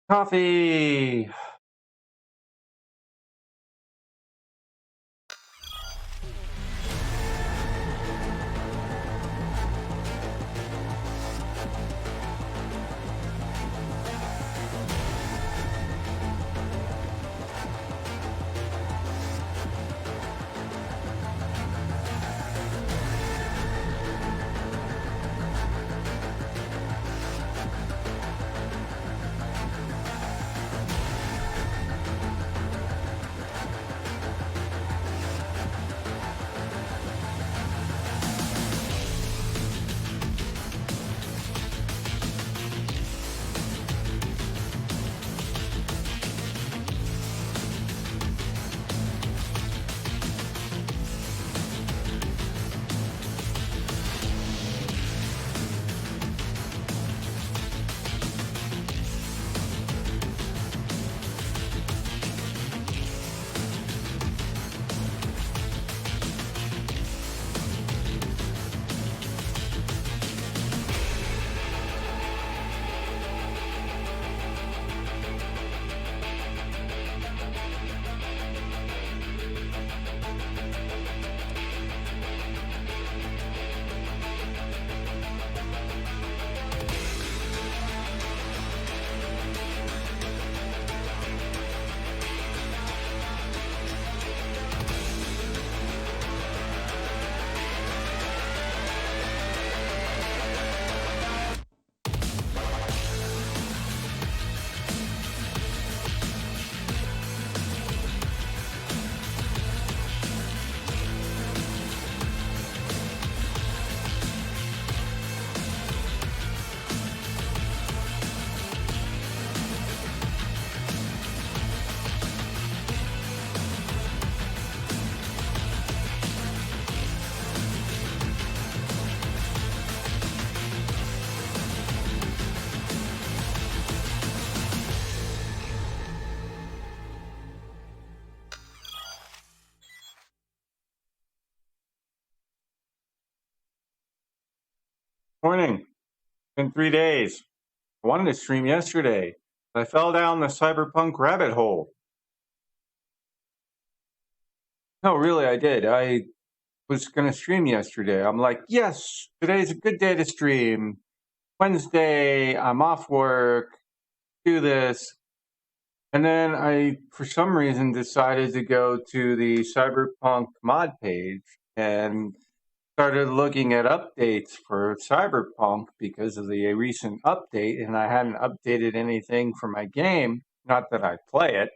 Coffee. Morning. Been 3 days. I wanted to stream yesterday, but I fell down the cyberpunk rabbit hole. No, really, I did. I was going to stream yesterday. I'm like, yes, today's a good day to stream. Wednesday, I'm off work, do this. And then I, for some reason, decided to go to the cyberpunk mod page and started looking at updates for Cyberpunk because of the recent update, and I hadn't updated anything for my game, not that I play it.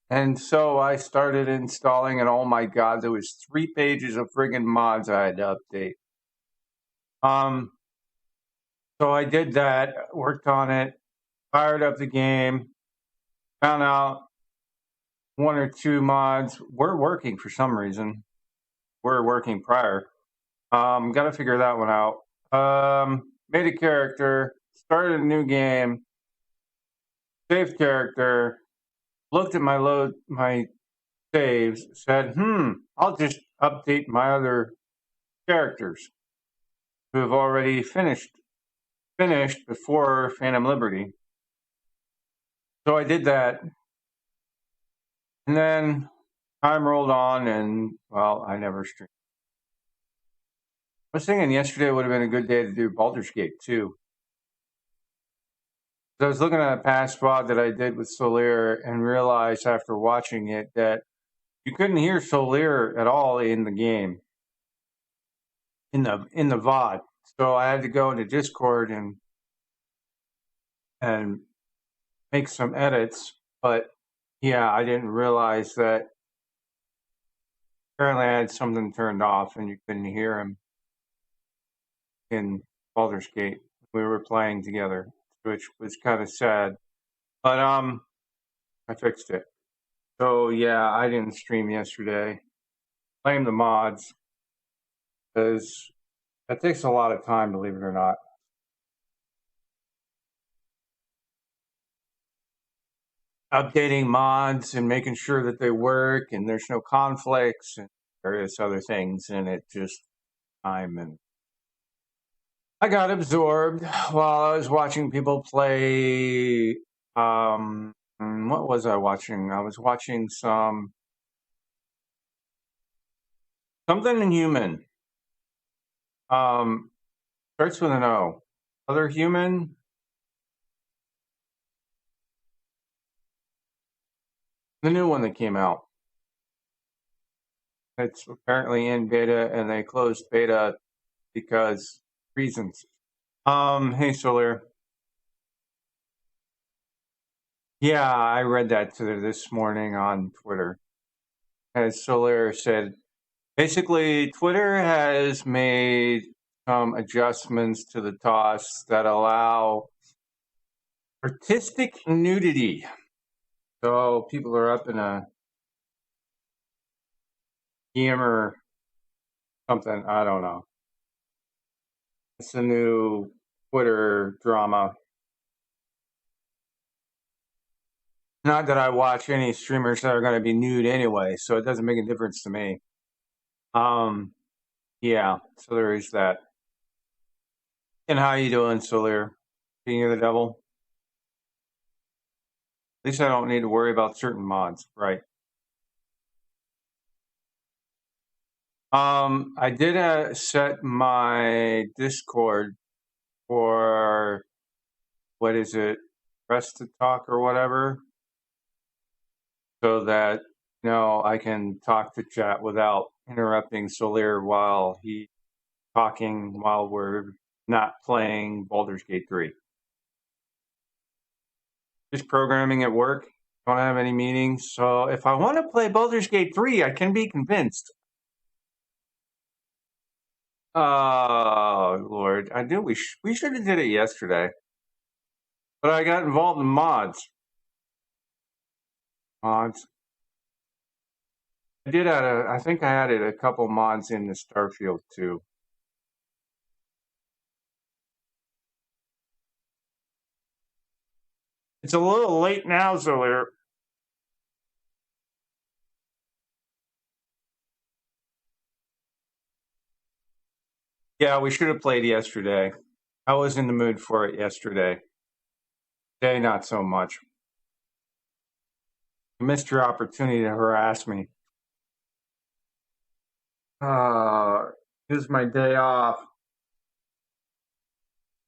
And so I started installing, and oh my god, there was 3 pages of friggin' mods I had to update. So I did that, worked on it, fired up the game, found out 1 or 2 mods were working for some reason. Were working prior. Got to figure that one out. Made a character, started a new game, saved character, looked at my saves, said, I'll just update my other characters who have already finished before Phantom Liberty. So I did that. And then time rolled on and, well, I never streamed. I was thinking yesterday would have been a good day to do Baldur's Gate 2. So I was looking at a past spot that I did with Solir and realized after watching it that you couldn't hear Solir at all in the game, in the VOD. So I had to go into Discord and make some edits. But yeah, I didn't realize that apparently I had something turned off and you couldn't hear him in Baldur's Gate. We were playing together, which was kind of sad. But I fixed it. So yeah, I didn't stream yesterday. Blame the mods, because that takes a lot of time, believe it or not. Updating mods and making sure that they work and there's no conflicts and various other things, and it just time. And I got absorbed while I was watching people play What was I watching? I was watching something Inhuman. Starts with an O. Other Human. The new one that came out. It's apparently in beta, and they closed beta because reasons. Hey Solar. Yeah, I read that this morning on Twitter. As Solar said, basically, Twitter has made some adjustments to the TOS that allow artistic nudity. So people are up in a gamer something, I don't know. It's a new Twitter drama. Not that I watch any streamers that are going to be nude anyway, so it doesn't make a difference to me. Yeah, so there is that. And how you doing, Solir? King of the Devil? At least I don't need to worry about certain mods, right? I did set my Discord for, what is it, Press to Talk or whatever, so that, I can talk to chat without interrupting Solir while he's talking while we're not playing Baldur's Gate 3. Just programming at work. Don't have any meetings. So if I want to play Baldur's Gate 3, I can be convinced. Oh, Lord. I knew we should have did it yesterday. But I got involved in mods. I think I added a couple mods in the Starfield too. It's a little late now, Zolir. Yeah, we should have played yesterday. I was in the mood for it yesterday. Today, not so much. You missed your opportunity to harass me. Here's my day off.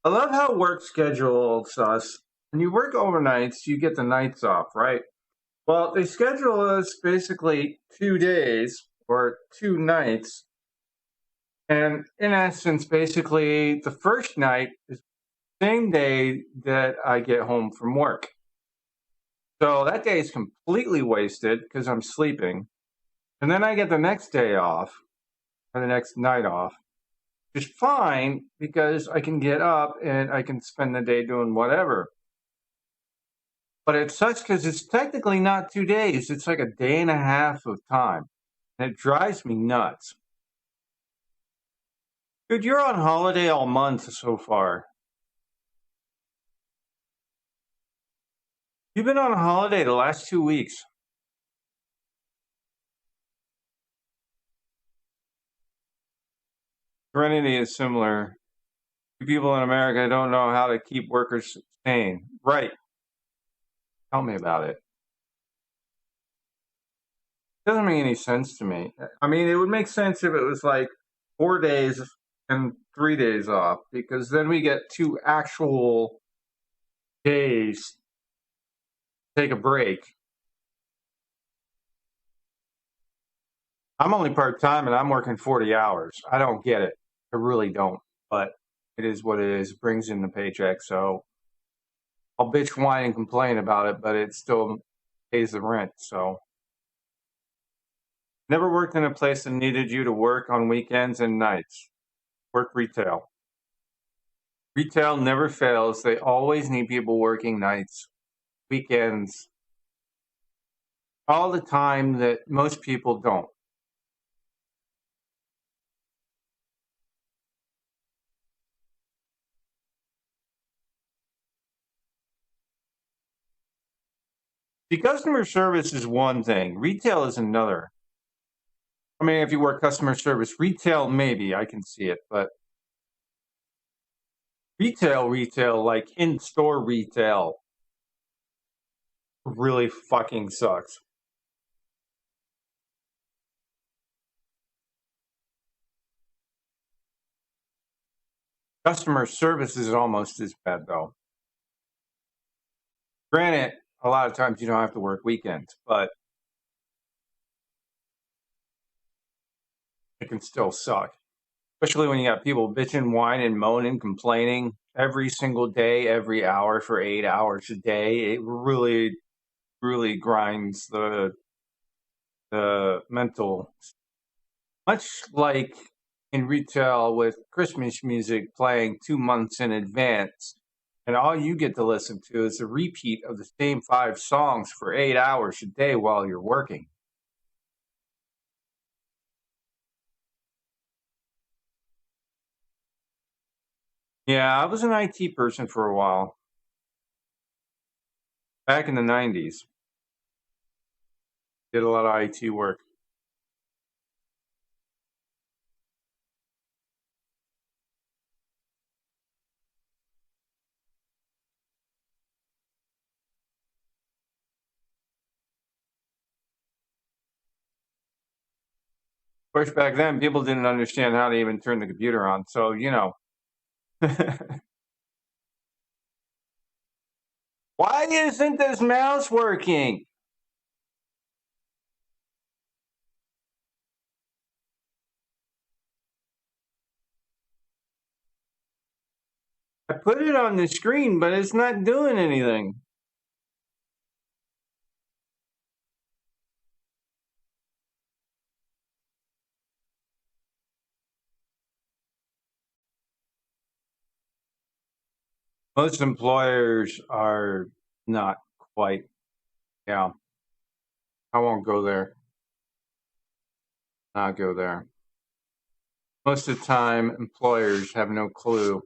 I love how work schedules us. When you work overnights, you get the nights off, right? Well, they schedule us basically 2 days or 2 nights. And in essence, basically, the first night is the same day that I get home from work. So that day is completely wasted because I'm sleeping. And then I get the next day off, or the next night off, which is fine because I can get up and I can spend the day doing whatever. But it sucks because it's technically not 2 days. It's like a day and a half of time. And it drives me nuts. Dude, you're on holiday all month so far. You've been on holiday the last 2 weeks. Serenity is similar. People in America don't know how to keep workers sane. Right. Tell me about it. Doesn't make any sense to me. I mean, it would make sense if it was like 4 days and 3 days off, because then we get 2 actual days to take a break. I'm only part-time and I'm working 40 hours. I don't get it. I really don't. But it is what it is. It brings in the paycheck. So I'll bitch, whine, and complain about it, but it still pays the rent. So never worked in a place that needed you to work on weekends and nights. Work retail. Retail never fails. They always need people working nights, weekends, all the time that most people don't. The customer service is one thing. Retail is another. I mean, if you work customer service, retail, maybe I can see it, but retail, like in-store retail, really fucking sucks. Customer service is almost as bad though. Granted, a lot of times you don't have to work weekends, but it can still suck. Especially when you got people bitching, whining, moaning, complaining every single day, every hour for 8 hours a day. It really, really grinds the mental. Much like in retail with Christmas music playing 2 months in advance, and all you get to listen to is a repeat of the same 5 songs for 8 hours a day while you're working. Yeah, I was an IT person for a while back in the 90s. Did a lot of IT work. Of course, back then people didn't understand how to even turn the computer on. So, why isn't this mouse working? I put it on the screen, but it's not doing anything. Most employers are not quite, yeah, I won't go there. Not go there. Most of the time, employers have no clue.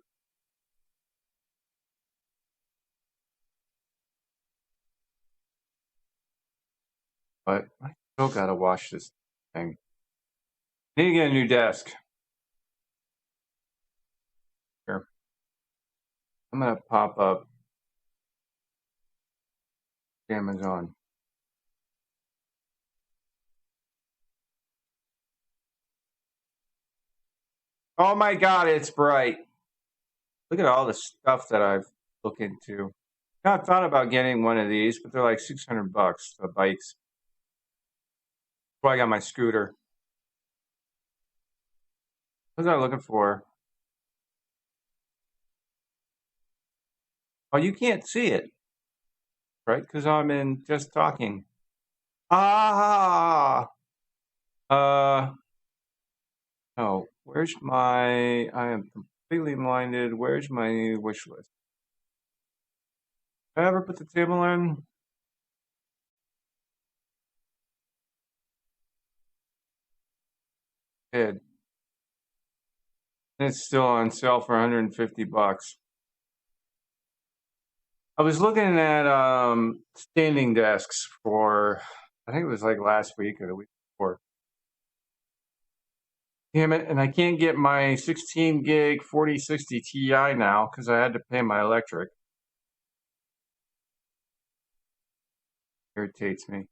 But I still gotta wash this thing. Need to get a new desk. Here, I'm gonna pop up Amazon. Oh my God, it's bright. Look at all the stuff that I've looked into. Now, I thought about getting one of these, but they're like $600, the bikes. That's why I got my scooter. What was I looking for? Oh, you can't see it, right? Because I'm in just talking. Ah, uh, oh, where's my? I am completely blinded. Where's my wish list? Did I ever put the table in? Did. It's still on sale for $150. I was looking at standing desks for, I think it was like last week or the week before. Damn it, and I can't get my 16 gig 4060 Ti now because I had to pay my electric. Irritates me.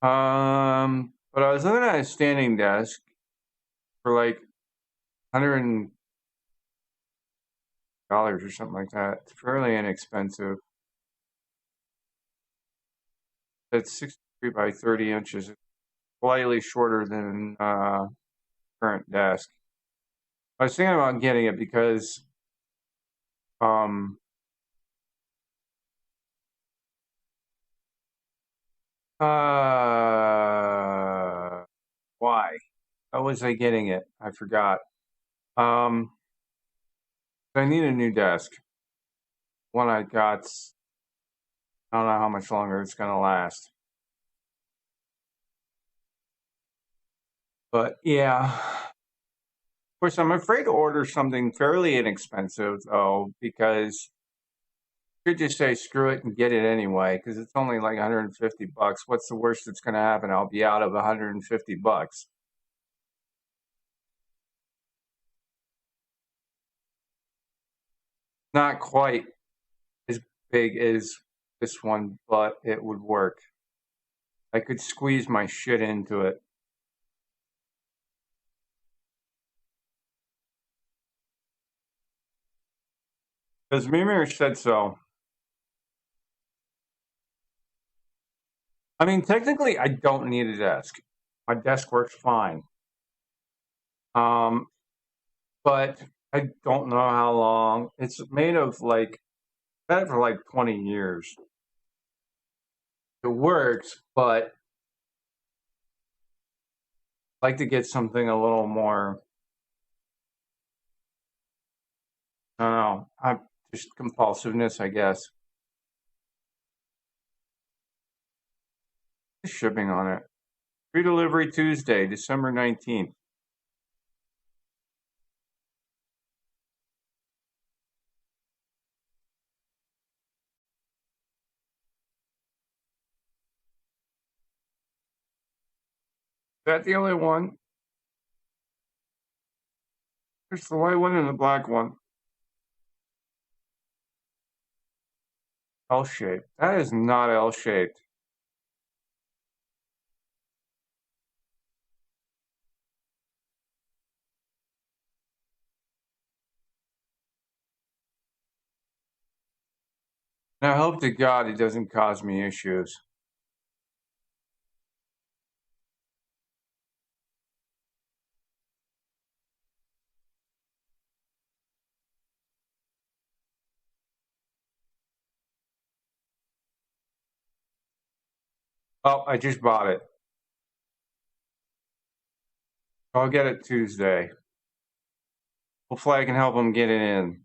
But I was looking at a standing desk for like $100 or something like that. It's fairly inexpensive. It's 63 by 30 inches. It's slightly shorter than current desk. I was thinking about getting it because um why? How was I getting it? I forgot. Um I need a new desk. One I got, I don't know how much longer it's gonna last. But yeah. Of course I'm afraid to order something fairly inexpensive though, because you could just say screw it and get it anyway, because it's only like $150. What's the worst that's gonna happen? I'll be out of $150. Not quite as big as this one, but it would work. I could squeeze my shit into it. Because Mimir said so. I mean, technically, I don't need a desk. My desk works fine. But I don't know how long. It's made of like, had it for like 20 years. It works, but I'd like to get something a little more, I don't know, just compulsiveness, I guess. Shipping on it. Free delivery Tuesday, December 19th. Is that the only one? There's the white one and the black one. L-shaped. That is not L-shaped. And I hope to God it doesn't cause me issues. Oh, I just bought it. I'll get it Tuesday. Hopefully I can help them get it in.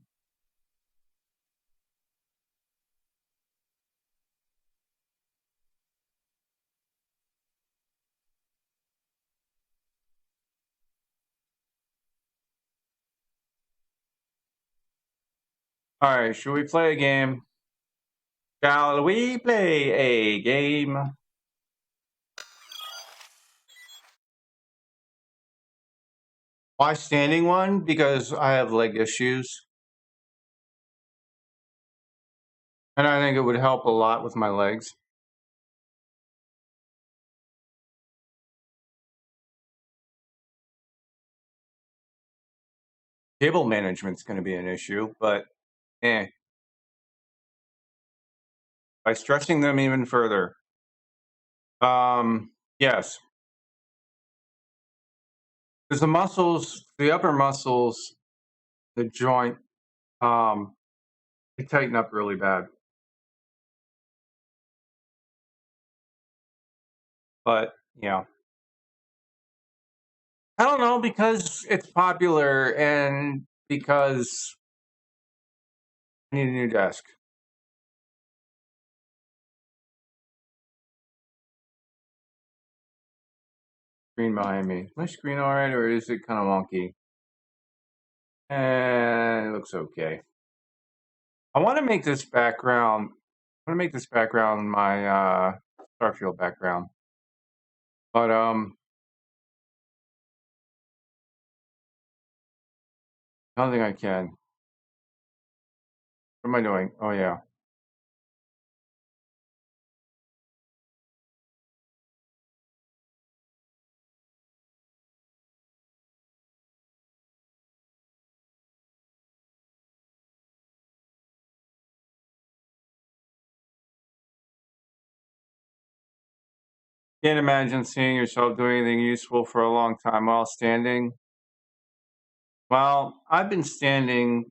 All right, should we play a game? Shall we play a game? Why standing one? Because I have leg issues. And I think it would help a lot with my legs. Cable management's going to be an issue, but by stretching them even further. Yes. Because the muscles, the upper muscles, the joint, they tighten up really bad. But, yeah. I don't know, because it's popular and because I need a new desk. Screen behind me. My screen all right, or is it kind of wonky? And it looks okay. I want to make this background. I want to make this background my Starfield background, but I don't think I can. What am I doing? Oh yeah. Can't imagine seeing yourself doing anything useful for a long time while standing. Well, I've been standing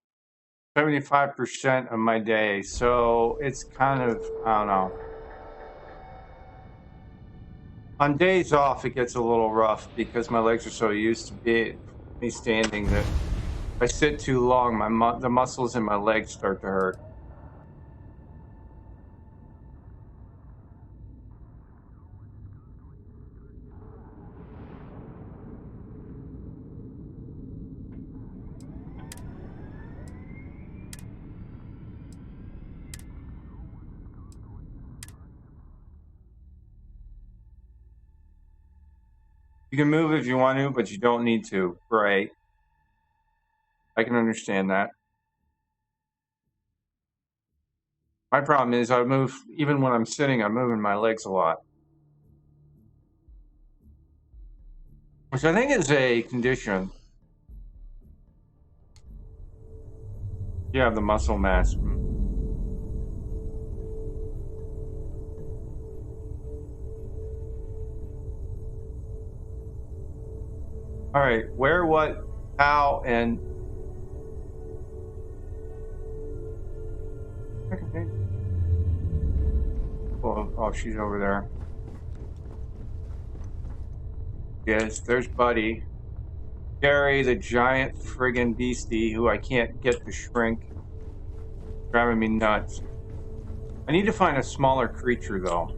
75% of my day, so it's kind of, I don't know. On days off, it gets a little rough because my legs are so used to me standing that if I sit too long, the muscles in my legs start to hurt. You can move if you want to, but you don't need to. Right. I can understand that. My problem is I move, even when I'm sitting, I'm moving my legs a lot. Which I think is a condition. You have the muscle mass. All right, where, what, how, and... Oh, she's over there. Yes, there's Buddy. Gary, the giant friggin' beastie who I can't get to shrink. Driving me nuts. I need to find a smaller creature, though.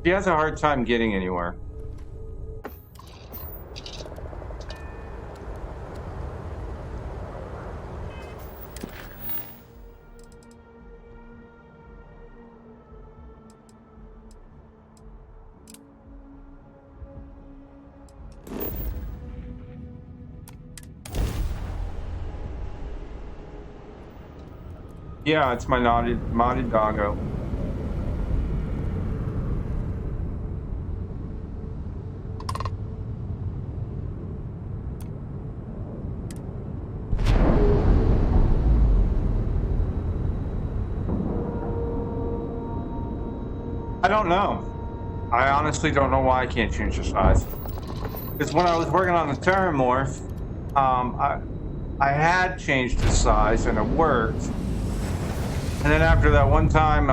She has a hard time getting anywhere. Yeah, it's my modded doggo. I don't know. I honestly don't know why I can't change the size. Because when I was working on the Terramorph, I had changed the size and it worked. And then after that one time,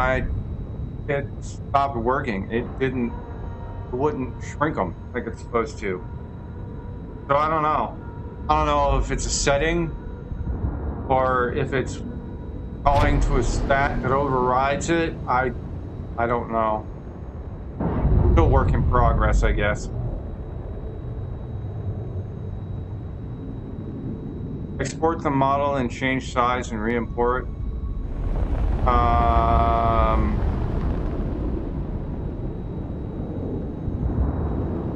it stopped working. It wouldn't shrink them like it's supposed to. So I don't know. I don't know if it's a setting or if it's calling to a stat that overrides it. I don't know. Still work in progress, I guess. Export the model and change size and re-import.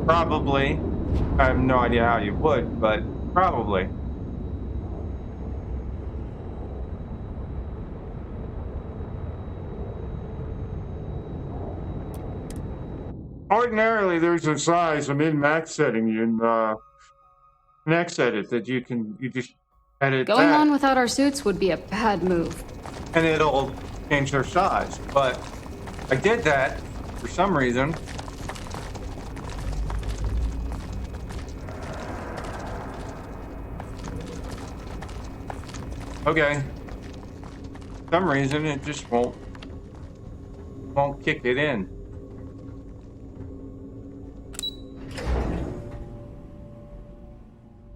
Probably. I have no idea how you would, but probably. Ordinarily, there's a size, a min-max setting in Next Edit that you just edit Going that, on without our suits would be a bad move. and it'll change their size. But I did that for some reason. Okay. For some reason, it just won't kick it in.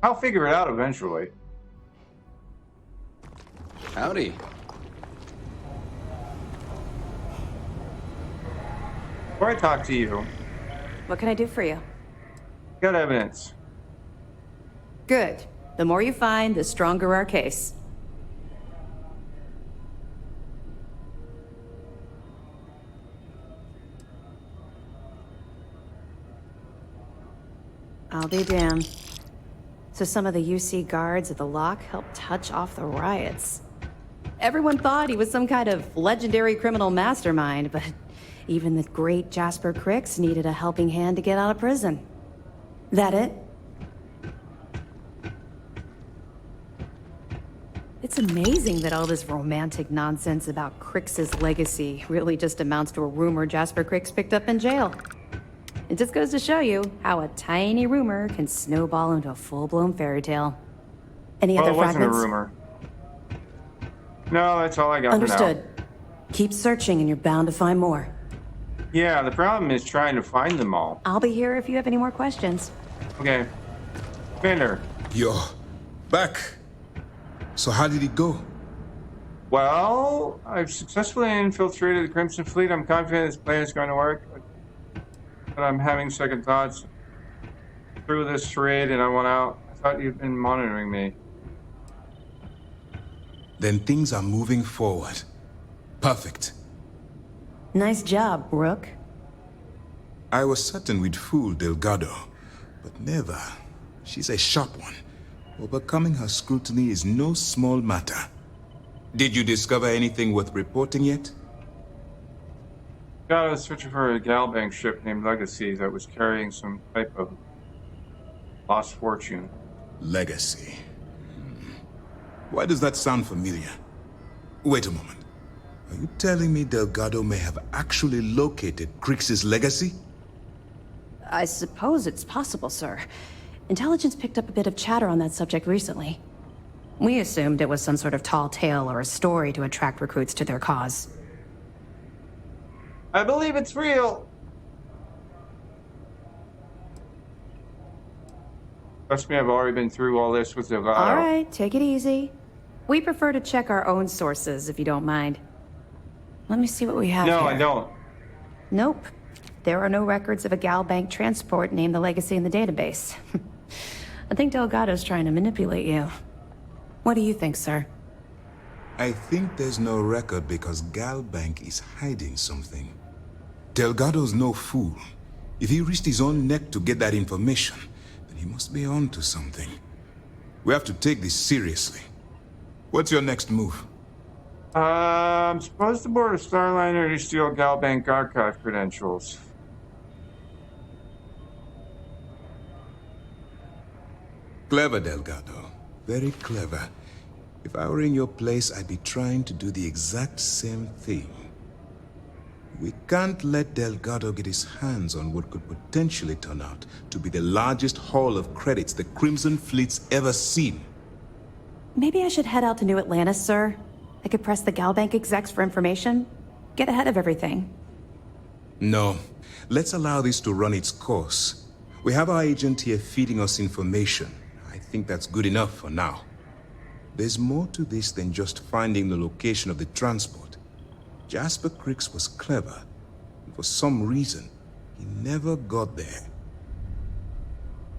I'll figure it out eventually. Howdy. Before I talk to you, What can I do for you? got evidence. Good. The more you find, the stronger our case. I'll be damned. So some of the UC guards at the lock helped touch off the riots. Everyone thought he was some kind of legendary criminal mastermind, but even the great Jasper Cricks needed a helping hand to get out of prison. That it? It's amazing that all this romantic nonsense about Crix's legacy really just amounts to a rumor Jasper Cricks picked up in jail. It just goes to show you how a tiny rumor can snowball into a full-blown fairy tale. Any Well, other it wasn't fragments? a rumor. No, that's all I got Understood. for now. Keep searching and you're bound to find more. Yeah, the problem is trying to find them all. I'll be here if you have any more questions. Okay. Commander. You're back. So how did it go? Well, I've successfully infiltrated the Crimson Fleet. I'm confident this plan is going to work. But I'm having second thoughts. Through this raid and I went out. I thought you'd been monitoring me. Then things are moving forward. Perfect. Nice job, Rook. I was certain we'd fool Delgado, but never. She's a sharp one. Overcoming her scrutiny is no small matter. Did you discover anything worth reporting yet? Got us searching for a Galbank ship named Legacy that was carrying some type of lost fortune. Legacy. Why does that sound familiar? Wait a moment. Are you telling me Delgado may have actually located Crix's legacy? I suppose it's possible, sir. Intelligence picked up a bit of chatter on that subject recently. We assumed it was some sort of tall tale or a story to attract recruits to their cause. I believe it's real. Trust me, I've already been through all this with Delgado. All right, take it easy. We prefer to check our own sources, if you don't mind. Let me see what we have No, here. I don't. Nope. There are no records of a Galbank transport named the Legacy in the database. I think Delgado's trying to manipulate you. What do you think, sir? I think there's no record because Galbank is hiding something. Delgado's no fool. If he risked his own neck to get that information, then he must be on to something. We have to take this seriously. What's your next move? I'm supposed to board a Starliner to steal Galbank archive credentials. Clever, Delgado. Very clever. If I were in your place, I'd be trying to do the exact same thing. We can't let Delgado get his hands on what could potentially turn out to be the largest haul of credits the Crimson Fleet's ever seen. Maybe I should head out to New Atlantis, sir. I could press the Galbank execs for information. Get ahead of everything. No. Let's allow this to run its course. We have our agent here feeding us information. I think that's good enough for now. There's more to this than just finding the location of the transport. Jasper Crix was clever, and for some reason, he never got there.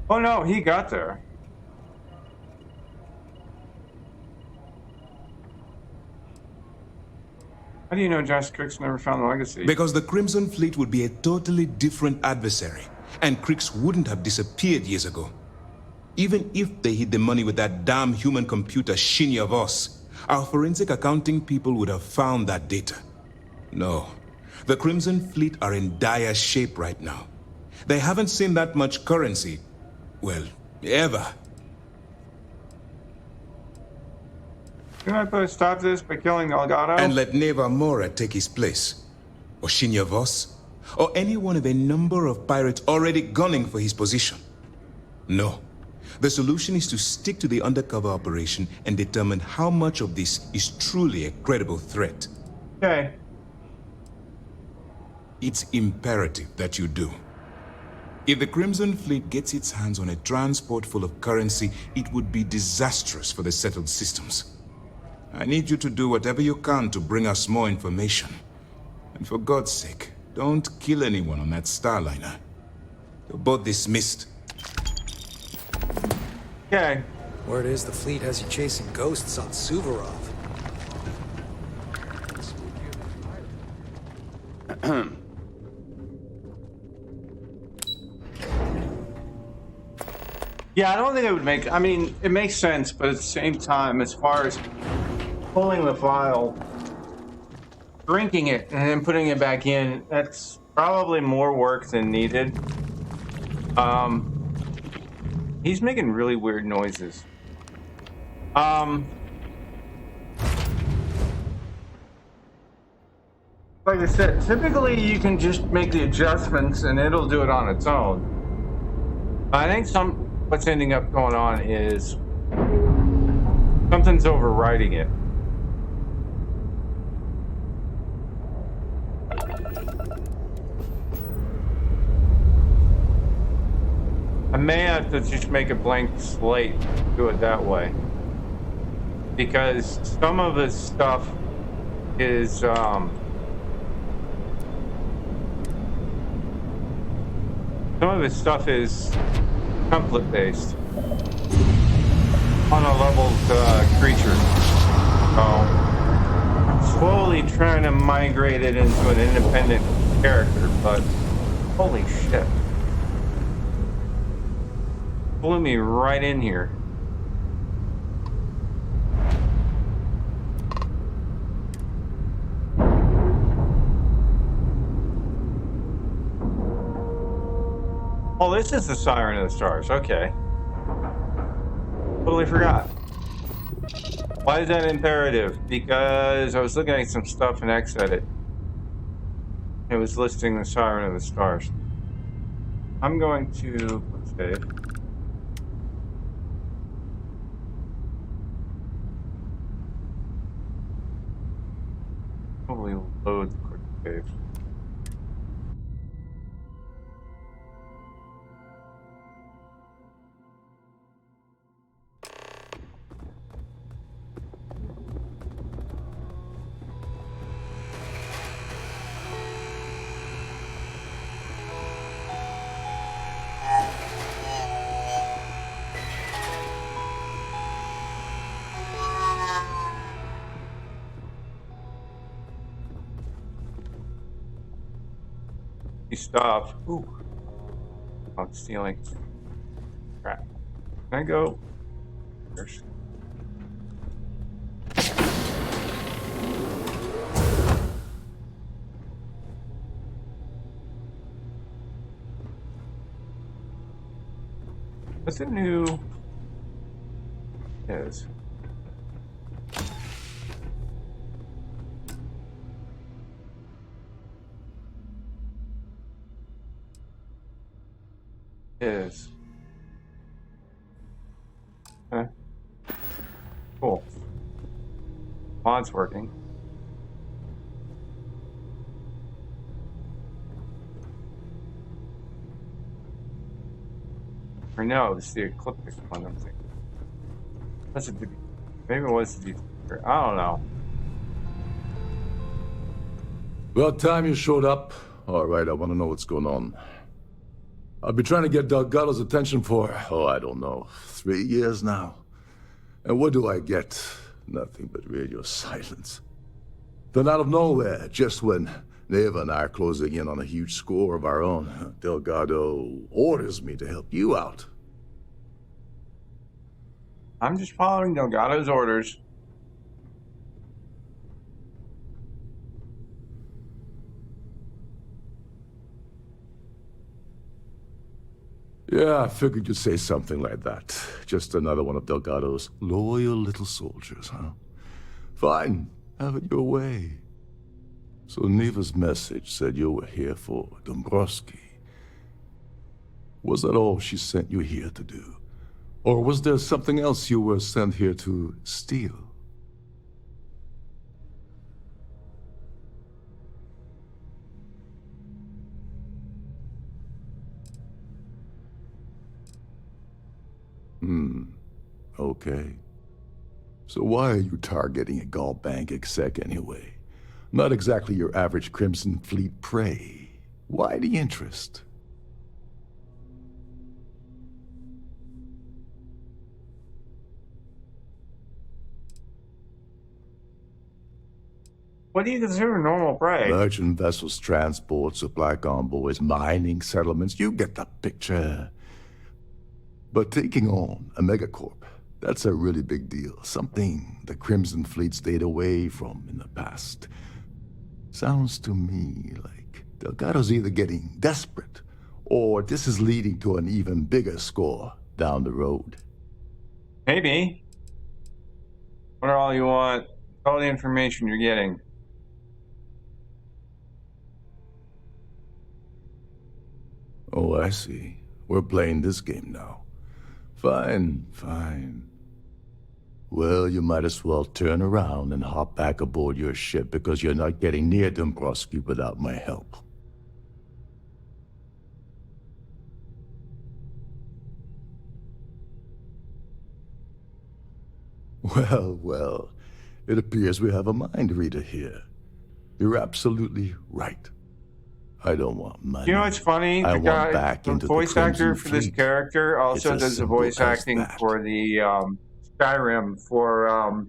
Oh no, he got there. How do you know Josh Crix never found the legacy? Because the Crimson Fleet would be a totally different adversary, and Crix wouldn't have disappeared years ago. Even if they hid the money with that damn human computer Shinya Voss, our forensic accounting people would have found that data. No, the Crimson Fleet are in dire shape right now. They haven't seen that much currency, well, ever. Can I put a stop to this by killing Delgado? And let Neva Mora take his place. Or Shinya Voss. Or any one of a number of pirates already gunning for his position. No. The solution is to stick to the undercover operation and determine how much of this is truly a credible threat. Okay. It's imperative that you do. If the Crimson Fleet gets its hands on a transport full of currency, it would be disastrous for the settled systems. I need you to do whatever you can to bring us more information. And for God's sake, don't kill anyone on that Starliner. You're both dismissed. Okay. Word is the fleet has you chasing ghosts on Suvorov. Yeah, I don't think it would make... I mean, it makes sense, but at the same time, as far as pulling the file, drinking it, and then putting it back in, that's probably more work than needed. He's making really weird noises. Like I said, typically you can just make the adjustments and it'll do it on its own. I think what's ending up going on is something's overriding it. I may have to just make a blank slate, do it that way. Because some of this stuff is, some of this stuff is template based on a leveled creature. So I'm slowly trying to migrate it into an independent character, but holy shit. Blew me right in here. Oh, this is the Siren of the Stars. Okay. Totally forgot. Why is that imperative? Because I was looking at some stuff in Xedit. It was listing the Siren of the Stars. I'm going to save. Probably load the quick save. Stuff. Ooh. Oh, I'm stealing. Crap. Can I go? First? What's a new? Is is. Okay. Cool. Mod's working. Or no, this is the ecliptic one I'm thinking. What's it? Maybe it was the. I don't know. About time you showed up. All right, I want to know what's going on. I've been trying to get Delgado's attention for, I don't know, 3 years now. And what do I get? Nothing but radio silence. Then out of nowhere, just when Neva and I are closing in on a huge score of our own, Delgado orders me to help you out. I'm just following Delgado's orders. Yeah, I figured you'd say something like that. Just another one of Delgado's loyal little soldiers, huh? Fine, have it your way. So Neva's message said you were here for Dombrowski. Was that all she sent you here to do? Or was there something else you were sent here to steal? Okay. So why are you targeting a Gallbank exec anyway? Not exactly your average Crimson Fleet prey. Why the interest? What do you consider normal prey? Merchant vessels, transport, supply convoys, mining settlements, you get the picture. But taking on a megacorp, that's a really big deal. Something the Crimson Fleet stayed away from in the past. Sounds to me like Delgado's either getting desperate, or this is leading to an even bigger score down the road. Maybe. What all you want? All the information you're getting. Oh, I see. We're playing this game now. Fine, fine. Well, you might as well turn around and hop back aboard your ship because you're not getting near Dombrowski without my help. Well, well, it appears we have a mind reader here. You're absolutely right. I don't want money. You know what's funny? I The want guy, back the into voice the actor Crimson for this Fleet. character also It's as does the simple voice as acting that. for the Skyrim for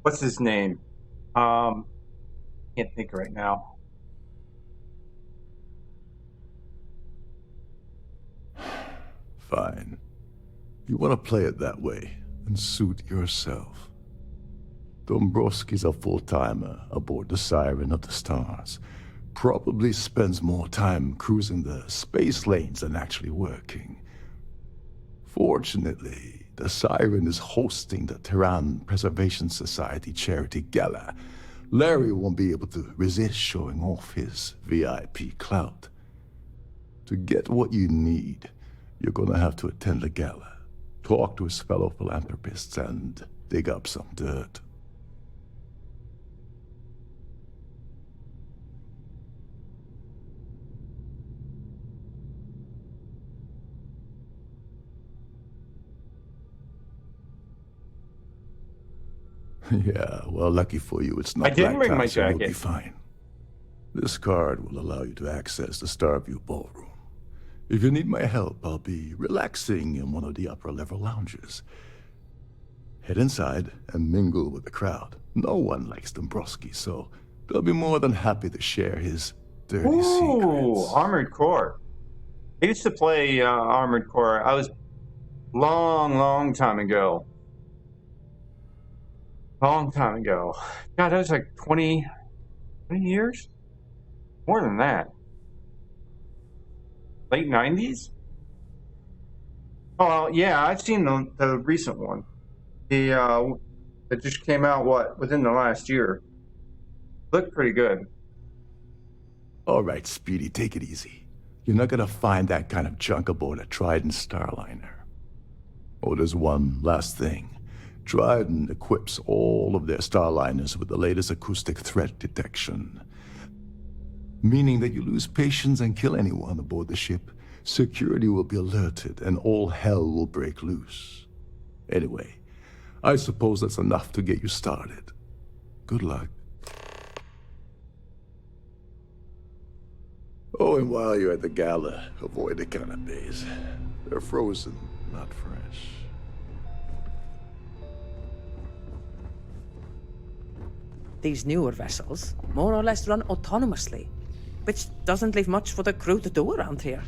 what's his name? Can't think right now. Fine. You want to play it that way, and suit yourself. Dombrowski's a full-timer aboard the Siren of the Stars. Probably spends more time cruising the space lanes than actually working. Fortunately, the Siren is hosting the Terran Preservation Society charity gala. Larry won't be able to resist showing off his VIP clout. To get what you need, you're gonna have to attend the gala, talk to his fellow philanthropists, and dig up some dirt. Yeah, well, lucky for you, it's not I didn't bring my so you'll be jacket. fine. This card will allow you to access the Starfield ballroom. If you need my help, I'll be relaxing in one of the upper-level lounges. Head inside and mingle with the crowd. No one likes Dombrowski, so they'll be more than happy to share his dirty Ooh, secrets. Armored Core. I used to play Armored Core. I was long time ago. Long time ago. God, that was like 20 years? More than that. Late 90s? Oh, yeah, I've seen the recent one. That just came out, within the last year. Looked pretty good. All right, Speedy, take it easy. You're not gonna find that kind of junk aboard a Trident Starliner. Oh, there's one last thing. Trident equips all of their Starliners with the latest acoustic threat detection. Meaning that you lose patience and kill anyone aboard the ship, security will be alerted and all hell will break loose. Anyway, I suppose that's enough to get you started. Good luck. Oh, and while you're at the gala, avoid the canapes. They're frozen, not fresh. These newer vessels more or less run autonomously, which doesn't leave much for the crew to do around here.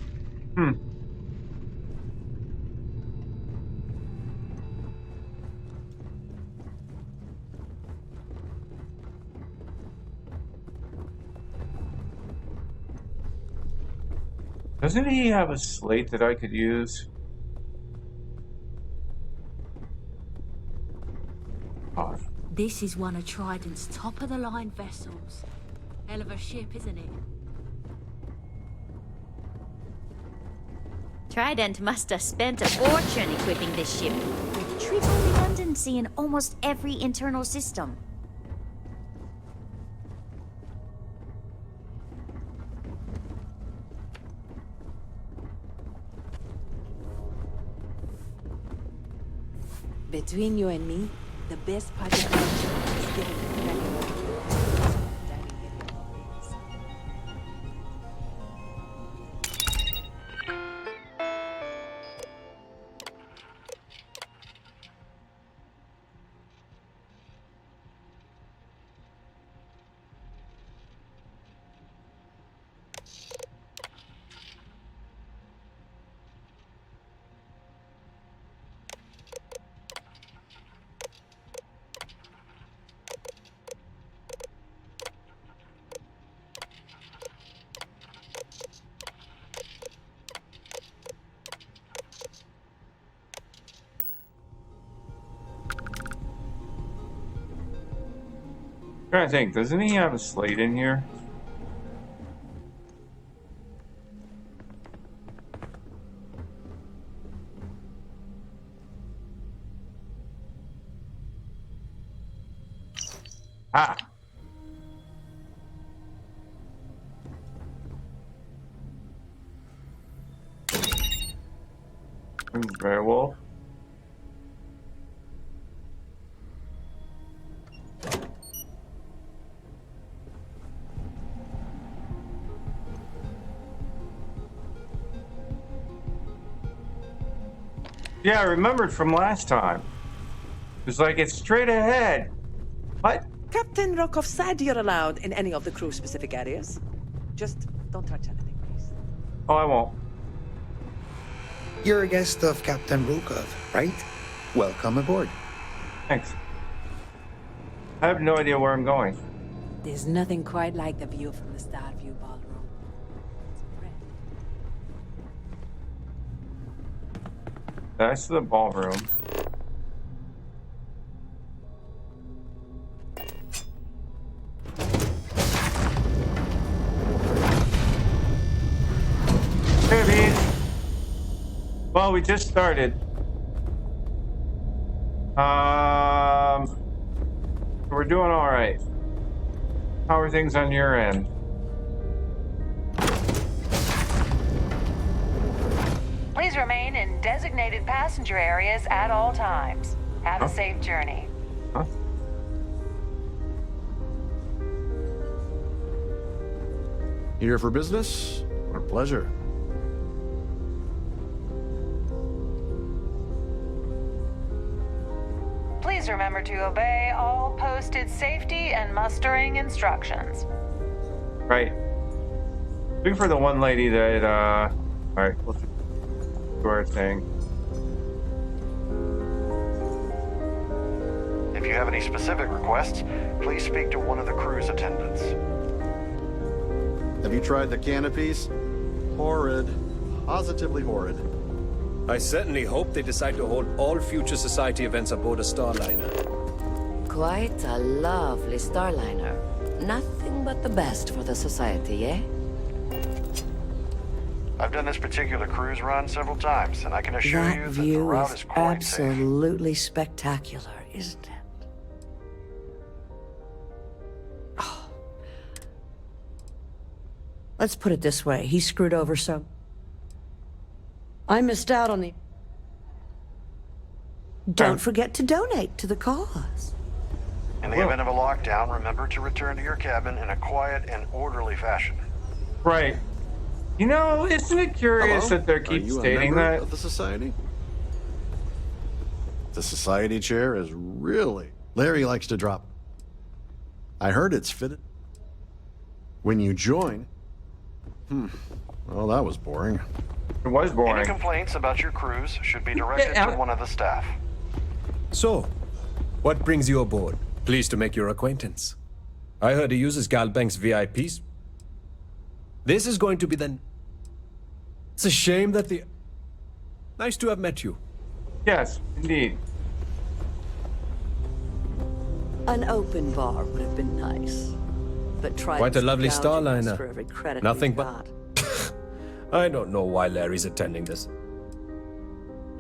Doesn't he have a slate that I could use? Oh, This is one of Trident's top-of-the-line vessels. Hell of a ship, isn't it? Trident must have spent a fortune equipping this ship with triple redundancy in almost every internal system. Between you and me, the best part of my job is getting back home. Daddy getting all this. trying to think, doesn't he have a slate in here? Ah. Very well. Yeah, I remembered from last time. It was like, it's straight ahead. What? Captain Rokov said you're allowed in any of the crew-specific areas. Just don't touch anything, please. Oh, I won't. You're a guest of Captain Rokov, right? Welcome aboard. Thanks. I have no idea where I'm going. There's nothing quite like the view from the Starview That's the ballroom. Hey, well, we just started. We're doing all right. How are things on your end? Please remain in designated passenger areas at all times. Have a safe journey. Huh? Here for business or pleasure? Please remember to obey all posted safety and mustering instructions. Right. Looking for the one lady that, alright, let's do our thing. If you have any specific requests, please speak to one of the cruise attendants. Have you tried the canopies? Horrid. Positively horrid. I certainly hope they decide to hold all future Society events aboard a Starliner. Quite a lovely Starliner. Nothing but the best for the Society, eh? I've done this particular cruise run several times, and I can assure That you that the view route is is quite safe. absolutely spectacular, isn't it? Oh. Let's put it this way. He screwed over some. I missed out on the... Don't forget to donate to the cause. In the event of a lockdown, remember to return to your cabin in a quiet and orderly fashion. Right. You know, isn't it curious that they keep stating that? Of the Society? The Society chair is really... Larry likes to drop. I heard it's fitted. When you join... Well, that was boring. It was boring. Any complaints about your cruise should be directed to one of the staff. So, what brings you aboard? Pleased to make your acquaintance. I heard he uses Galbank's VIPs. This is going to be the... It's a shame that the... Nice to have met you. Yes, indeed. An open bar would have been nice. But try Quite a lovely gouging us Starliner. for every credit Nothing we've but... got. I don't know why Larry's attending this.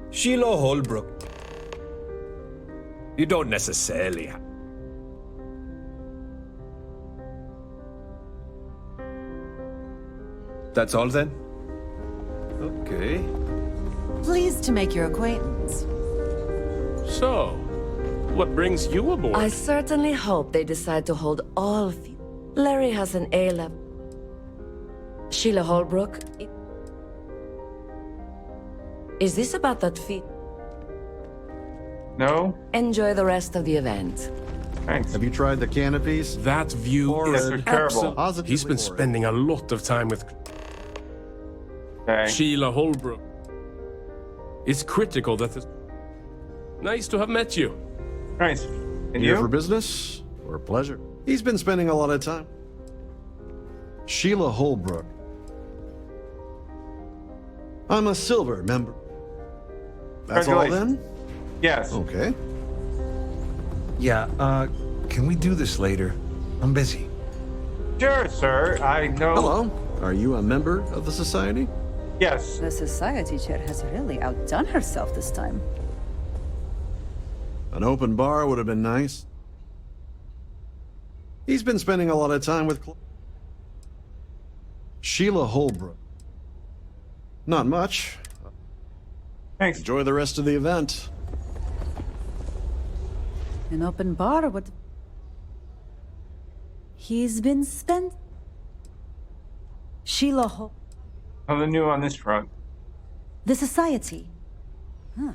Sheila Holbrook. You don't necessarily have... That's all then? Okay. Pleased to make your acquaintance. So, what brings you aboard? I certainly hope they decide to hold all... Larry has an A-level. Sheila Holbrook... Is this about that feat? No? Enjoy the rest of the event. Thanks. Have you tried the canopies? That view is terrible. He's been spending a lot of time with Sheila Holbrook. It's critical that this... Nice to have met you. Nice. And Here you? for business or pleasure? He's been spending a lot of time. Sheila Holbrook. I'm a silver member. That's all then? Yes. Okay. Yeah, can we do this later? I'm busy. Sure, sir. I know. Hello. Are you a member of the Society? Yes. The Society chair has really outdone herself this time. An open bar would have been nice. He's been spending a lot of time with Sheila Holbrook. Not much. Thanks. Enjoy the rest of the event. An open bar would... He's been spent... Sheila Ho... Nothing new on this front. The Society. Huh.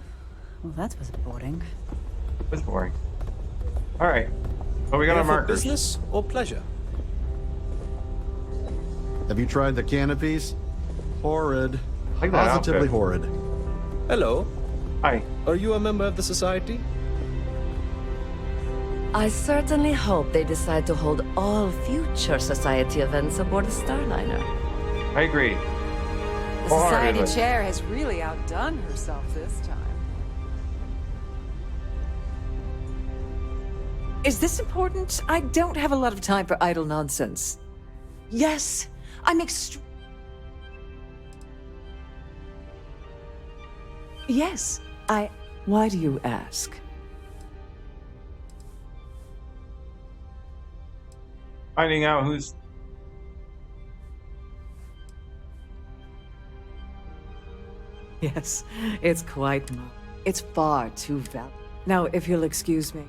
Well, that was boring. It was boring. All right. Well, we got Here our for markers. business or pleasure? Have you tried the canopies? Horrid. Like that Positively outfit. horrid. Hello. Hi. Are you a member of the Society? I certainly hope they decide to hold all future Society events aboard a Starliner. I agree. The Society chair has really outdone herself this time. Is this important? I don't have a lot of time for idle nonsense. Yes, I'm Yes, Why do you ask? Finding out who's... Yes, it's quite It's far too valuable. Now, if you'll excuse me.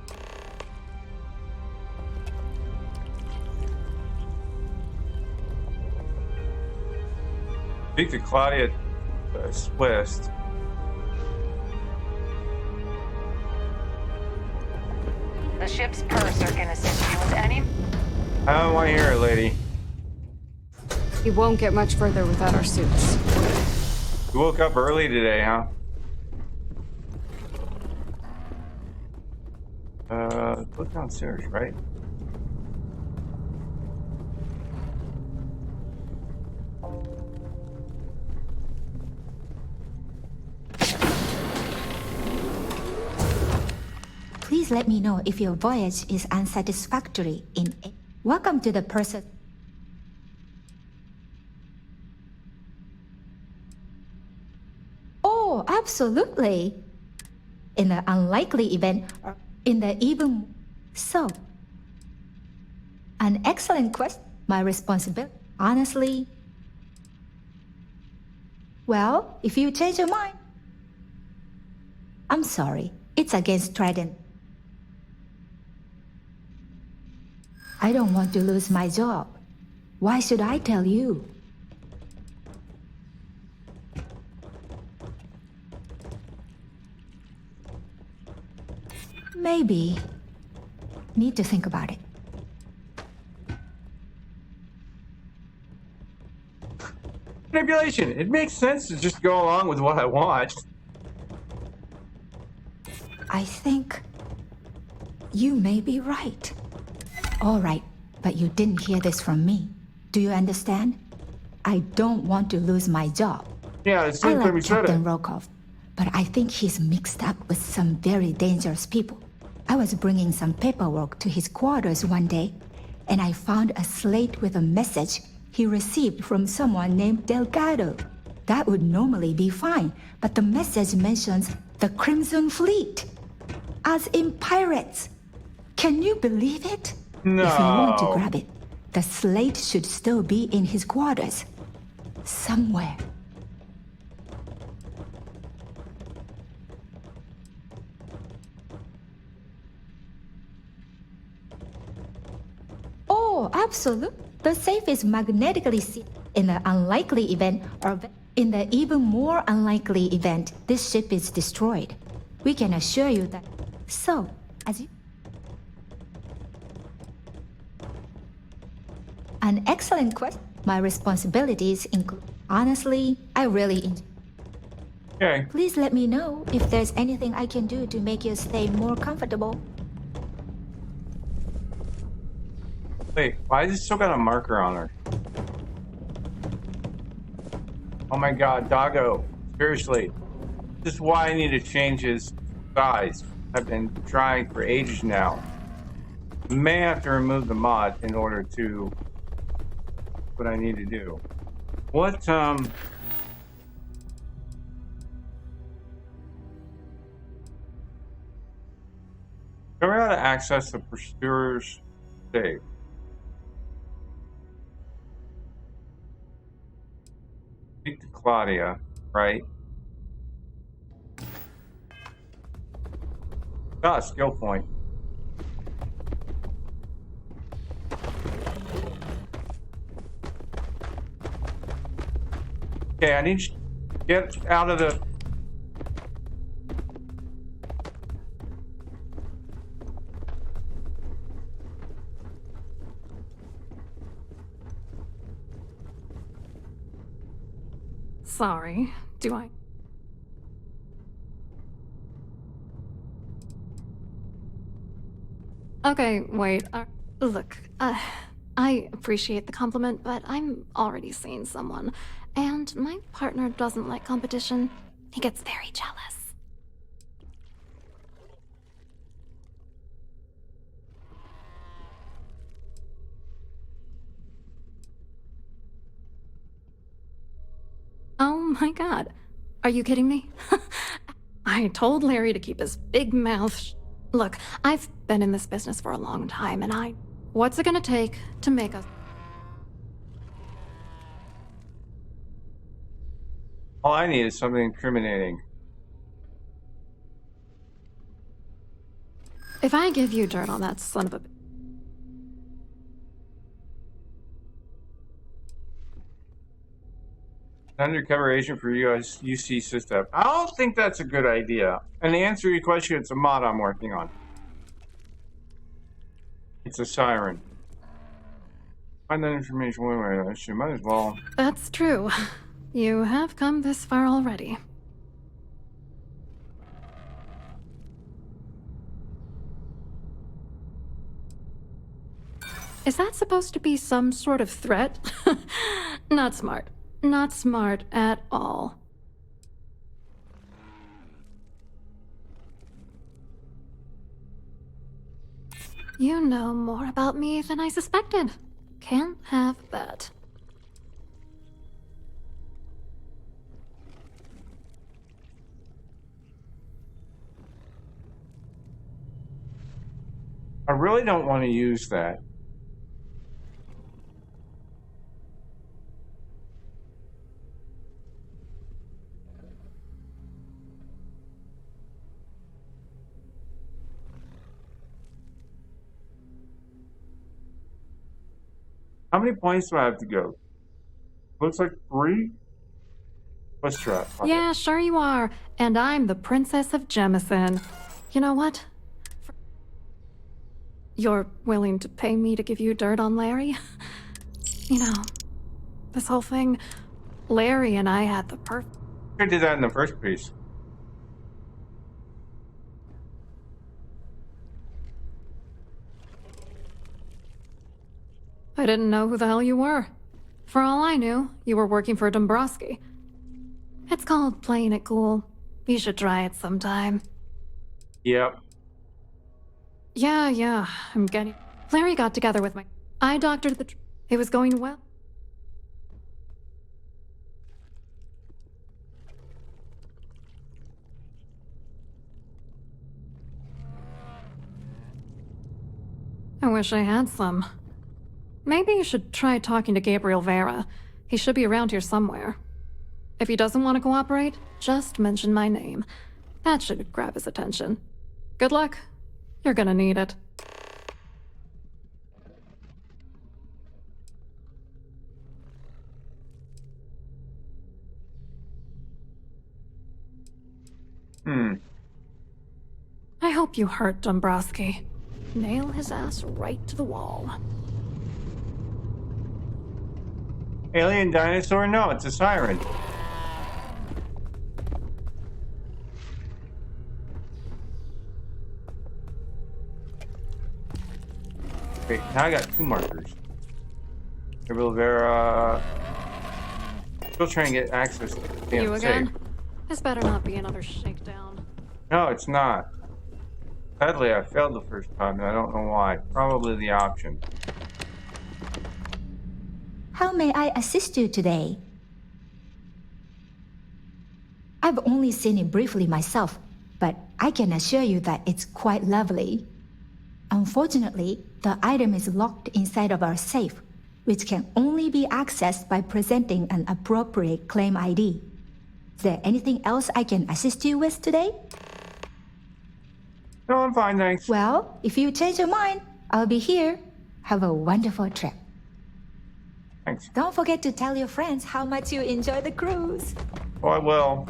Speak to Claudia Swift. The ship's purser can assist you with any... I don't want to hear it, lady. We won't get much further without our suits. You woke up early today, huh? Look downstairs, right? Please let me know if your voyage is unsatisfactory in a... Welcome to the person... Oh, absolutely. In the unlikely event, or in the even... So... An excellent question. My responsibility. Honestly... Well, if you change your mind... I'm sorry. It's against Trident. I don't want to lose my job. Why should I tell you? Maybe. Need to think about it. Manipulation. It makes sense to just go along with what I want. I think you may be right. All right, but you didn't hear this from me. Do you understand? I don't want to lose my job. Yeah, it seems like we said it. Captain Rokov, but I think he's mixed up with some very dangerous people. I was bringing some paperwork to his quarters one day, and I found a slate with a message he received from someone named Delgado. That would normally be fine, but the message mentions the Crimson Fleet, as in pirates. Can you believe it? No. If you want to grab it, the slate should still be in his quarters. Somewhere. Oh, absolutely. The safe is magnetically sealed. In the unlikely event, or in the even more unlikely event, this ship is destroyed. We can assure you that. So, as you... An excellent question. My responsibilities include... Honestly, I really enjoy... Okay. Please let me know if there's anything I can do to make your stay more comfortable. Wait, why is it still got a marker on her? Oh my god, Doggo. Seriously. This is why I need to change his size. I've been trying for ages now. May have to remove the mod in order to... what I need to do. What, Figure out how to access the pursuer's save. Speak to Claudia, right? Ah, skill point. Okay, I need to get out of the... Sorry. Do I? Okay, wait. Look, I appreciate the compliment, but I'm already seeing someone, and my partner doesn't like competition. He gets very jealous. My god. Are you kidding me? I told Larry to keep his big mouth Look, I've been in this business for a long time, and what's it gonna take to make us... All I need is something incriminating. If I give you dirt on that son of a... Undercover agent for US UC system. I don't think that's a good idea. And to answer your question, it's a mod I'm working on. It's a siren. Find that information one way or another. She might as well. That's true. You have come this far already. Is that supposed to be some sort of threat? Not smart. Not smart at all. You know more about me than I suspected. Can't have that. I really don't want to use that. How many points do I have to go? Looks like 3. Let's try. Okay. Yeah, sure you are. And I'm the Princess of Jemison. You know what? You're willing to pay me to give you dirt on Larry? You know, this whole thing, Larry and I had the perfect... I did that in the first piece. I didn't know who the hell you were. For all I knew, you were working for Dombrowski. It's called playing it cool. You should try it sometime. Yep. Yeah, I'm getting... Larry got together with my... I doctored the... It was going well. I wish I had some. Maybe you should try talking to Gabriel Vera. He should be around here somewhere. If he doesn't want to cooperate, just mention my name. That should grab his attention. Good luck. You're gonna need it. I hope you hurt Dombrowski. Nail his ass right to the wall. Alien dinosaur? No, it's a siren. Wait, now I got 2 markers. Gabriel Vera. Still trying to get access to the damn You again? safe. This better not be another shakedown. No, it's not. Sadly, I failed the first time, and I don't know why. Probably the option. How may I assist you today? I've only seen it briefly myself, but I can assure you that it's quite lovely. Unfortunately, the item is locked inside of our safe, which can only be accessed by presenting an appropriate claim ID. Is there anything else I can assist you with today? No, I'm fine, thanks. Well, if you change your mind, I'll be here. Have a wonderful trip. Thanks. Don't forget to tell your friends how much you enjoy the cruise. Oh, I will.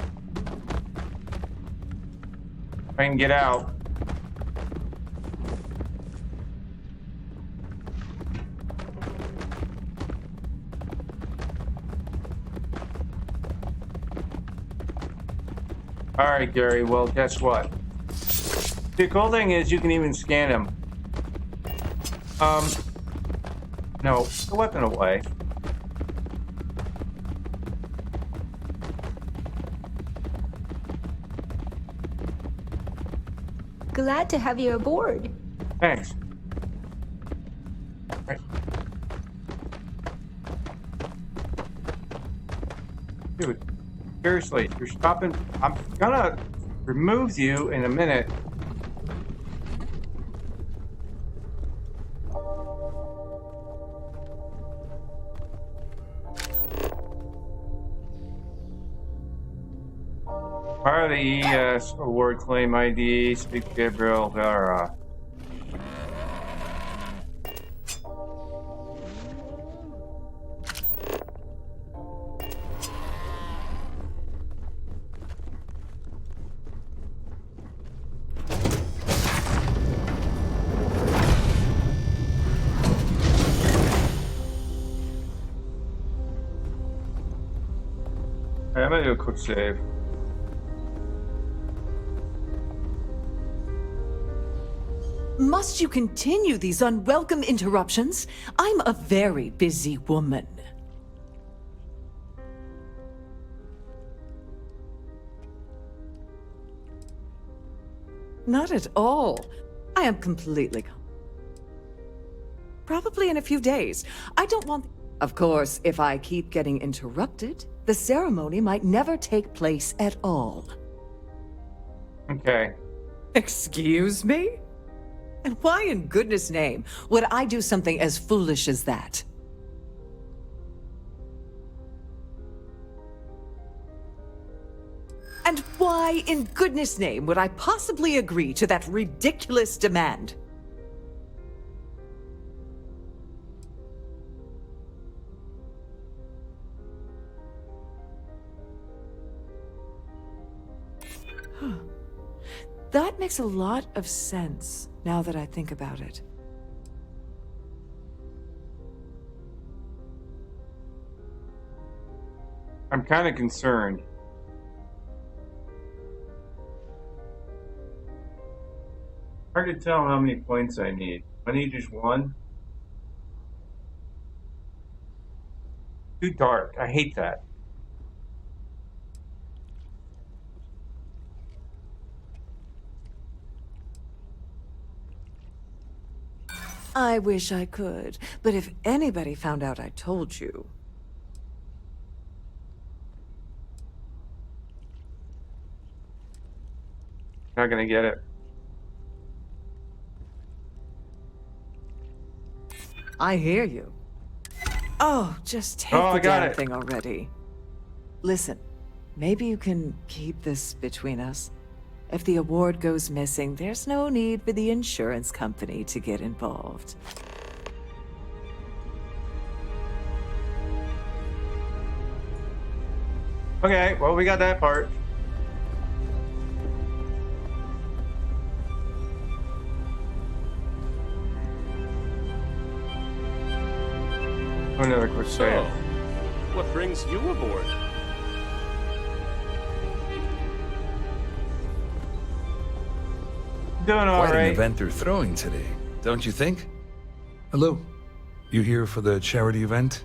If I can get out. Alright, Gary, well, guess what? The cool thing is you can even scan him. No, put the weapon away. Glad to have you aboard. Thanks. Right. Dude, Seriously, you're stopping. I'm gonna remove you in a minute. Part of the ES award claim ID, speak to Gabriel Vera. Hey, I'm gonna do a quick save. Must you continue these unwelcome interruptions? I'm a very busy woman. Not at all. I am completely calm. Probably in a few days. I don't want... Of course, if I keep getting interrupted, the ceremony might never take place at all. Okay. Excuse me? And why in goodness name would I do something as foolish as that? And why in goodness name would I possibly agree to that ridiculous demand? That makes a lot of sense, now that I think about it. I'm kind of concerned. Hard to tell how many points I need. I need just one. Too dark. I hate that. I wish I could, but if anybody found out I told you... Not gonna get it. I hear you. Oh, just take the damn thing already. Listen, maybe you can keep this between us. If the award goes missing, there's no need for the insurance company to get involved. Okay, well, we got that part. Another quick save. So, what brings you aboard? Doing all Quite right. an event they're throwing today, don't you think? Hello? You here for the charity event?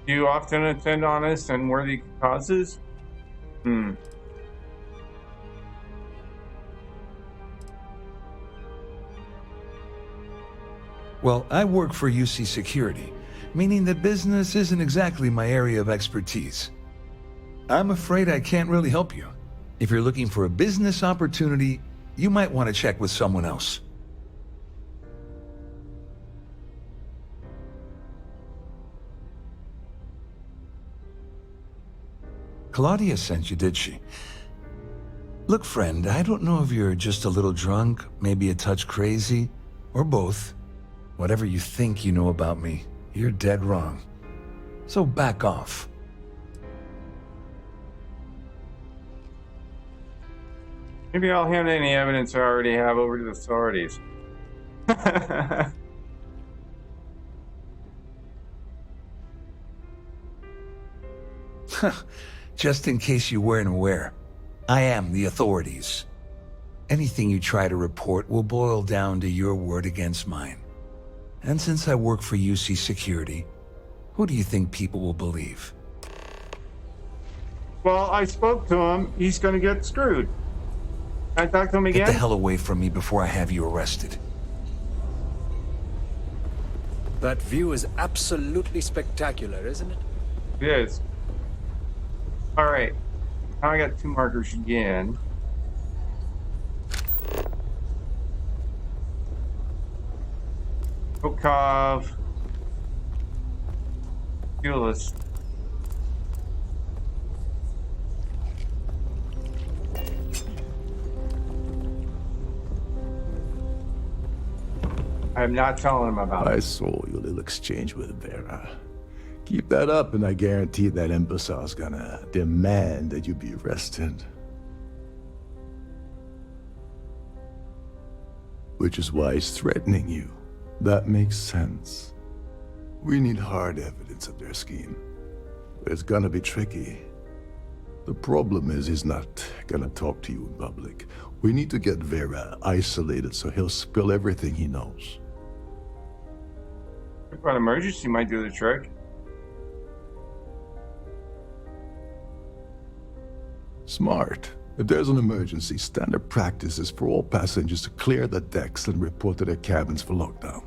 Do you often attend honest and worthy causes? Well, I work for UC Security, meaning that business isn't exactly my area of expertise. I'm afraid I can't really help you. If you're looking for a business opportunity, you might want to check with someone else. Claudia sent you, did she? Look, friend, I don't know if you're just a little drunk, maybe a touch crazy, or both. Whatever you think you know about me, you're dead wrong. So back off. Maybe I'll hand any evidence I already have over to the authorities. Just in case you weren't aware, I am the authorities. Anything you try to report will boil down to your word against mine. And since I work for UC Security, who do you think people will believe? Well, I spoke to him. He's going to get screwed. Can I talk to him again? Get the hell away from me before I have you arrested. That view is absolutely spectacular, isn't it? It is. All right. Now I got 2 markers again. Okov. Duelist. I'm not telling him about I it. saw your little exchange with Vera. Keep that up, and I guarantee that imbecile's gonna demand that you be arrested. Which is why he's threatening you. That makes sense. We need hard evidence of their scheme. But it's gonna be tricky. The problem is he's not gonna talk to you in public. We need to get Vera isolated so he'll spill everything he knows. An emergency might do the trick. Smart. If there's an emergency, standard practice is for all passengers to clear the decks and report to their cabins for lockdown.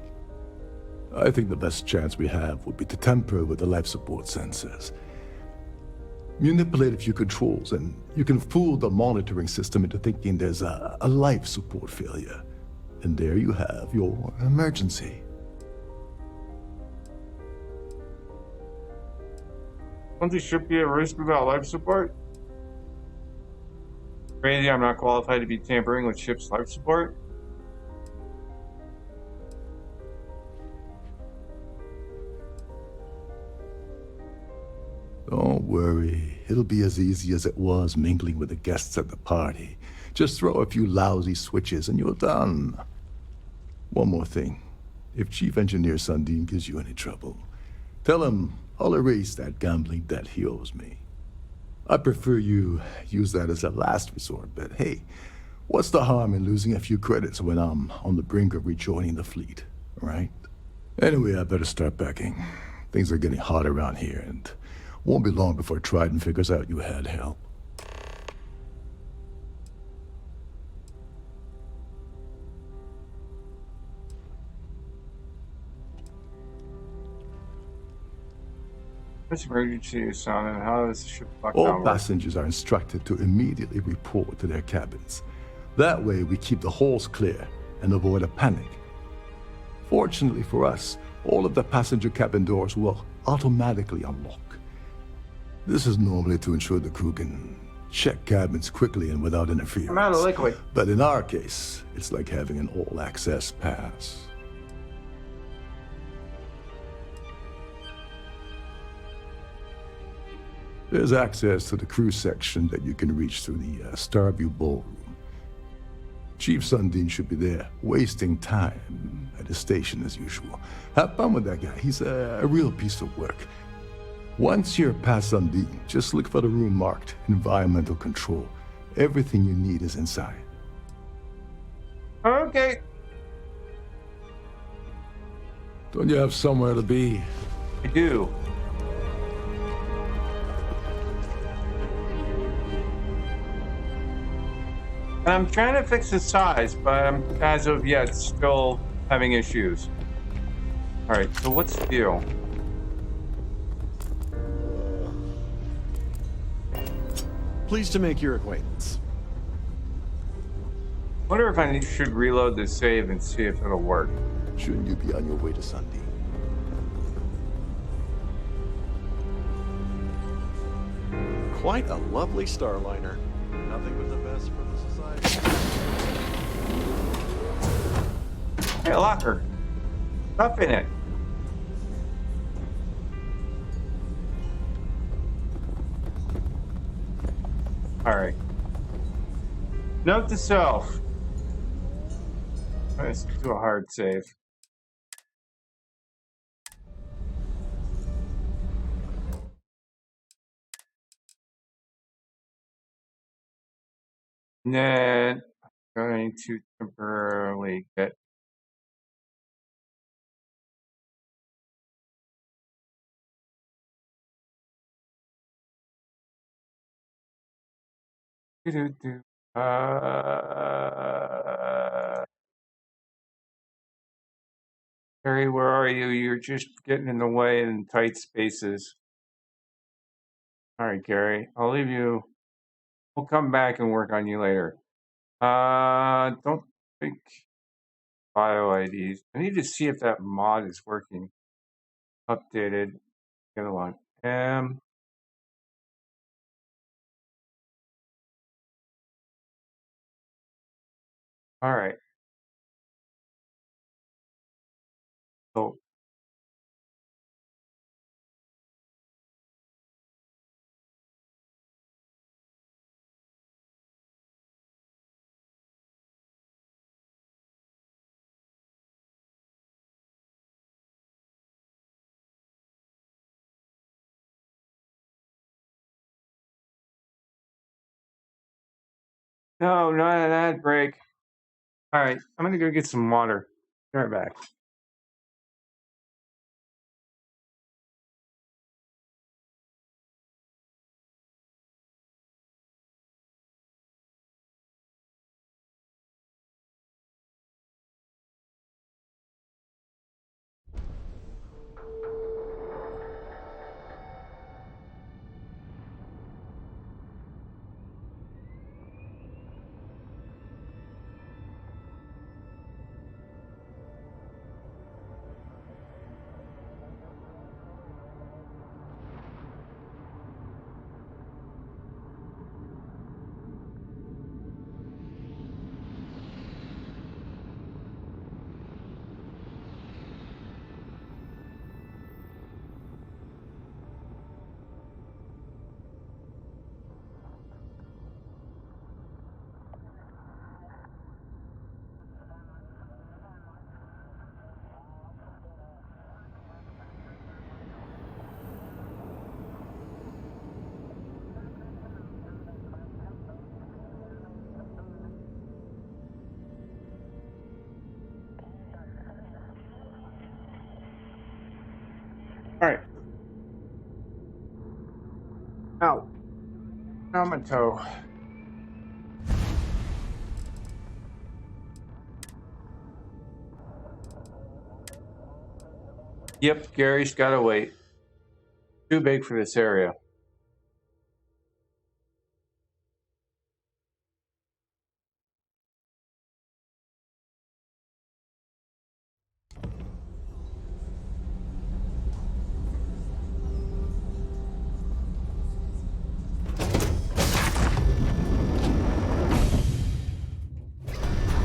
I think the best chance we have would be to tamper with the life support sensors. Manipulate a few controls, and you can fool the monitoring system into thinking there's a life support failure. And there you have your emergency. Don't they should be at risk without life support? Crazy, I'm not qualified to be tampering with ship's life support? Don't worry, it'll be as easy as it was mingling with the guests at the party. Just throw a few lousy switches and you're done. One more thing. If Chief Engineer Sundin gives you any trouble, tell him I'll erase that gambling debt he owes me. I prefer you use that as a last resort, but hey, what's the harm in losing a few credits when I'm on the brink of rejoining the fleet, right? Anyway, I better start packing. Things are getting hot around here, and won't be long before Trident figures out you had help. This emergency is sounding. How does the ship lock All down work? passengers are instructed to immediately report to their cabins. That way, we keep the halls clear and avoid a panic. Fortunately for us, all of the passenger cabin doors will automatically unlock. This is normally to ensure the crew can check cabins quickly and without interference. I'm out of liquid. But in our case, it's like having an all-access pass. There's access to the crew section that you can reach through the Starview ballroom. Chief Sundin should be there, wasting time at his station as usual. Have fun with that guy. He's a real piece of work. Once you're past Sundin, just look for the room marked Environmental Control. Everything you need is inside. Okay. Don't you have somewhere to be? I do. And I'm trying to fix the size, but I'm, as of yet, still having issues. Alright, so what's the deal? Pleased to make your acquaintance. Wonder if I should reload the save and see if it'll work. Shouldn't you be on your way to Sundin? Quite a lovely starliner. Nothing but the best for the society. Hey, a locker. Stuff in it. Alright. Note to self. Let's do a hard save. And then I'm going to temporarily get do-do-do. Gary, where are you? You're just getting in the way in tight spaces. All right, Gary, I'll leave you. We'll come back and work on you later. Don't think bio IDs. I need to see if that mod is working. Updated. Get along. All right. So no, not an ad break. All right, I'm gonna go get some water. Be right back. All right. Ow. Ow, my toe. Yep, Gary's gotta wait. Too big for this area.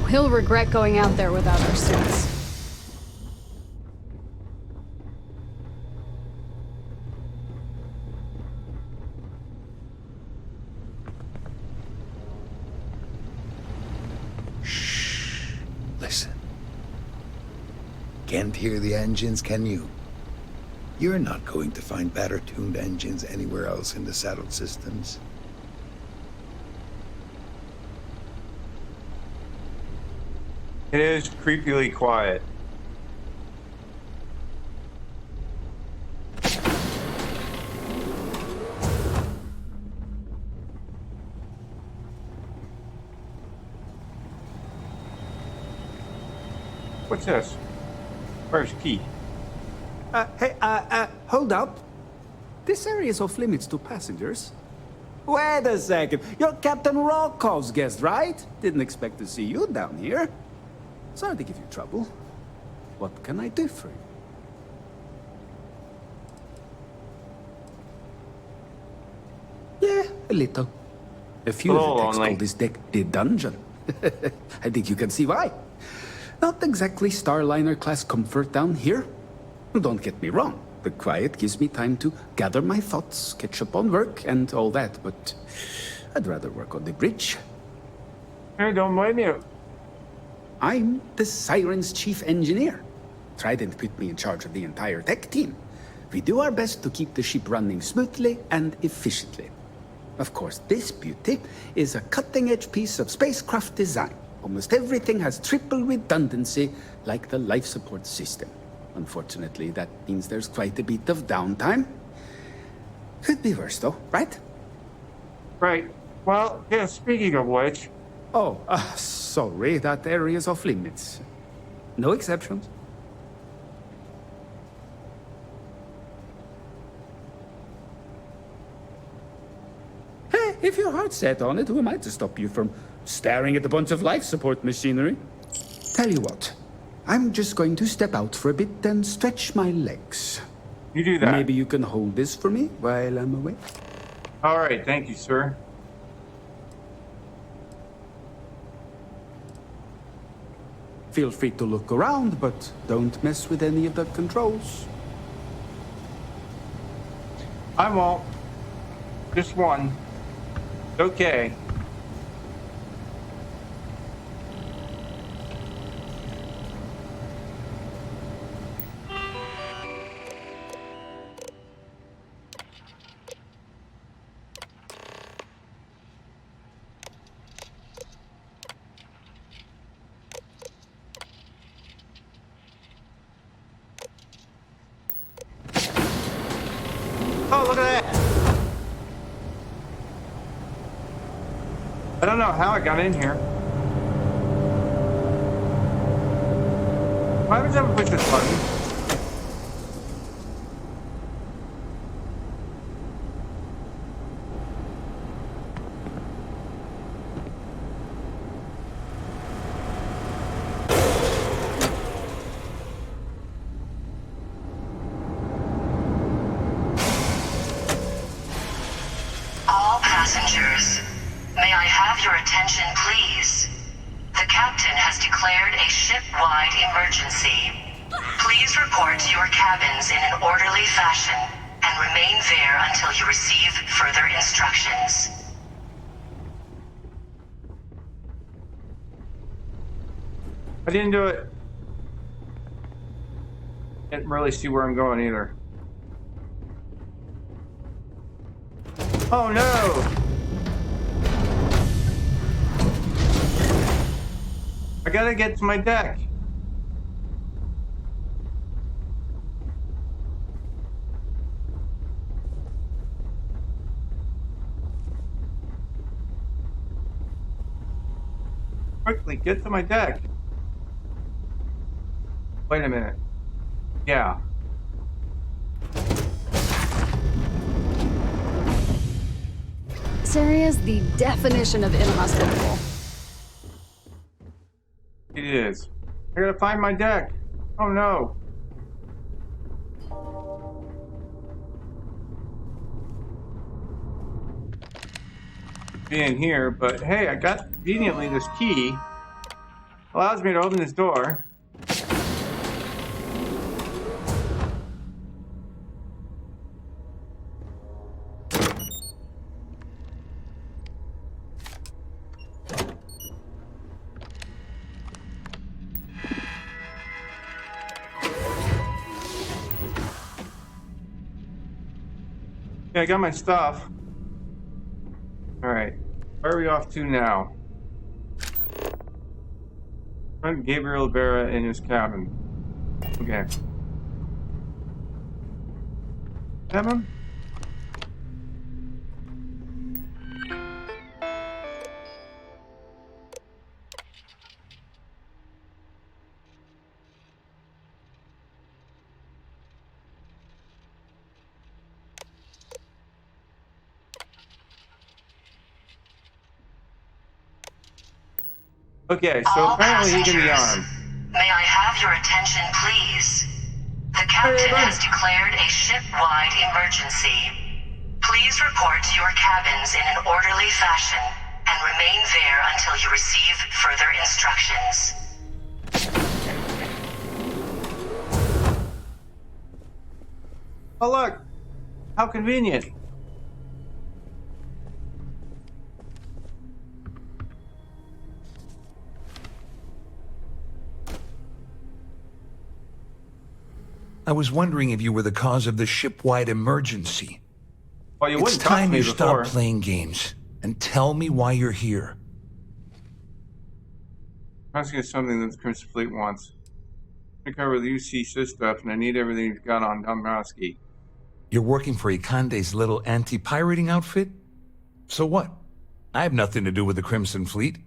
He'll regret going out there without our suits. Listen. Can't hear the engines, can you? You're not going to find better-tuned engines anywhere else in the saddled systems. It is creepily quiet. What's this? Where's Key? Hey, hold up. This area is off limits to passengers. Wait a second. You're Captain Rocko's guest, right? Didn't expect to see you down here. Sorry to give you trouble. What can I do for you? Yeah, a little. A few of the techs call this deck the dungeon. I think you can see why. Not exactly Starliner-class comfort down here. Don't get me wrong. The quiet gives me time to gather my thoughts, catch up on work, and all that, but I'd rather work on the bridge. I don't blame you. I'm the Siren's chief engineer. Trident put me in charge of the entire tech team. We do our best to keep the ship running smoothly and efficiently. Of course, this beauty is a cutting-edge piece of spacecraft design. Almost everything has triple redundancy, like the life support system. Unfortunately, that means there's quite a bit of downtime. Could be worse, though, right? Right. Well, yeah, speaking of which... Oh, sorry, that area's off limits. No exceptions. If your heart's set on it, who am I to stop you from staring at a bunch of life support machinery? Tell you what, I'm just going to step out for a bit and stretch my legs. You do that. Maybe you can hold this for me while I'm away? All right, thank you, sir. Feel free to look around, but don't mess with any of the controls. I won't. Just one. Okay. Oh, look at that. I don't know how I got in here. Why would I ever push this button? All passengers, may I have your attention, please? The captain has declared a ship-wide emergency. Please report to your cabins in an orderly fashion and remain there until you receive further instructions. I didn't do it. Can't really see where I'm going either. Oh no! I gotta get to my deck. Quickly, get to my deck. Wait a minute. Yeah. This area is the definition of inhospitable. It is. I gotta find my deck. Oh no. Be in here, but hey, I got conveniently this key. Allows me to open this door. Yeah, I got my stuff. Alright. Where are we off to now? Find Gabriel Vera in his cabin. Okay. Have him? Okay, so All apparently he can be passengers, armed. may I have your attention, please? The captain has declared a ship-wide emergency. Please report to your cabins in an orderly fashion and remain there until you receive further instructions. Oh look! How convenient! I was wondering if you were the cause of the ship-wide emergency. Well, you It's wouldn't talk to time me you before. stop playing games and tell me why you're here. I'm asking you something that the Crimson Fleet wants. I cover the UC stuff, and I need everything you've got on Dombrowski. You're working for Ikande's little anti-pirating outfit? So what? I have nothing to do with the Crimson Fleet.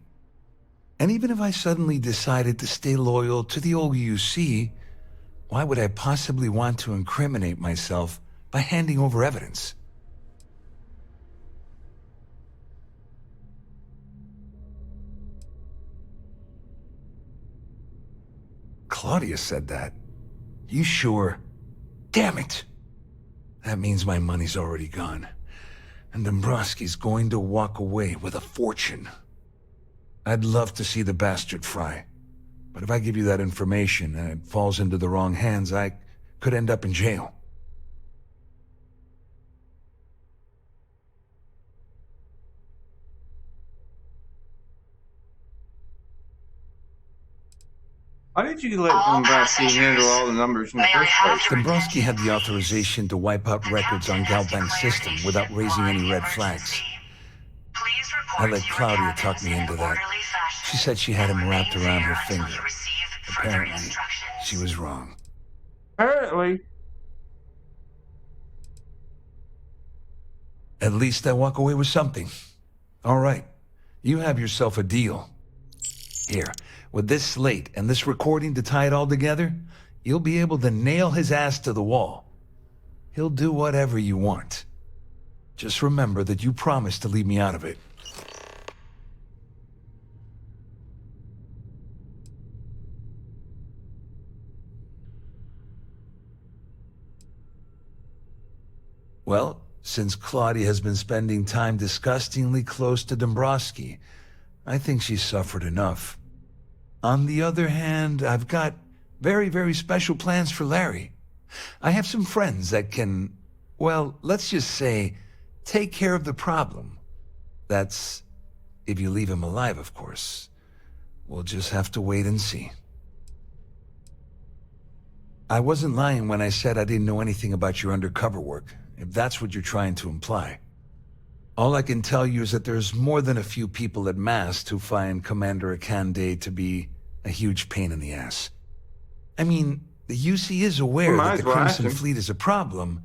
And even if I suddenly decided to stay loyal to the old UC, why would I possibly want to incriminate myself by handing over evidence? Claudia said that. You sure? Damn it! That means my money's already gone. And Dombrowski's going to walk away with a fortune. I'd love to see the bastard fry. But if I give you that information and it falls into the wrong hands, I could end up in jail. Why did you let Dombrowski handle all the numbers in the first place? Dombrowski had the authorization to wipe out records on Galbank's system without raising any red flags. I let Claudia talk me into that. She said she had him wrapped around her finger. Apparently, she was wrong. Apparently. At least I walk away with something. All right, you have yourself a deal. Here, with this slate and this recording to tie it all together, you'll be able to nail his ass to the wall. He'll do whatever you want. Just remember that you promised to leave me out of it. Well, since Claudia has been spending time disgustingly close to Dombrowski, I think she's suffered enough. On the other hand, I've got very, very special plans for Larry. I have some friends that can, well, let's just say, take care of the problem. That's if you leave him alive, of course. We'll just have to wait and see. I wasn't lying when I said I didn't know anything about your undercover work, if that's what you're trying to imply. All I can tell you is that there's more than a few people at Mast who find Commander Akande to be a huge pain in the ass. I mean, the UC is aware that the Crimson Fleet is a problem,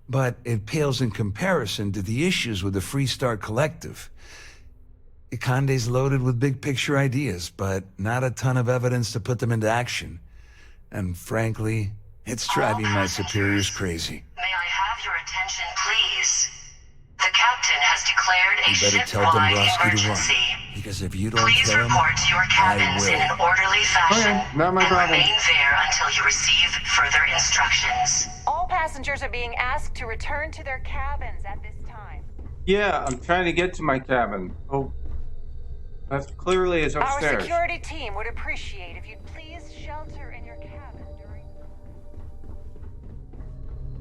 but it pales in comparison to the issues with the Freestar Collective. Akande's loaded with big-picture ideas, but not a ton of evidence to put them into action. And frankly, it's driving my superiors crazy. May I have your attention, please? The captain has declared a ship-wide emergency. Because if you don't Please kill him, report to your cabins in an orderly fashion not my problem. remain there until you receive further instructions. All passengers are being asked to return to their cabins at this time. Yeah, I'm trying to get to my cabin. Oh, that's clearly is upstairs. Our security team would appreciate if you'd please shelter in your cabin during...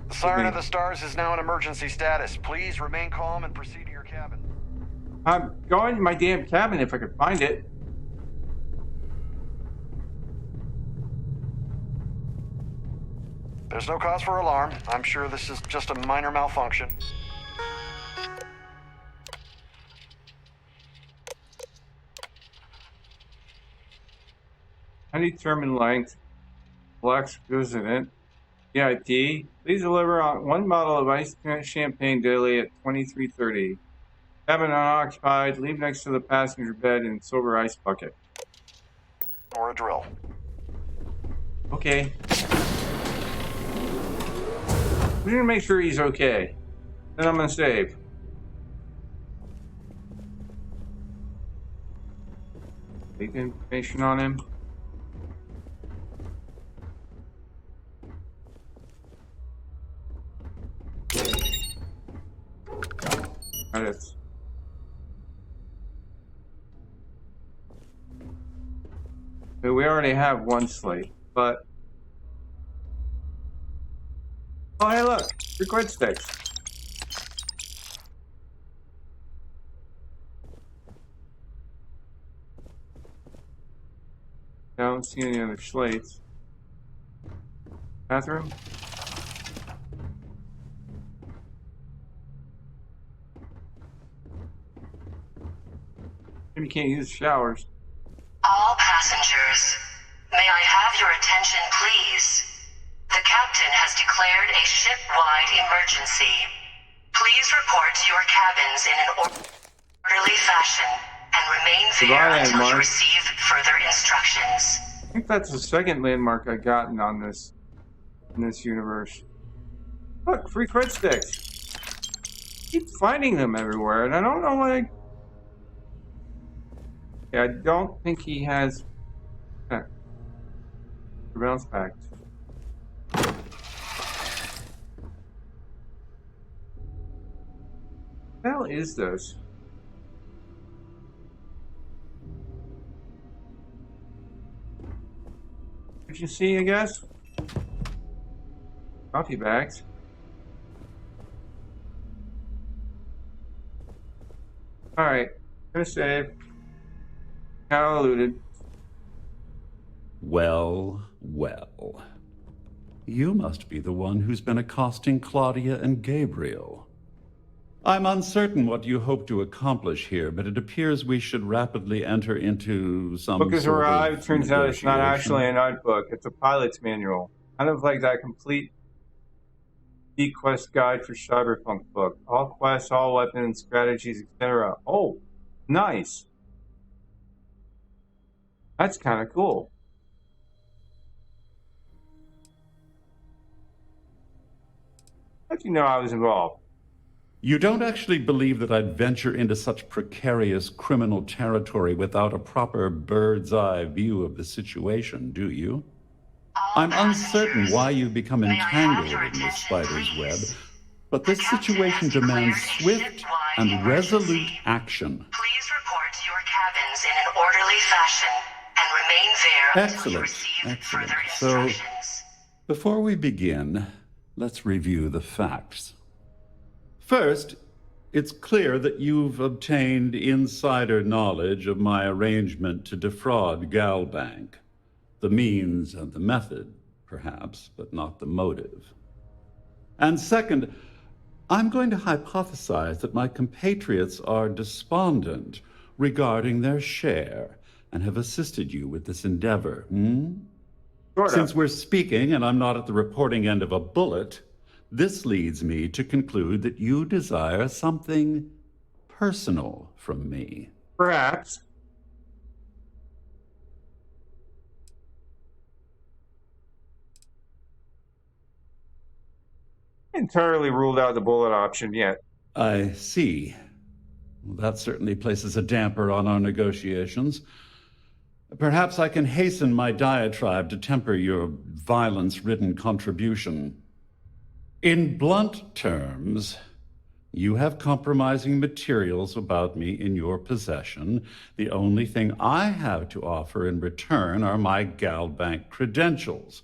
The Siren of the Stars is now in emergency status. Please remain calm and proceed to your cabin. I'm going to my damn cabin if I could find it. There's no cause for alarm. I'm sure this is just a minor malfunction. Undetermined length. Black resident. VIP. Please deliver on one bottle of iced champagne daily at 23:30. Cabin unoccupied. Leave next to the passenger bed in silver ice bucket. Or a drill. Okay. We're gonna make sure he's okay. Then I'm gonna save. Take information on him. Credits. So we already have one slate, but oh hey look, record sticks. I don't see any other slates. Bathroom? You can't use showers. All passengers, may I have your attention, please? The captain has declared a ship-wide emergency. Please report to your cabins in an orderly fashion and remain there until you receive further instructions. I think that's the second landmark I've gotten on this in this universe. Look, free crit sticks. Keep finding them everywhere, and I don't know why. I don't think he has. Bounce back. What the hell is this? What you see, I guess? Coffee bags. Alright. Gonna save. How eluded. Well, well. You must be the one who's been accosting Claudia and Gabriel. I'm uncertain what you hope to accomplish here, but it appears we should rapidly enter into some Book has sort arrived. of Turns out it's not negotiation. actually a notebook. It's a pilot's manual. Kind of like that complete Quest guide for Cyberpunk book. All quests, all weapons, strategies, etc. Oh, nice. That's kind of cool. How'd you know I was involved? You don't actually believe that I'd venture into such precarious criminal territory without a proper bird's-eye view of the situation, do you? I'm uncertain why you've become entangled in this spider's web, but this situation demands swift and resolute action. Please report to your cabins in an orderly fashion and remain there until you receive further instructions. Before we begin, let's review the facts. First, it's clear that you've obtained insider knowledge of my arrangement to defraud Galbank. The means and the method, perhaps, but not the motive. And second, I'm going to hypothesize that my compatriots are despondent regarding their share and have assisted you with this endeavor. Since we're speaking and I'm not at the reporting end of a bullet, this leads me to conclude that you desire something personal from me. Perhaps. Entirely ruled out the bullet option yet. I see. Well, that certainly places a damper on our negotiations. Perhaps I can hasten my diatribe to temper your violence-ridden contribution. In blunt terms, you have compromising materials about me in your possession. The only thing I have to offer in return are my Galbank credentials.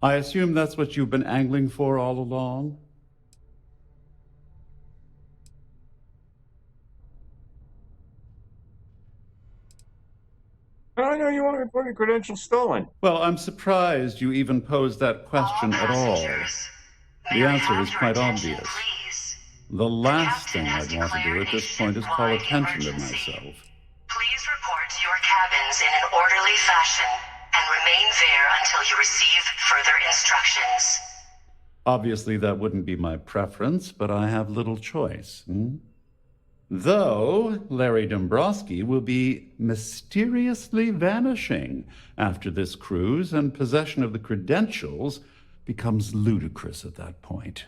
I assume that's what you've been angling for all along? I know you want to report your credentials stolen. Well, I'm surprised you even posed that question at all. The answer is quite obvious. The last thing I'd want to do at this point is call attention to myself. Please report to your cabins in an orderly fashion and remain there until you receive further instructions. Obviously, that wouldn't be my preference, but I have little choice. Though Larry Dombrowski will be mysteriously vanishing after this cruise, and possession of the credentials becomes ludicrous at that point.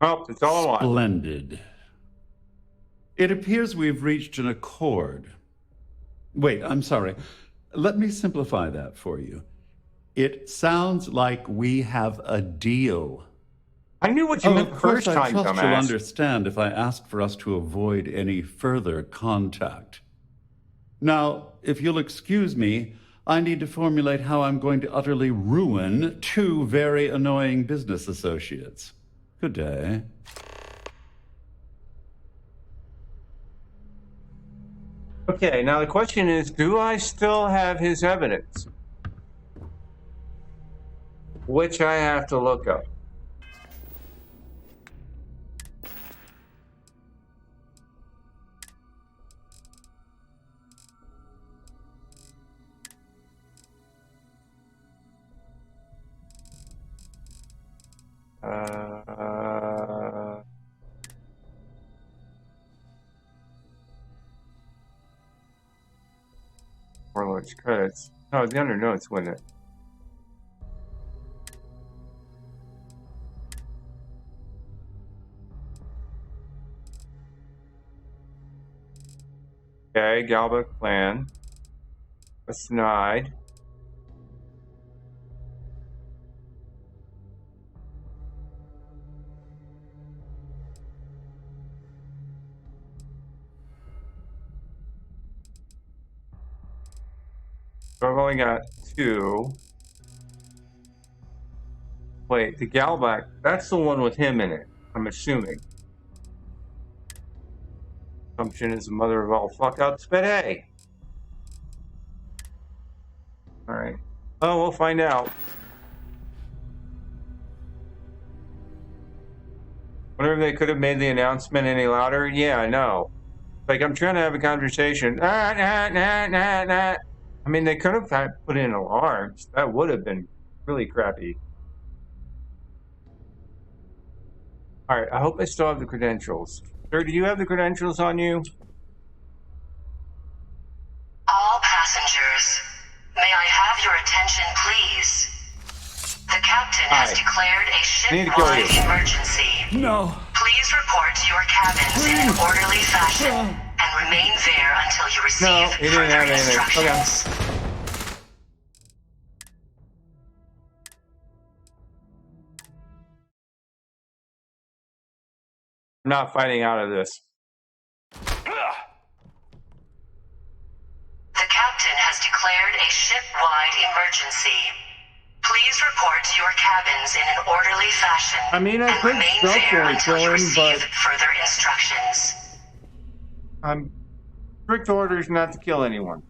Oh, it's all I want. Splendid. It appears we've reached an accord. Wait, I'm sorry. Let me simplify that for you. It sounds like we have a deal. I knew what you meant the first time, Of course, I trust you'll dumbass. understand if I ask for us to avoid any further contact. Now, if you'll excuse me, I need to formulate how I'm going to utterly ruin two very annoying business associates. Good day. Okay, now the question is, do I still have his evidence? Which I have to look up. Warlord's credits. No, it'd be under notes, wouldn't it? Okay, Galba clan. A snide. So I've only got 2. Wait, the Galback, that's the one with him in it, I'm assuming. Assumption is the mother of all fuck-ups, but hey. Alright. Oh, we'll find out. Wonder if they could have made the announcement any louder. Yeah, I know. Like, I'm trying to have a conversation. I mean, they could have put in alarms. That would have been really crappy. Alright, I hope I still have the credentials. Sir, do you have the credentials on you? All passengers, may I have your attention, please? The captain has declared a ship-wide emergency. No. Please report to your cabins in an orderly fashion and remain there until you receive further instructions. Okay. I'm not fighting out of this. The captain has declared a ship-wide emergency. Please report to your cabins in an orderly fashion I mean, I and could remain there stealthily until kill you him, receive but further instructions. I'm strict orders not to kill anyone.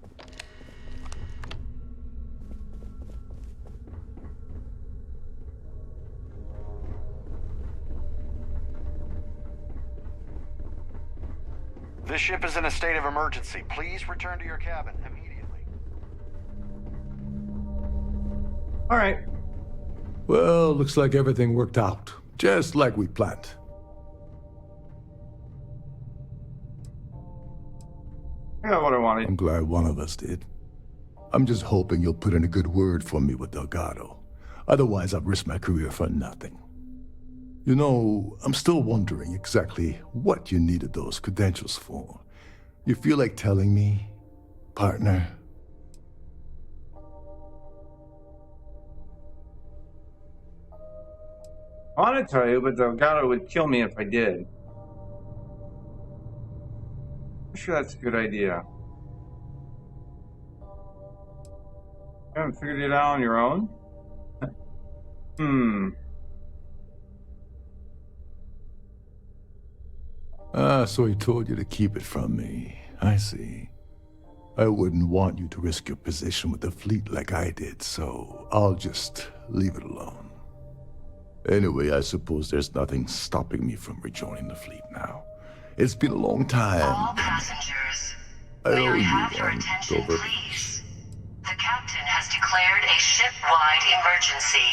This ship is in a state of emergency. Please return to your cabin immediately. All right. Well, looks like everything worked out, just like we planned. I got what I wanted. I'm glad one of us did. I'm just hoping you'll put in a good word for me with Delgado. Otherwise, I've risked my career for nothing. You know, I'm still wondering exactly what you needed those credentials for. You feel like telling me, partner? I want to tell you, but Delgado would kill me if I did. I'm sure that's a good idea. You haven't figured it out on your own? So he told you to keep it from me. I see. I wouldn't want you to risk your position with the fleet like I did, so I'll just leave it alone. Anyway, I suppose there's nothing stopping me from rejoining the fleet now. It's been a long time. All passengers, I may owe I you have your one, attention, Dover. please? The captain has declared a ship-wide emergency.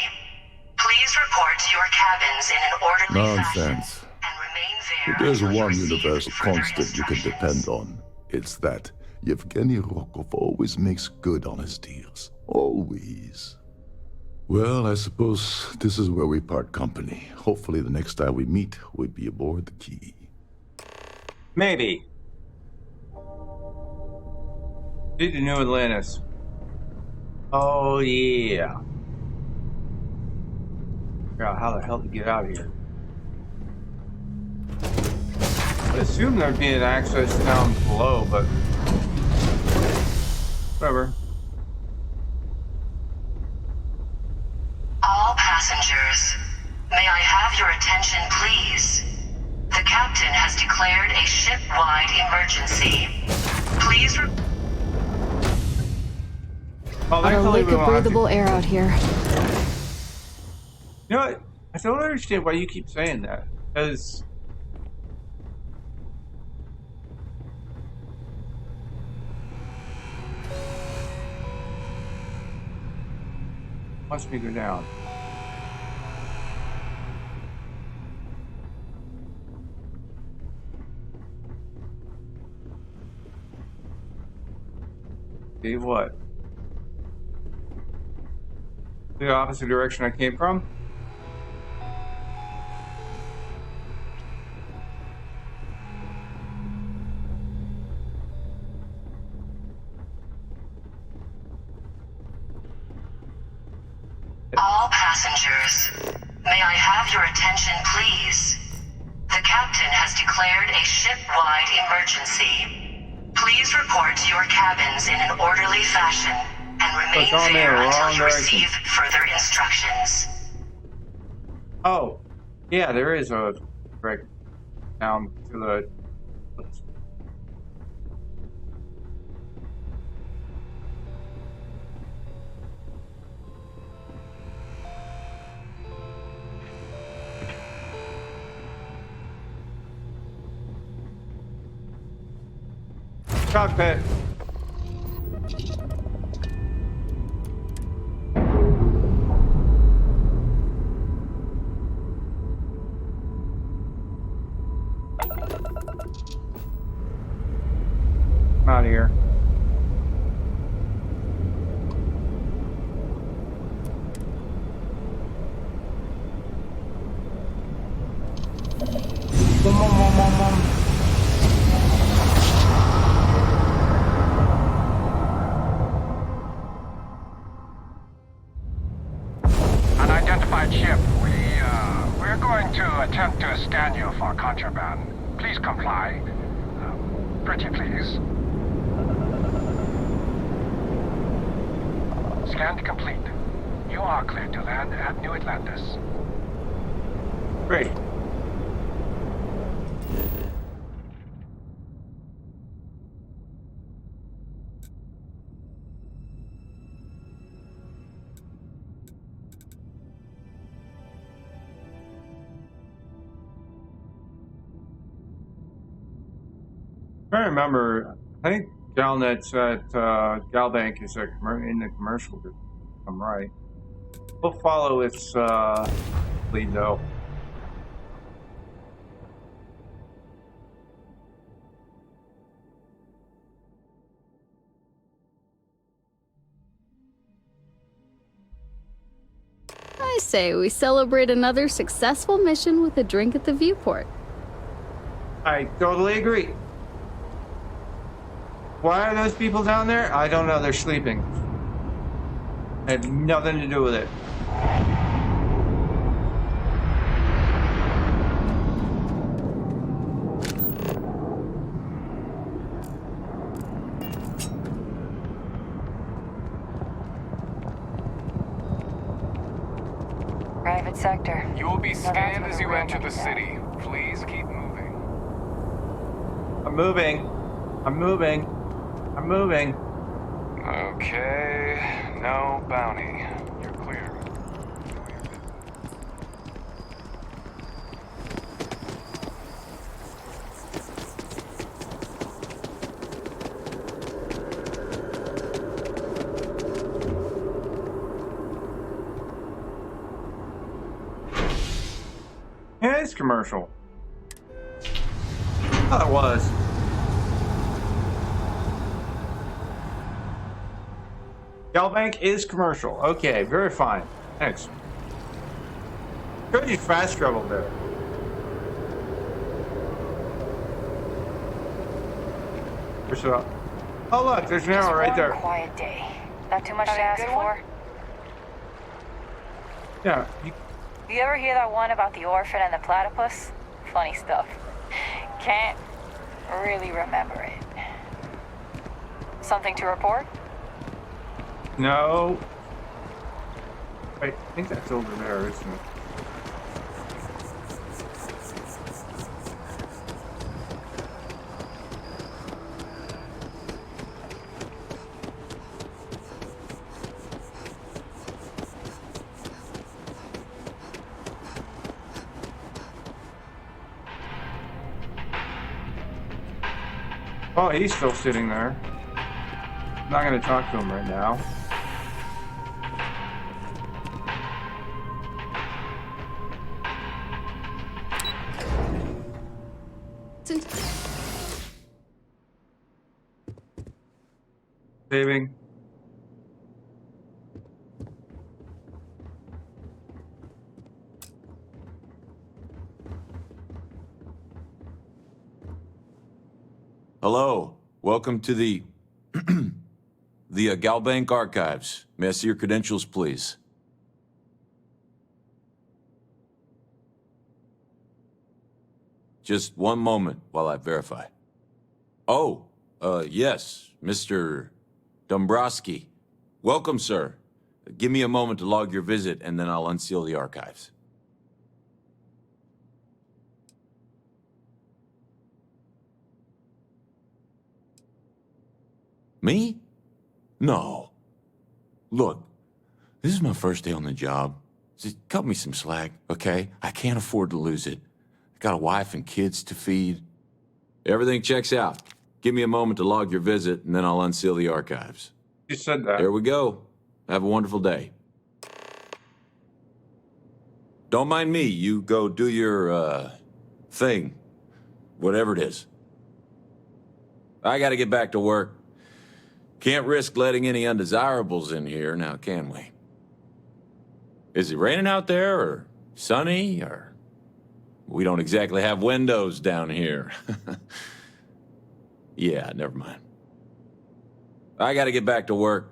Please report to your cabins in an orderly fashion Nonsense. and remain there If there's until you one receive universal further constant you can depend on, it's that Yevgeny Rokov always makes good on his deals. Always. Well, I suppose this is where we part company. Hopefully the next time we meet, we'll be aboard the Key. Maybe. Did the New Atlantis. Oh, yeah. Figure out how the hell to get out of here. I assume there'd be an access down below, but whatever. All passengers, may I have your attention, please? The captain has declared a ship-wide emergency. Please Oh, Got a lick of breathable air out here. You know what? I don't understand why you keep saying that. Because watch me go down. See what? The opposite direction I came from? passengers, may I have your attention, please? The captain has declared a ship-wide emergency. Please report to your cabins in an orderly fashion and remain there until you receive further instructions. Oh, yeah, there is a direct down to the. Cockpit. I'm out of here. Unidentified ship. We're going to attempt to scan you for contraband. Please comply. Pretty please. Scan complete. You are cleared to land at New Atlantis. Great. I remember, I think Galnet's at Galbank is in the commercial group. I'm right. We'll follow its lead though. I say we celebrate another successful mission with a drink at the viewport. I totally agree. Why are those people down there? I don't know. They're sleeping. Had nothing to do with it. Private sector. You will be scanned as you enter the city. Please keep moving. I'm moving. I'm moving. I'm moving. Okay, no bounty. You're clear. Yeah, it's commercial. I thought it was. Galbank is commercial. Okay, very fine. Thanks. Showed you fast travel there. Where's up? Oh look, there's an arrow right there. Quiet day. Not too much to ask for. Yeah. You ever hear that one about the orphan and the platypus? Funny stuff. Can't really remember it. Something to report? No. Wait, I think that's over there, isn't it? Oh, he's still sitting there. I'm not going to talk to him right now. Saving. Hello. Welcome to the Galbank Archives. May I see your credentials, please? Just one moment while I verify. Oh, yes, Mr. Dombrowski. Welcome, sir. Give me a moment to log your visit, and then I'll unseal the archives. Me? No. Look, this is my first day on the job. Just cut me some slack, okay? I can't afford to lose it. I got a wife and kids to feed. Everything checks out. Give me a moment to log your visit, and then I'll unseal the archives. You said that. There we go. Have a wonderful day. Don't mind me. You go do your, thing. Whatever it is. I gotta get back to work. Can't risk letting any undesirables in here, now can we? Is it raining out there, or sunny, or... We don't exactly have windows down here. Yeah, never mind. I gotta get back to work.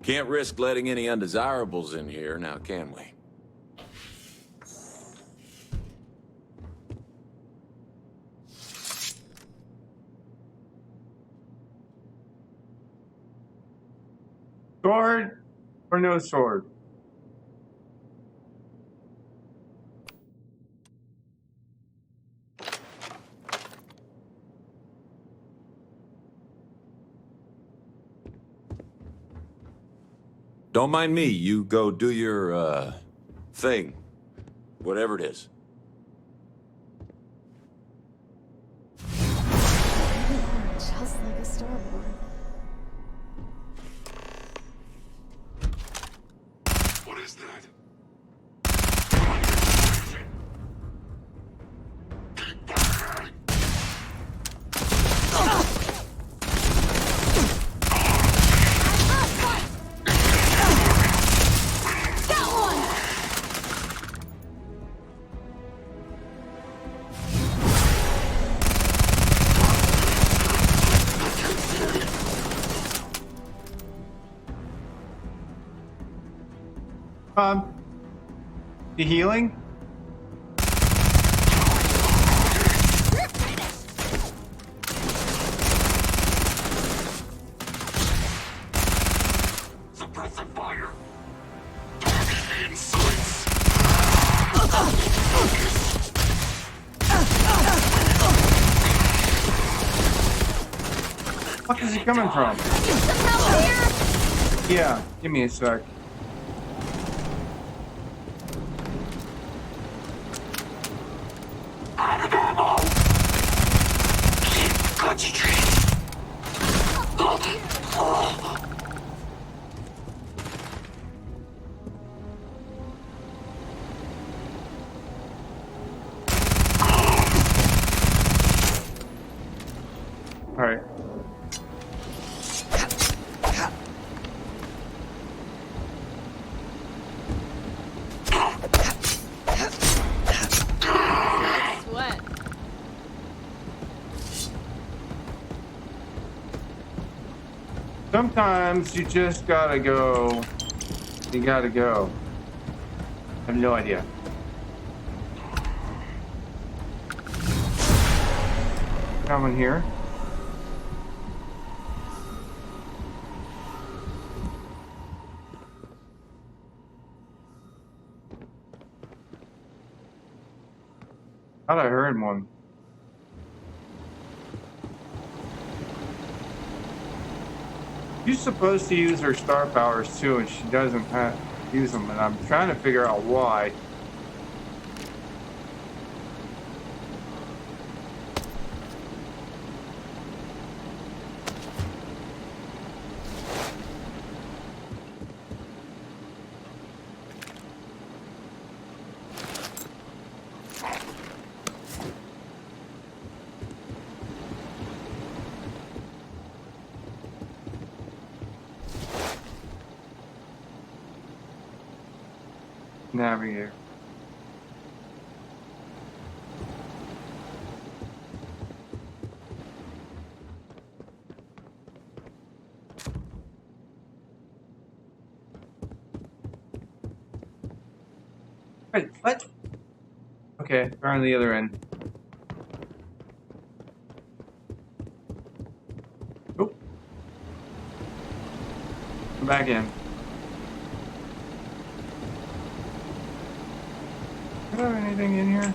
Can't risk letting any undesirables in here, now can we? Sword or no sword? Don't mind me. You go do your, thing. Whatever it is. Just like a starborn. What is that? The healing? Suppressive fire. Target in sights. What is he coming from? Yeah, give me a sec. All right. Sweat. Sometimes you just gotta go. You gotta go. I have no idea. Coming here. Thought I heard one. She's supposed to use her star powers too, and she doesn't use them, and I'm trying to figure out why. Navigator. Wait, what? Okay, we're on the other end. Come back in. Is there anything in here?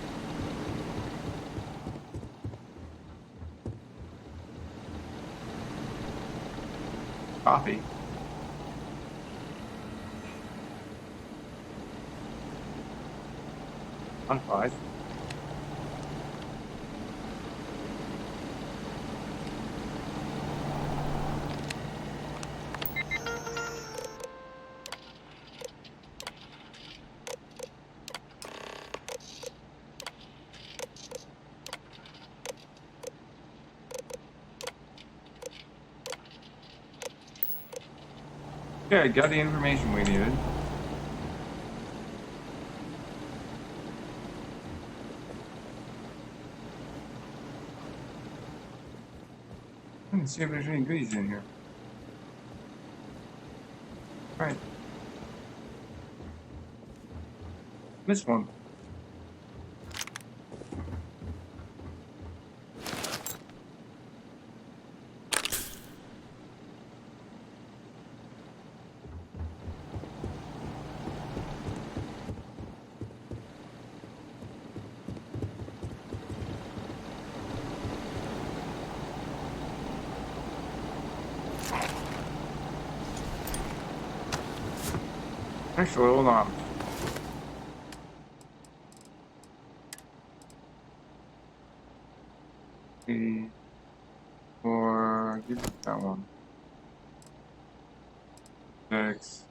Coffee. On 5. Okay, got the information we needed. Let's see if there's any goodies in here. All right. This one. Actually, hold on. Or give me that one. 6.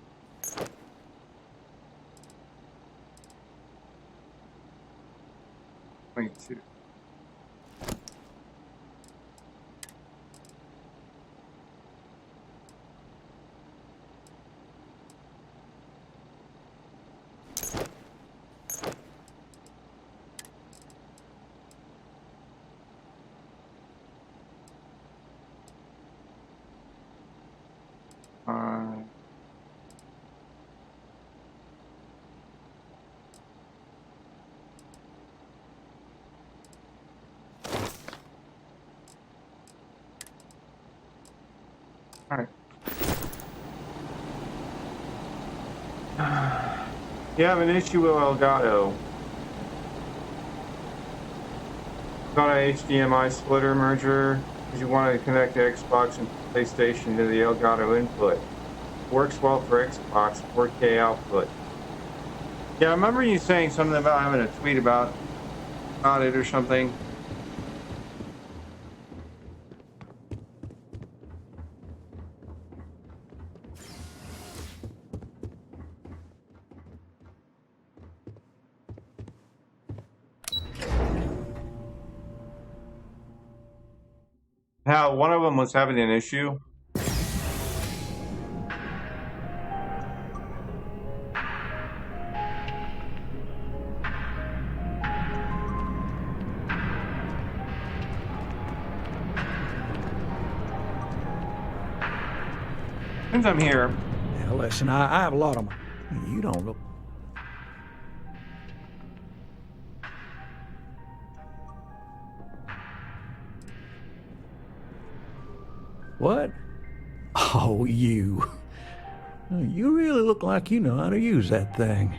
22. Alright. You have an issue with Elgato. Got an HDMI splitter merger because you want to connect the Xbox and PlayStation to the Elgato input. Works well for Xbox 4K output. Yeah, I remember you saying something about having a tweet about it or something. How one of them was having an issue. Since I'm here. Now listen, I have a lot of money. You don't look. What? Oh, you. You really look like you know how to use that thing.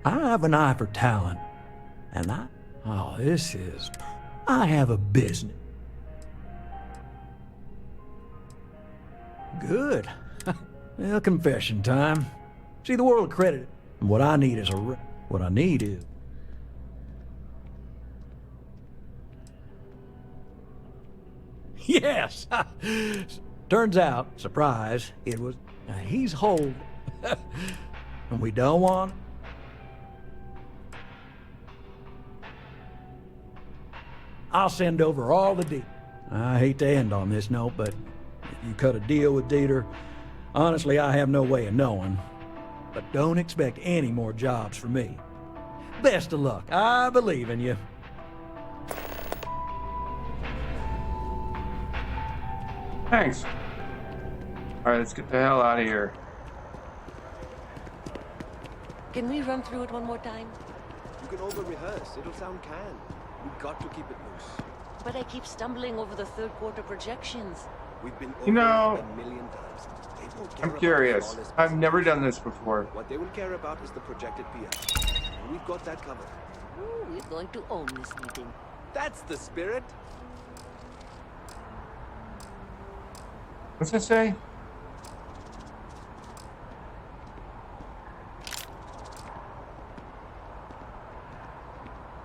I have an eye for talent. And I have a business. Good. Well, confession time. See, the world accredited. What I need is what I need is... Yes! Turns out, surprise, it was... he's whole. And we don't want... I'll send over all the deeds. I hate to end on this note, but if you cut a deal with Dieter, honestly, I have no way of knowing. But don't expect any more jobs for me. Best of luck. I believe in you. Thanks. Alright, let's get the hell out of here. Can we run through it one more time? You can over-rehearse. It'll sound canned. We've got to keep it loose. But I keep stumbling over the third quarter projections. We've been You over know, it a million times. I'm curious. I've never done this before. What they will care about is the projected PR. And we've got that covered. Ooh, we're going to own this meeting. That's the spirit. What's that say?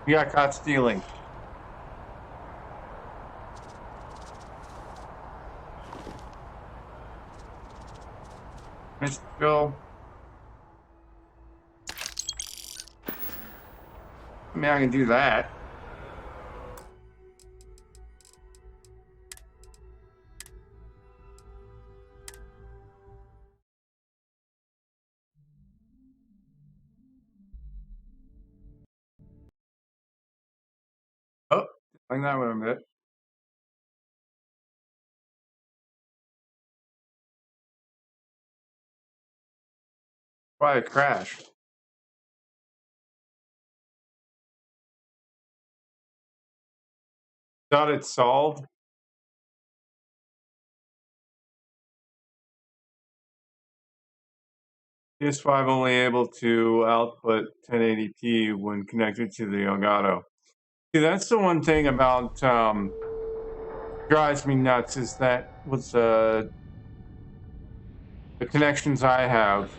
We got caught stealing. Mr. Phil. I mean, I can do that. Oh, hang on a minute. Why it crashed? Thought it solved. PS5 only able to output 1080p when connected to the Elgato. See, that's the one thing about drives me nuts is that with the connections I have,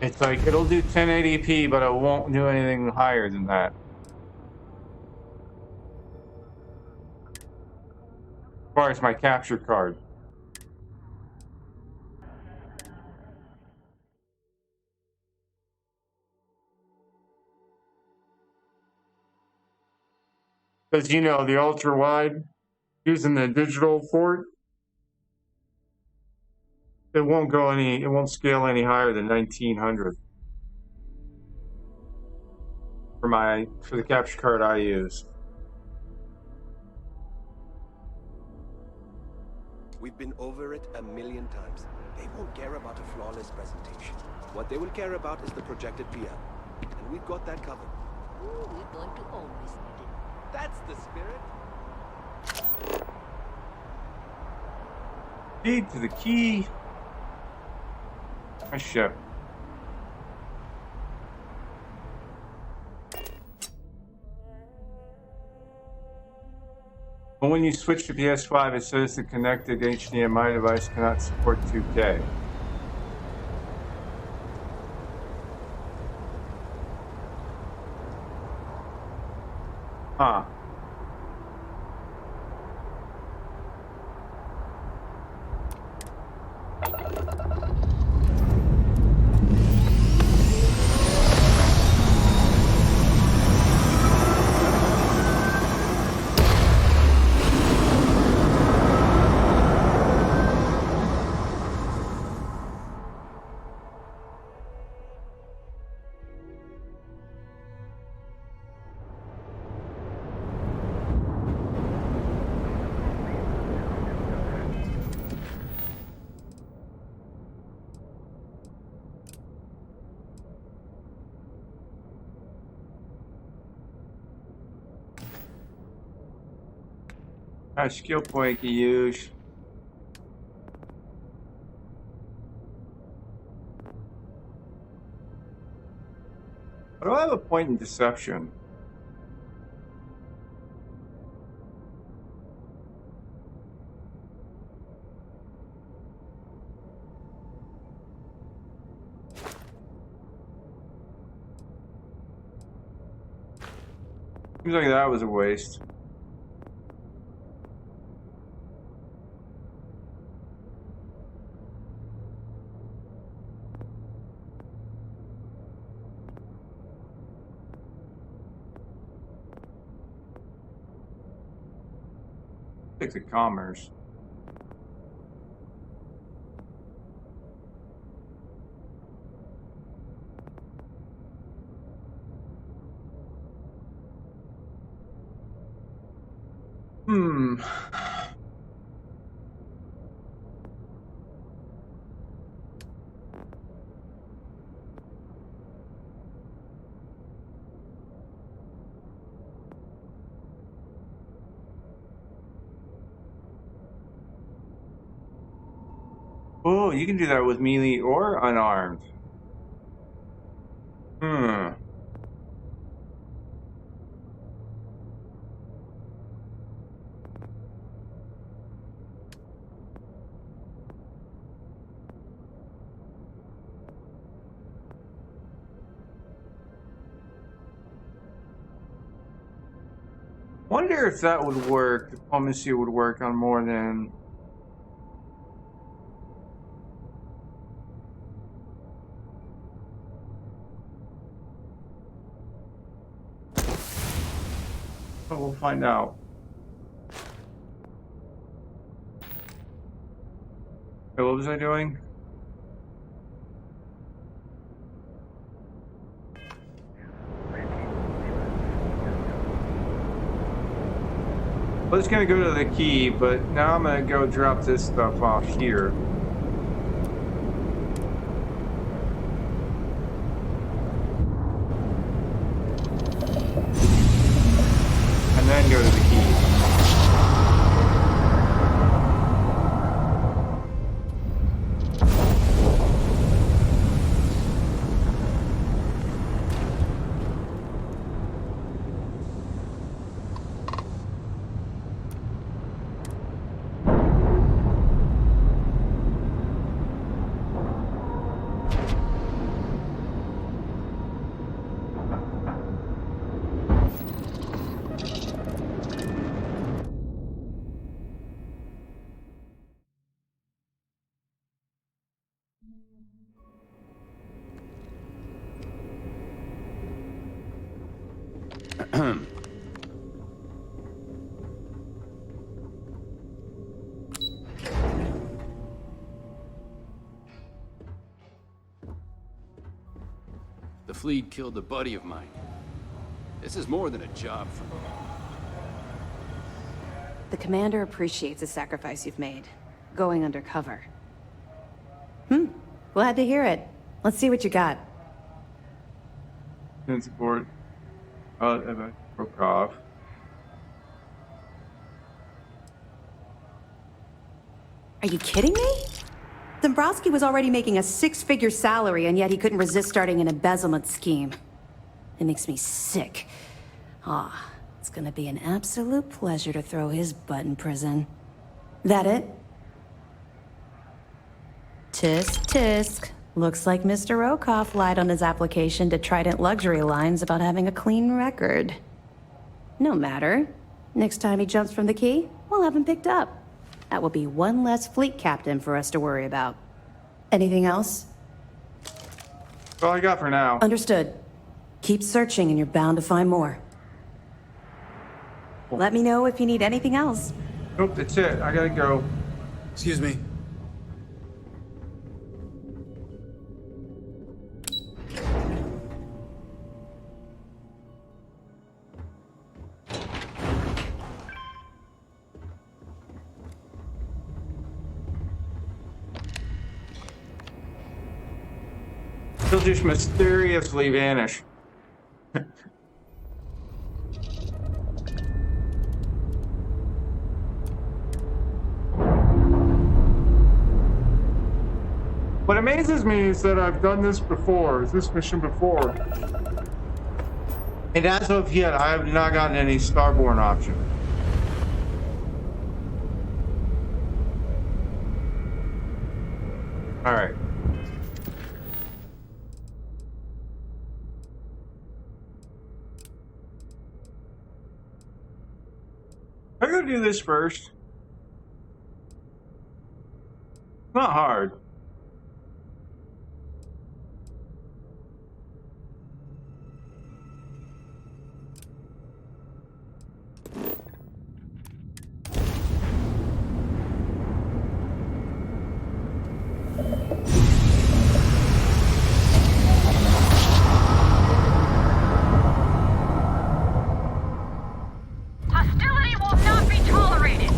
it's like it'll do 1080p, but it won't do anything higher than that. As far as my capture card. Because, you know, the ultra wide, using the digital port, it won't scale any higher than 1900 for the capture card I use. We've been over it a million times. They won't care about a flawless presentation. What they will care about is the projected PR. And we've got that covered. Ooh, we're going to own this meeting. That's the spirit. Feed to the key. Nice ship. But when you switch to PS5, it says the connected HDMI device cannot support 2K. Huh. A skill point to use. But do I have a point in deception? Seems like that was a waste. Take the commerce. Hmm. Oh, Oh, you can do that with melee or unarmed. Hmm. Wonder if that would work. Diplomacy would work on more than. But we'll find out. Okay, what was I doing? I was gonna go to the key, but now I'm gonna go drop this stuff off here. And then go to the key. The fleet killed a buddy of mine. This is more than a job for me. The commander appreciates the sacrifice you've made, going undercover. Glad to hear it. Let's see what you got. And support. Broke off. Are you kidding me? Dombrowski was already making a six-figure salary, and yet he couldn't resist starting an embezzlement scheme. It makes me sick. It's gonna be an absolute pleasure to throw his butt in prison. That it? Tisk, tisk. Looks like Mr. Rokoff lied on his application to Trident Luxury Lines about having a clean record. No matter. Next time he jumps from the key, we'll have him picked up. That will be one less fleet captain for us to worry about. Anything else? That's all I got for now. Understood. Keep searching and you're bound to find more. Let me know if you need anything else. Nope, that's it. I gotta go. Excuse me. He'll just mysteriously vanish. What amazes me is that I've done this before, this mission before. And as of yet, I have not gotten any Starborn option. All right. I'm gonna do this first. Not hard. Hostility will not be tolerated.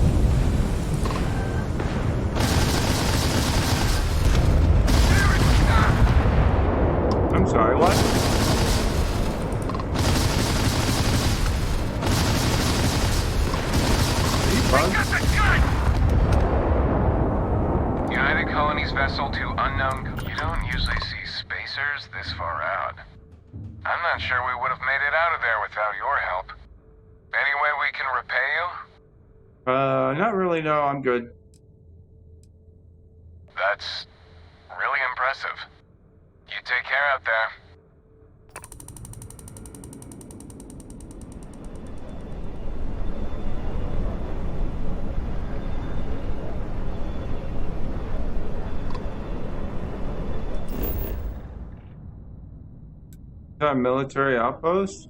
I'm sorry, what? The island colony's vessel to unknown... You don't usually see spacers this far out. I'm not sure we would have made it out of there without your help. Any way we can repay you? Not really, no, I'm good. That's really impressive. You take care out there. Is that a military outpost?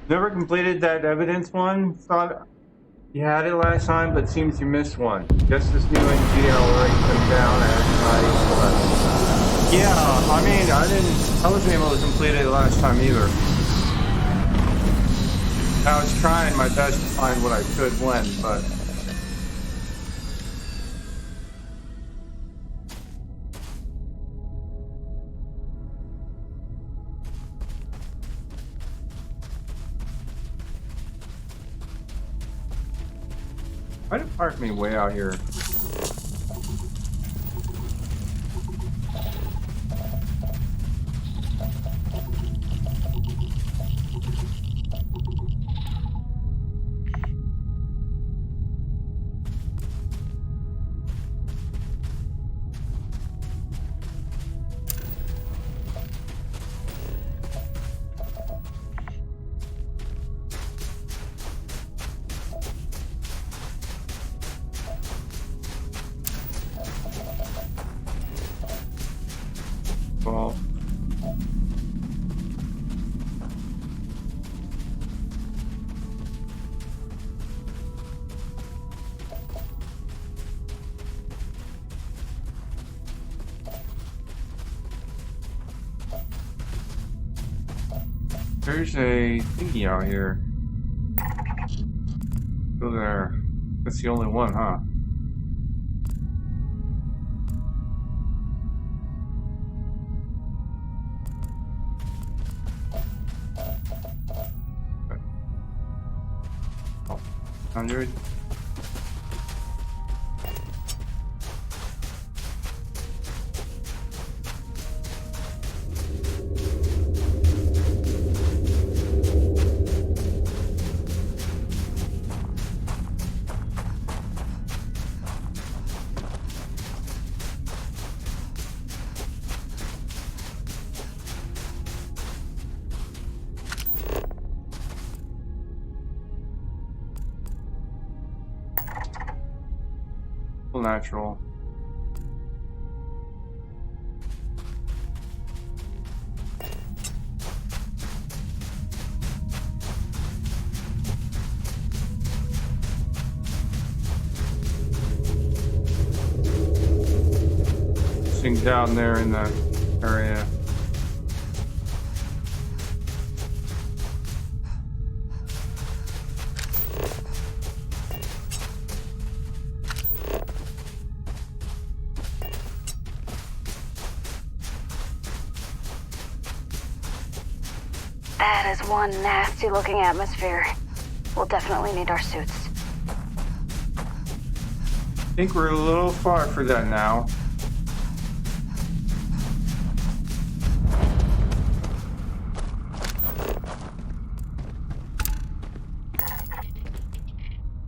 Never completed that evidence one. Thought you had it last time, but seems you missed one. Guess this new NG already come down as I. Yeah, I mean, I wasn't able to complete it last time either. I was trying my best to find what I could when, but. Why did park me way out here? Well, there's a thingy out here. Go there. That's the only one, huh? Oh, 100. Natural. Sing down there in that area. That is one nasty looking atmosphere. We'll definitely need our suits. I think we're a little far for that now.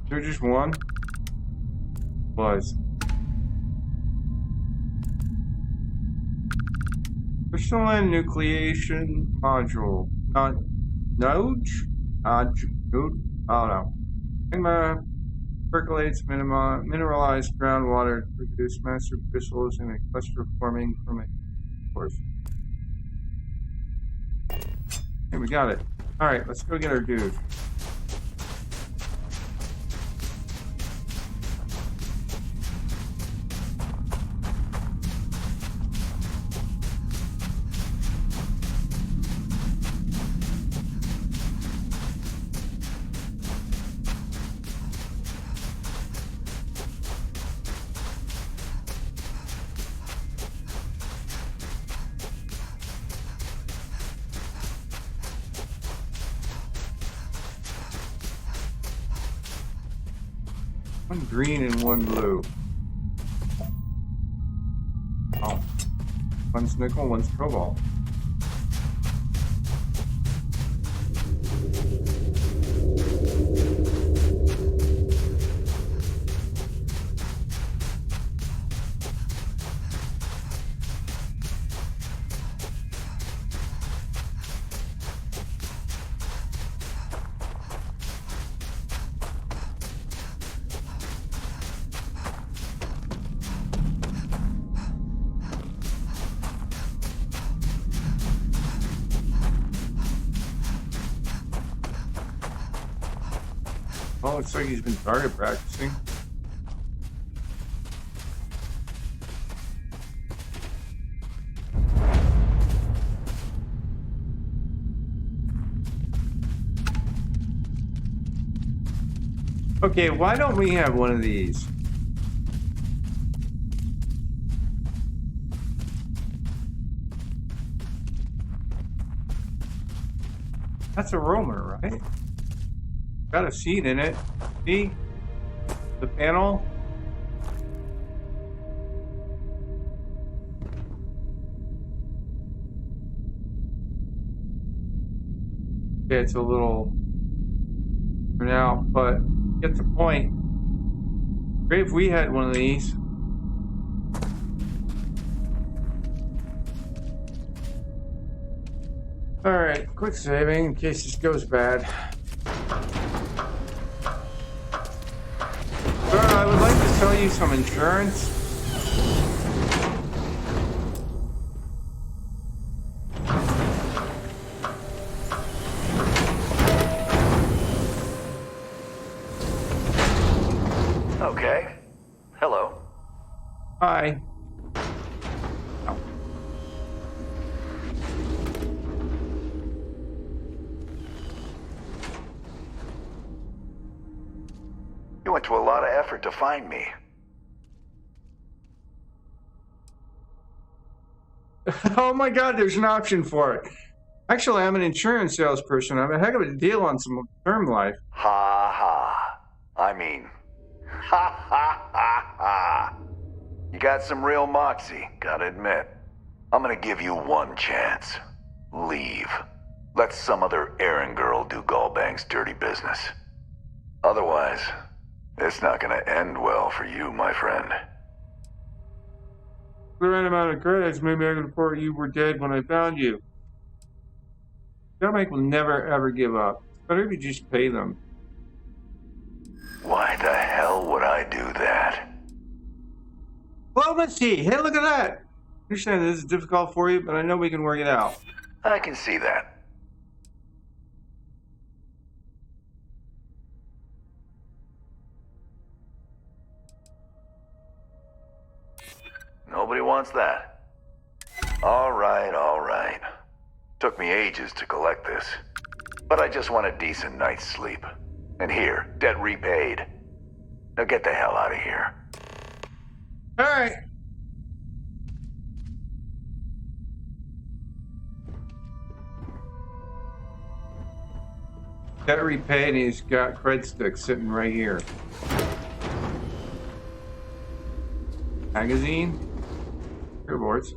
Is there just one? Was. Crystalline nucleation module. Not node? Node? I don't know. Magma percolates mineralized groundwater to produce massive crystals in a cluster forming from a source. Hey, we got it. Alright, let's go get our dude. One green and one blue. Oh. One's nickel, one's cobalt. Oh, looks like he's been target practicing. Okay, why don't we have one of these? That's a roamer, right? Got a seat in it. See? The panel. Okay, it's a little for now, but get the point. Great if we had one of these. Alright, quick saving in case this goes bad. Sir, I would like to sell you some insurance. Okay. Hello. Hi. You went to a lot of effort to find me. Oh my god, there's an option for it. Actually, I'm an insurance salesperson. I have a heck of a deal on some term life. Ha ha. I mean, ha ha ha ha. You got some real moxie, gotta admit. I'm gonna give you one chance. Leave. Let some other errand girl do Gallbang's dirty business. Otherwise, it's not gonna end well for you, my friend. The right amount of credits, maybe I could report you were dead when I found you. Scumbag will never ever give up. It's better if you just pay them. Why the hell would I do that? Diplomacy! Hey, look at that! I understand this is difficult for you, but I know we can work it out. I can see that. Nobody wants that. All right, all right. Took me ages to collect this. But I just want a decent night's sleep. And here, debt repaid. Now get the hell out of here. Alright. Debt repaid, and he's got cred sticks sitting right here. Magazine. Boards.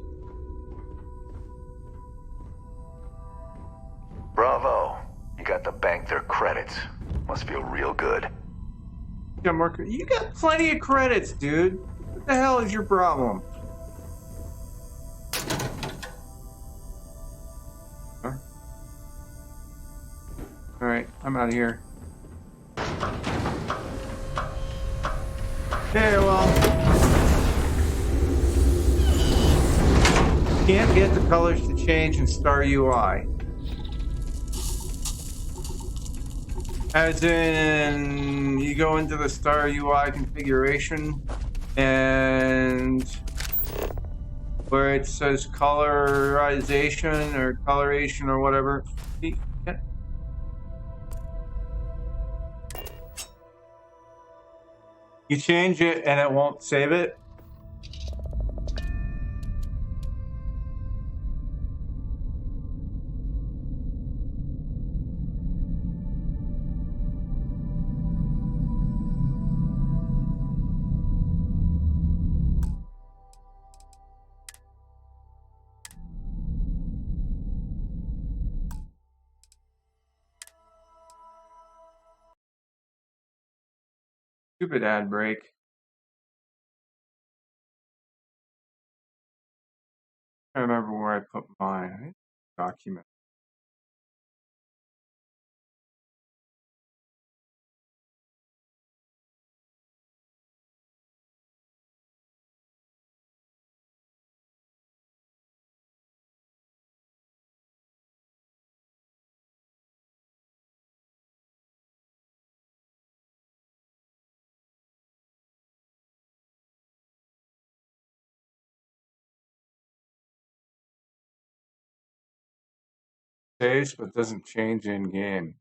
Bravo. You got to bank their credits. Must feel real good. You got plenty of credits, dude. What the hell is your problem? Huh? Alright, I'm out of here. Okay, well. Can't get the colors to change in Star UI. As in, you go into the Star UI configuration and where it says colorization or coloration or whatever. You change it and it won't save it. Stupid ad break. I remember where I put mine. Document. Saves, but doesn't change in game.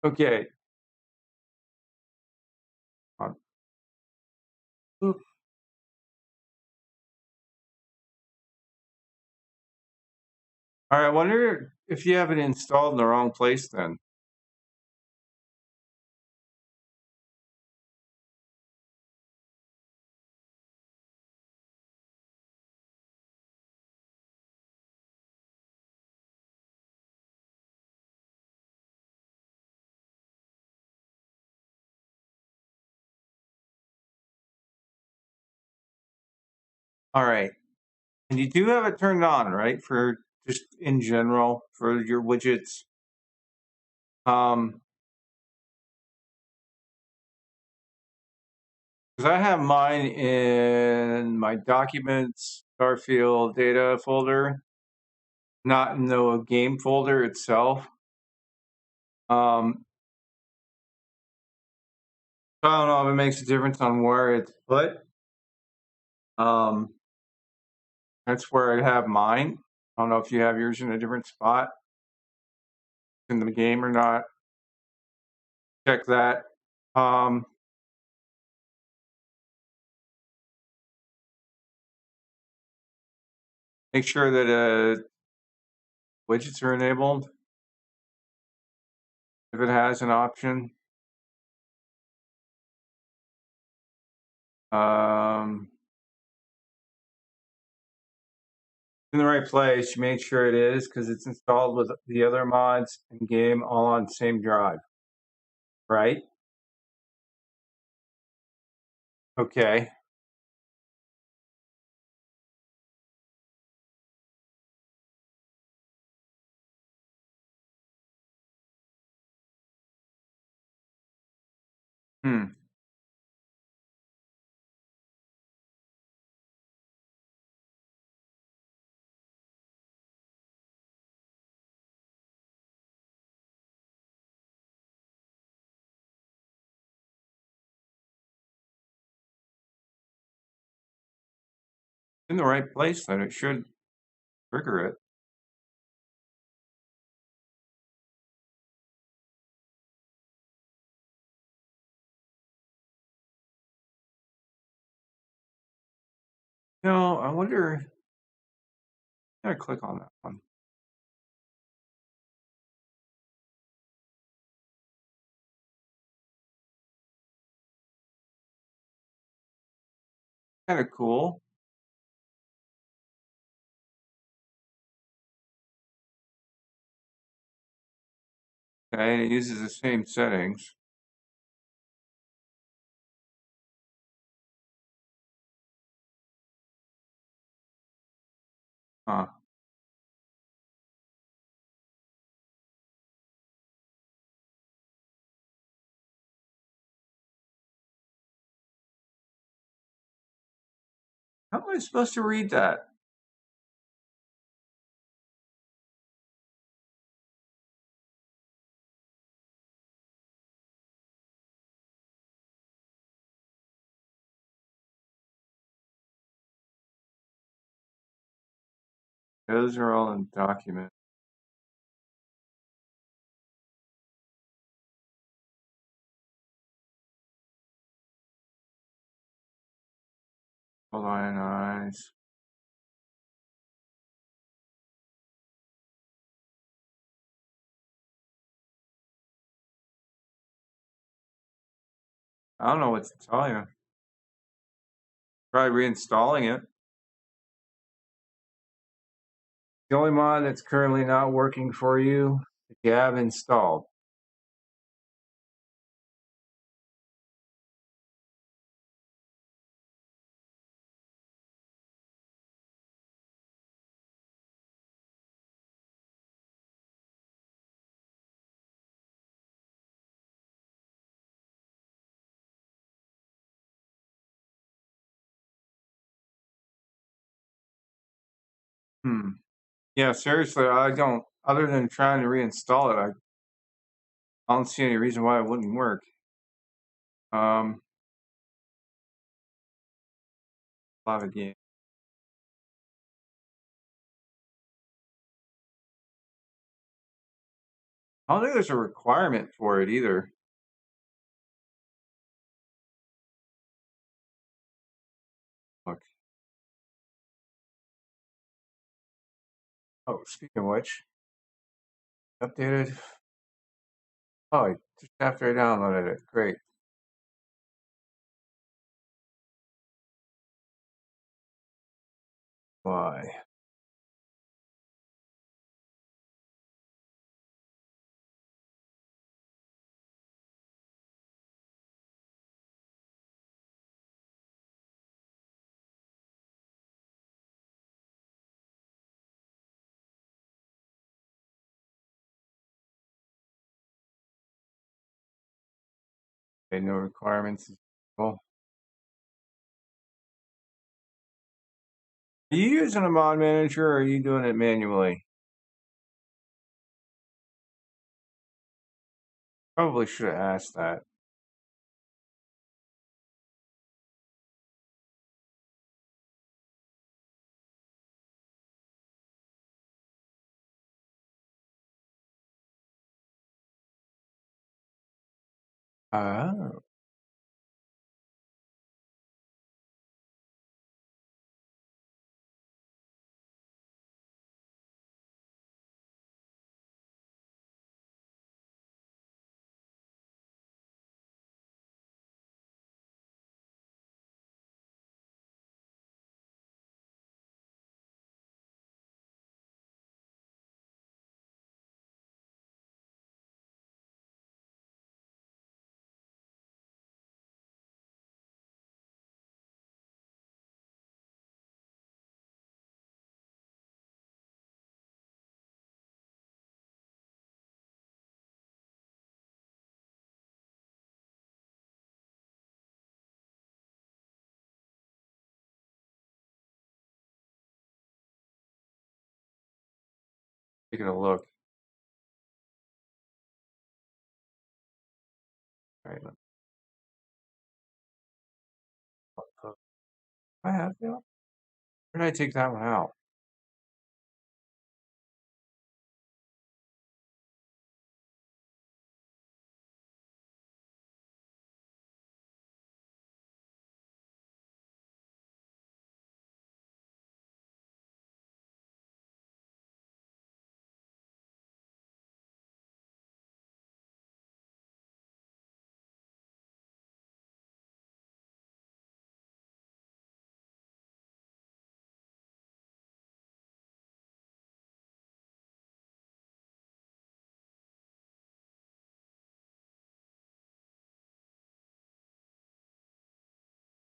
Okay. Oop. All right. I wonder if you have it installed in the wrong place then. All right. And you do have it turned on, right? For just in general for your widgets. Because I have mine in my documents, Starfield data folder, not in the game folder itself. So I don't know if it makes a difference on where it's put. That's where I have mine. I don't know if you have yours in a different spot in the game or not. Check that. Make sure that widgets are enabled if it has an option. In the right place, you make sure it is because it's installed with the other mods and game all on the same drive, right? Okay. Hmm. In the right place, then it should trigger it. No, I wonder. I gotta click on that one. Kind of cool. Okay, and it uses the same settings. Huh. How am I supposed to read that? Those are all in documents. Lionize. I don't know what to tell you. Try reinstalling it. The only mod that's currently not working for you that you have installed. Yeah, seriously, I don't. Other than trying to reinstall it, I don't see any reason why it wouldn't work. A lot of games. I don't think there's a requirement for it either. Look. Oh, speaking of which, updated. Oh, just after I downloaded it. Great. Why? Okay, no requirements. Cool. Are you using a mod manager or are you doing it manually? Probably should have asked that. Oh. Taking a look. All right. I have that. Where did I take that one out?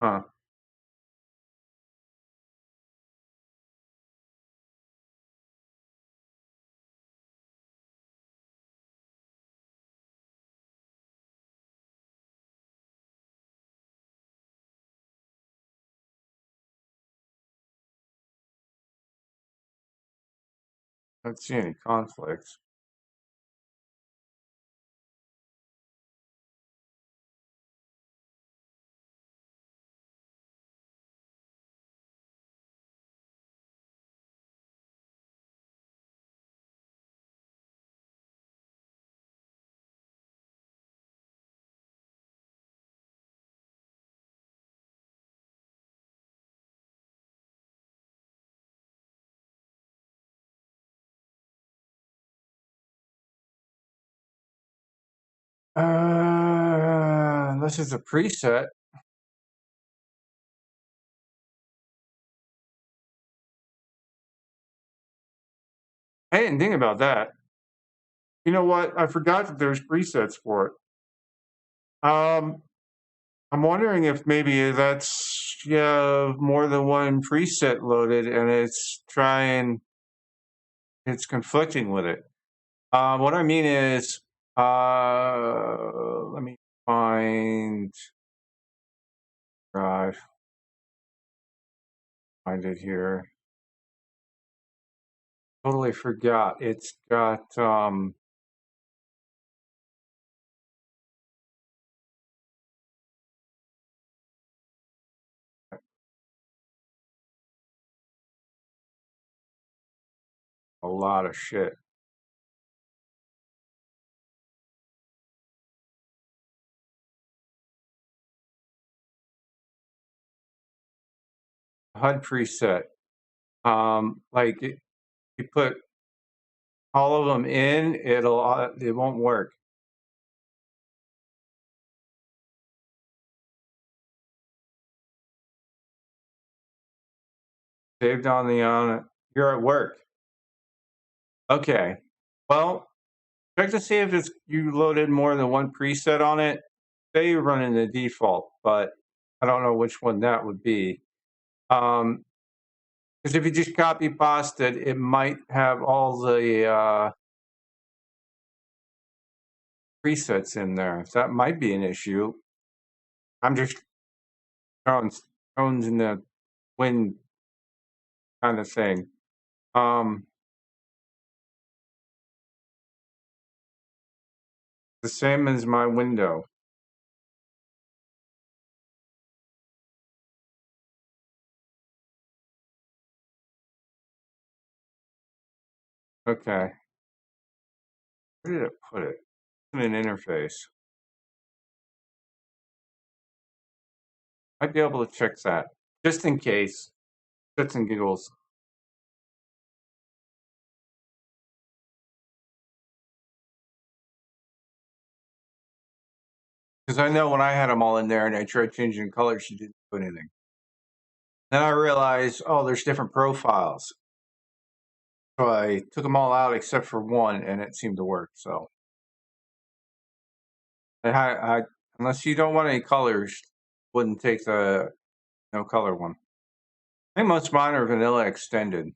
Huh. I don't see any conflicts. Unless it's a preset. I didn't think about that. You know what? I forgot that there's presets for it. I'm wondering if maybe that's more than one preset loaded and it's conflicting with it. What I mean is, let me find drive, find it here. Totally forgot. It's got a lot of shit. HUD preset. Like you put all of them in, it won't work. Saved on you're at work. Okay. Well, check to see if you loaded more than one preset on it. Say you're running the default, but I don't know which one that would be. Because if you just copy pasted, it might have all the presets in there. So that might be an issue. I'm just throwing stones in the wind kind of thing. The same as my window. Okay. Where did it put it? In an interface. I'd be able to check that just in case. Shits and giggles. Because I know when I had them all in there and I tried changing colors, she didn't do anything. Then I realized, oh, there's different profiles. So I took them all out except for one, and it seemed to work. So, unless you don't want any colors, wouldn't take the no color one. I think most of mine are vanilla extended.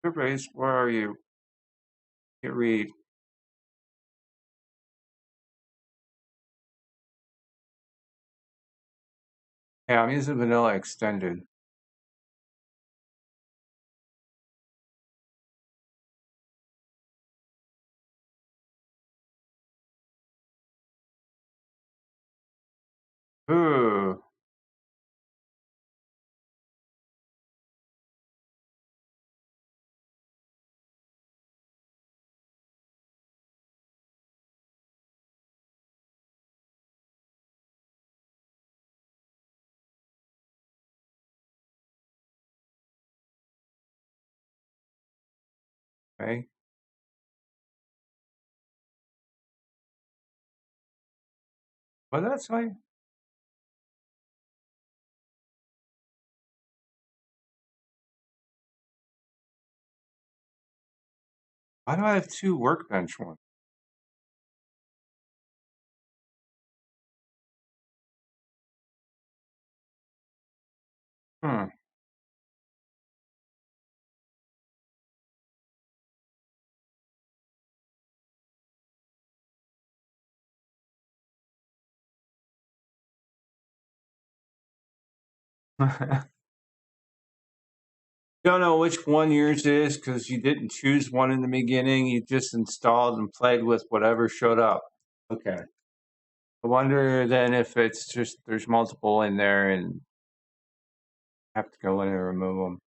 Surveys, where are you? Can't read. Yeah, I'm using vanilla extended. Ooh. Okay. What did that say? Why do I have two workbench ones? Hmm. Don't know which one yours is because you didn't choose one in the beginning. You just installed and played with whatever showed up. Okay. I wonder then if it's just there's multiple in there and have to go in and remove them.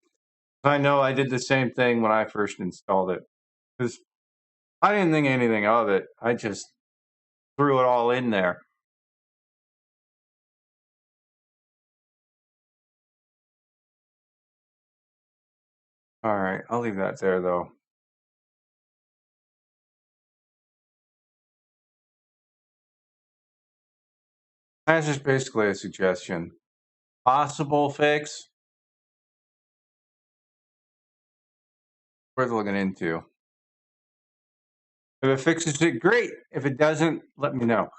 I know I did the same thing when I first installed it. Because I didn't think anything of it. I just threw it all in there. All right, I'll leave that there though. That's just basically a suggestion. Possible fix, worth looking into. If it fixes it, great. If it doesn't, let me know.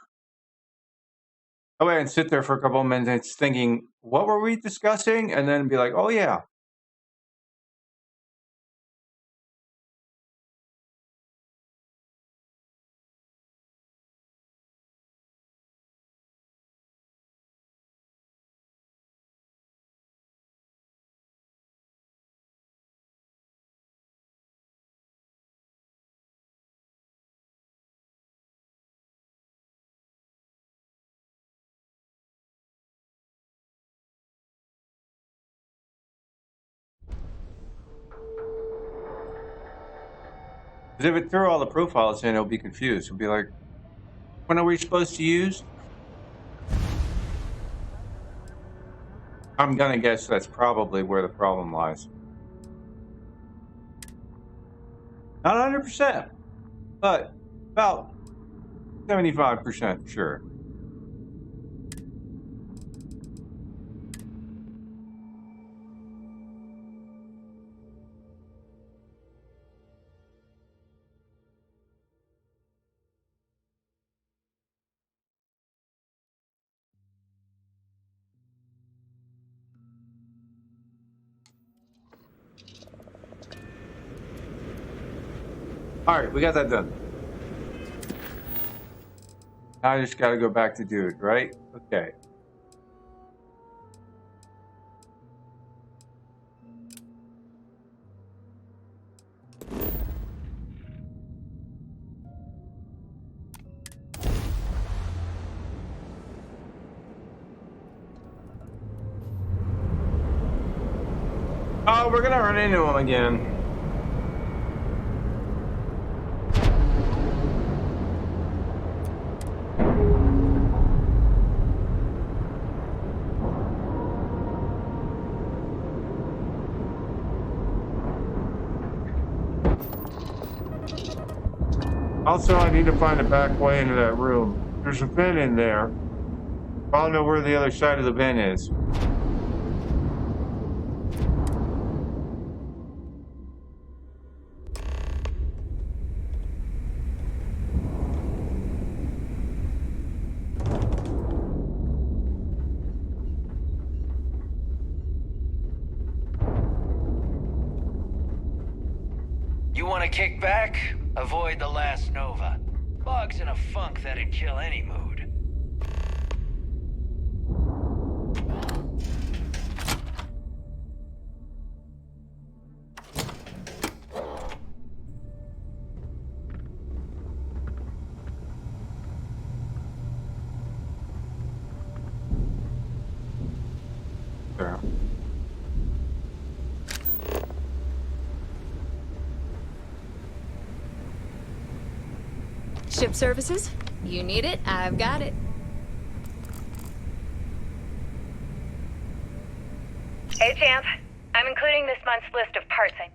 Go ahead and sit there for a couple of minutes thinking, what were we discussing? And then be like, oh yeah. Because if it threw all the profiles in, it'll be confused. It'll be like, when are we supposed to use? I'm going to guess that's probably where the problem lies. Not 100%, but about 75% sure. All right, we got that done. Now I just got to go back to dude, right? Okay. Oh, we're going to run into him again. Also, I need to find a back way into that room. There's a vent in there. I don't know where the other side of the vent is. You want to kick back? Avoid the last Nova. Bug's in a funk that'd kill any mood. There. Ship services? You need it, I've got it. Hey, Champ. I'm including this month's list of parts I...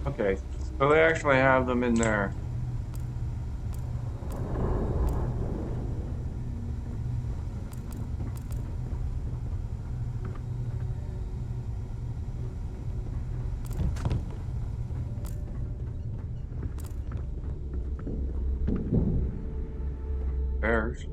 Okay, so they actually have them in there. There's.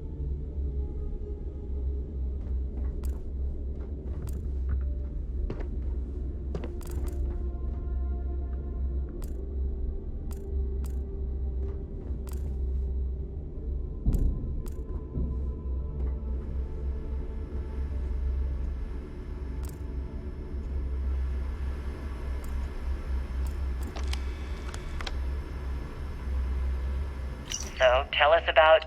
So tell us about...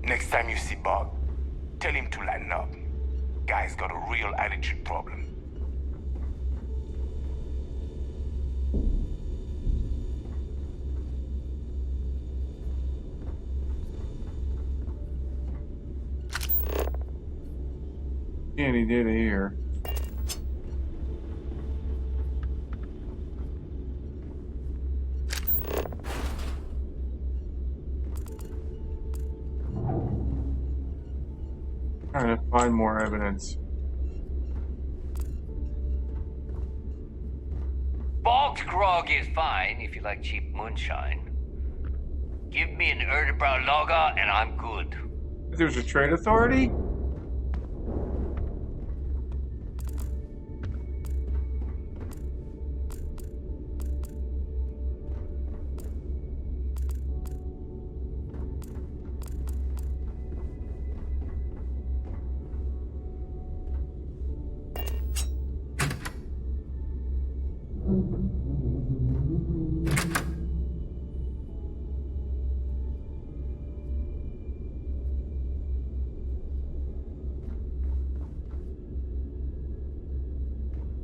Next time you see Bob, tell him to lighten up. Guy's got a real attitude problem. Any data here. Trying to find more evidence. Bogged grog is fine if you like cheap moonshine. Give me an Erdebrow lager and I'm good. There's a trade authority?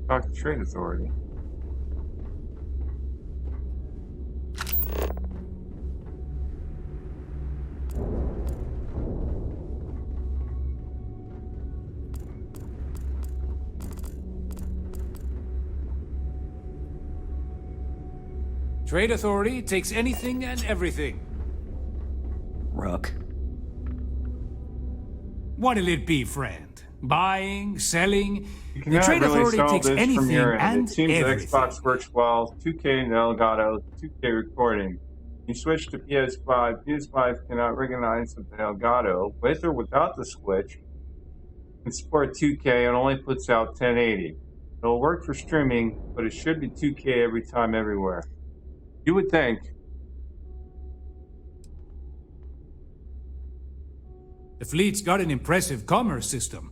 Talk to trade authority. Trade authority takes anything and everything. Rook. What'll it be, friend? Buying, selling? You The cannot trade really authority solve takes this from anything your end. and It seems everything. Xbox works well. 2K and Elgato, 2K recording. You switch to PS5. PS5 cannot recognize the Elgato with or without the switch. Can support 2K and only puts out 1080. It'll work for streaming, but it should be 2K every time, everywhere. You would think. The fleet's got an impressive commerce system.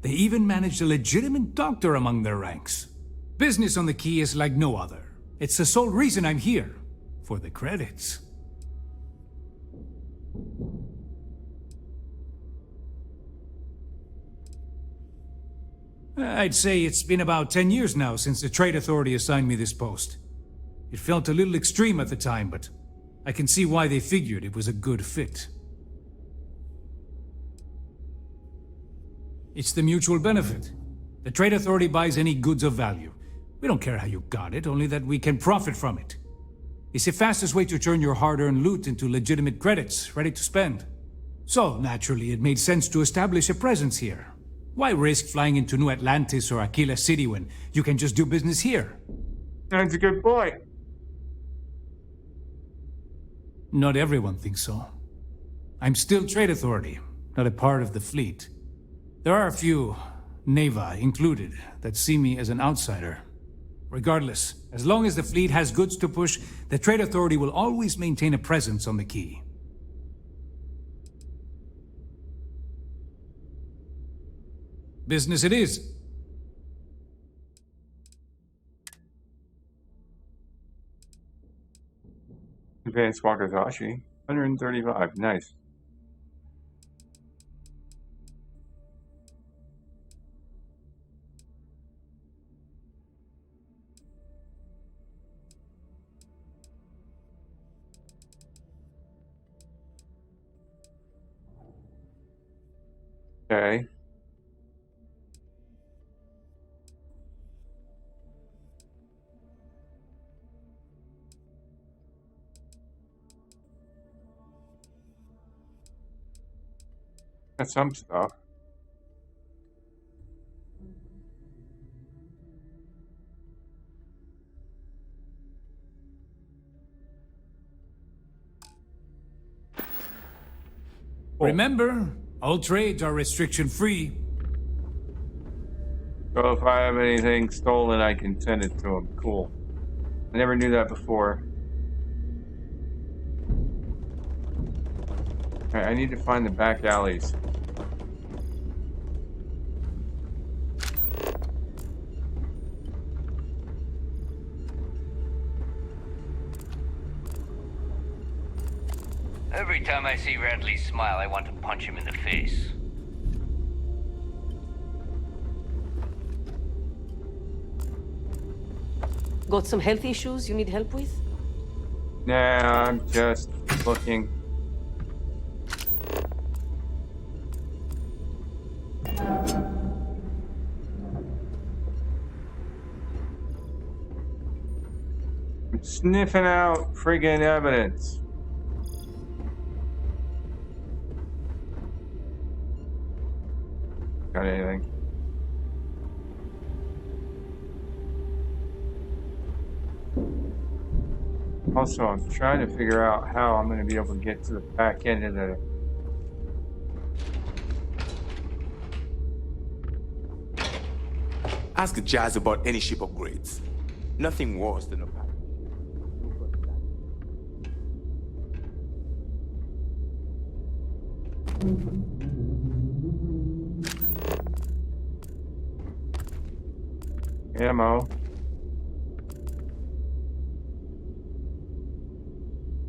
They even managed a legitimate doctor among their ranks. Business on the Key is like no other. It's the sole reason I'm here. For the credits. I'd say it's been about 10 years now since the Trade Authority assigned me this post. It felt a little extreme at the time, but I can see why they figured it was a good fit. It's the mutual benefit. The Trade Authority buys any goods of value. We don't care how you got it, only that we can profit from it. It's the fastest way to turn your hard-earned loot into legitimate credits, ready to spend. So, naturally, it made sense to establish a presence here. Why risk flying into New Atlantis or Aquila City when you can just do business here? That's a good point. Not everyone thinks so. I'm still Trade Authority, not a part of the fleet. There are a few, Neva included, that see me as an outsider. Regardless, as long as the fleet has goods to push, the Trade Authority will always maintain a presence on the Key. Business it is. Advanced Wakazashi, 135. Nice. Okay. Got some stuff. Remember, all trades are restriction-free. So if I have anything stolen, I can send it to him. Cool. I never knew that before. Alright, I need to find the back alleys. Every time I see Radley smile, I want to punch him in the face. Got some health issues you need help with? Nah, I'm just looking. I'm sniffing out friggin' evidence. Got anything? Also, I'm trying to figure out how I'm going to be able to get to the back end of the... Ask Jazz about any ship upgrades. Nothing worse than a pack. Ammo.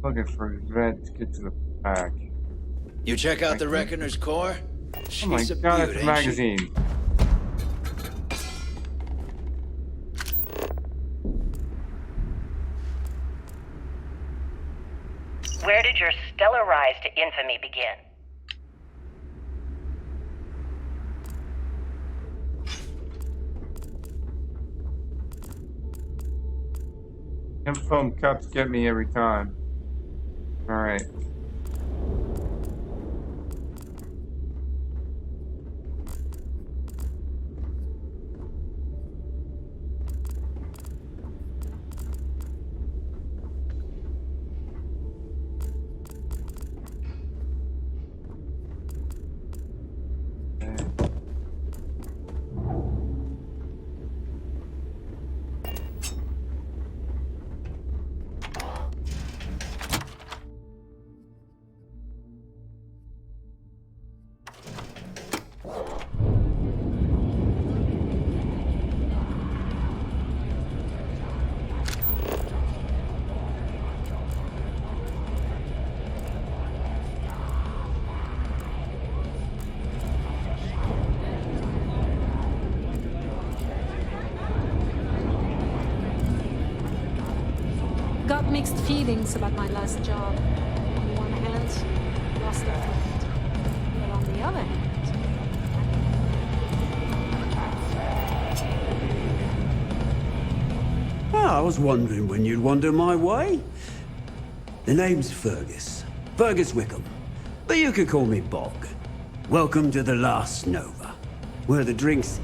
Looking for a vent to get to the back. You check out the Reckoner's core? Oh my god, it's a magazine. Where did your stellar rise to infamy begin? Them foam cups get me every time. Alright. Got mixed feelings about my last job. On the one hand, lost a friend. But on the other hand... I was wondering when you'd wander my way. The name's Fergus. Fergus Wickham. But you could call me Bog. Welcome to the last Nova, where the drinks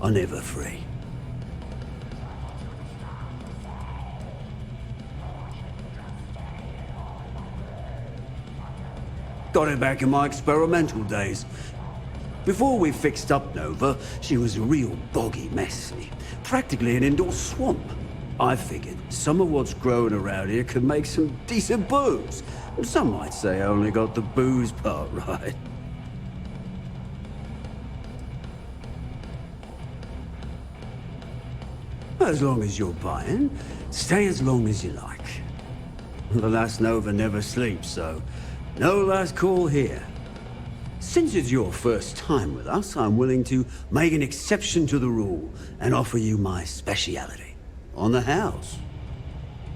are never free. Got her back in my experimental days. Before we fixed up Nova, she was a real boggy mess. Practically an indoor swamp. I figured some of what's growing around here could make some decent booze. Some might say I only got the booze part right. As long as you're buying, stay as long as you like. The last Nova never sleeps, so no last call here. Since it's your first time with us, I'm willing to make an exception to the rule and offer you my speciality. On the house.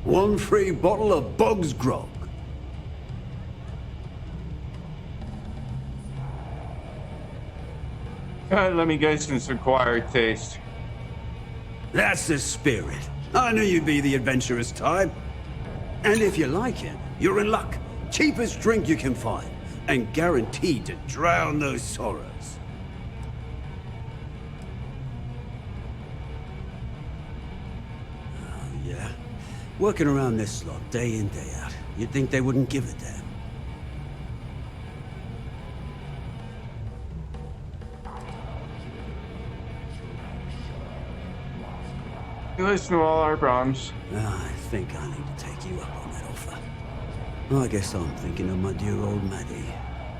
One free bottle of Bog's Grog. Let me guess, it's acquired taste. That's the spirit. I knew you'd be the adventurous type. And if you like it, you're in luck. Cheapest drink you can find, and guaranteed to drown those sorrows. Oh, yeah. Working around this slot day in, day out. You'd think they wouldn't give a damn. You listen to all our problems. I think I need to take you up on that offer. Well, I guess I'm thinking of my dear old Maddie.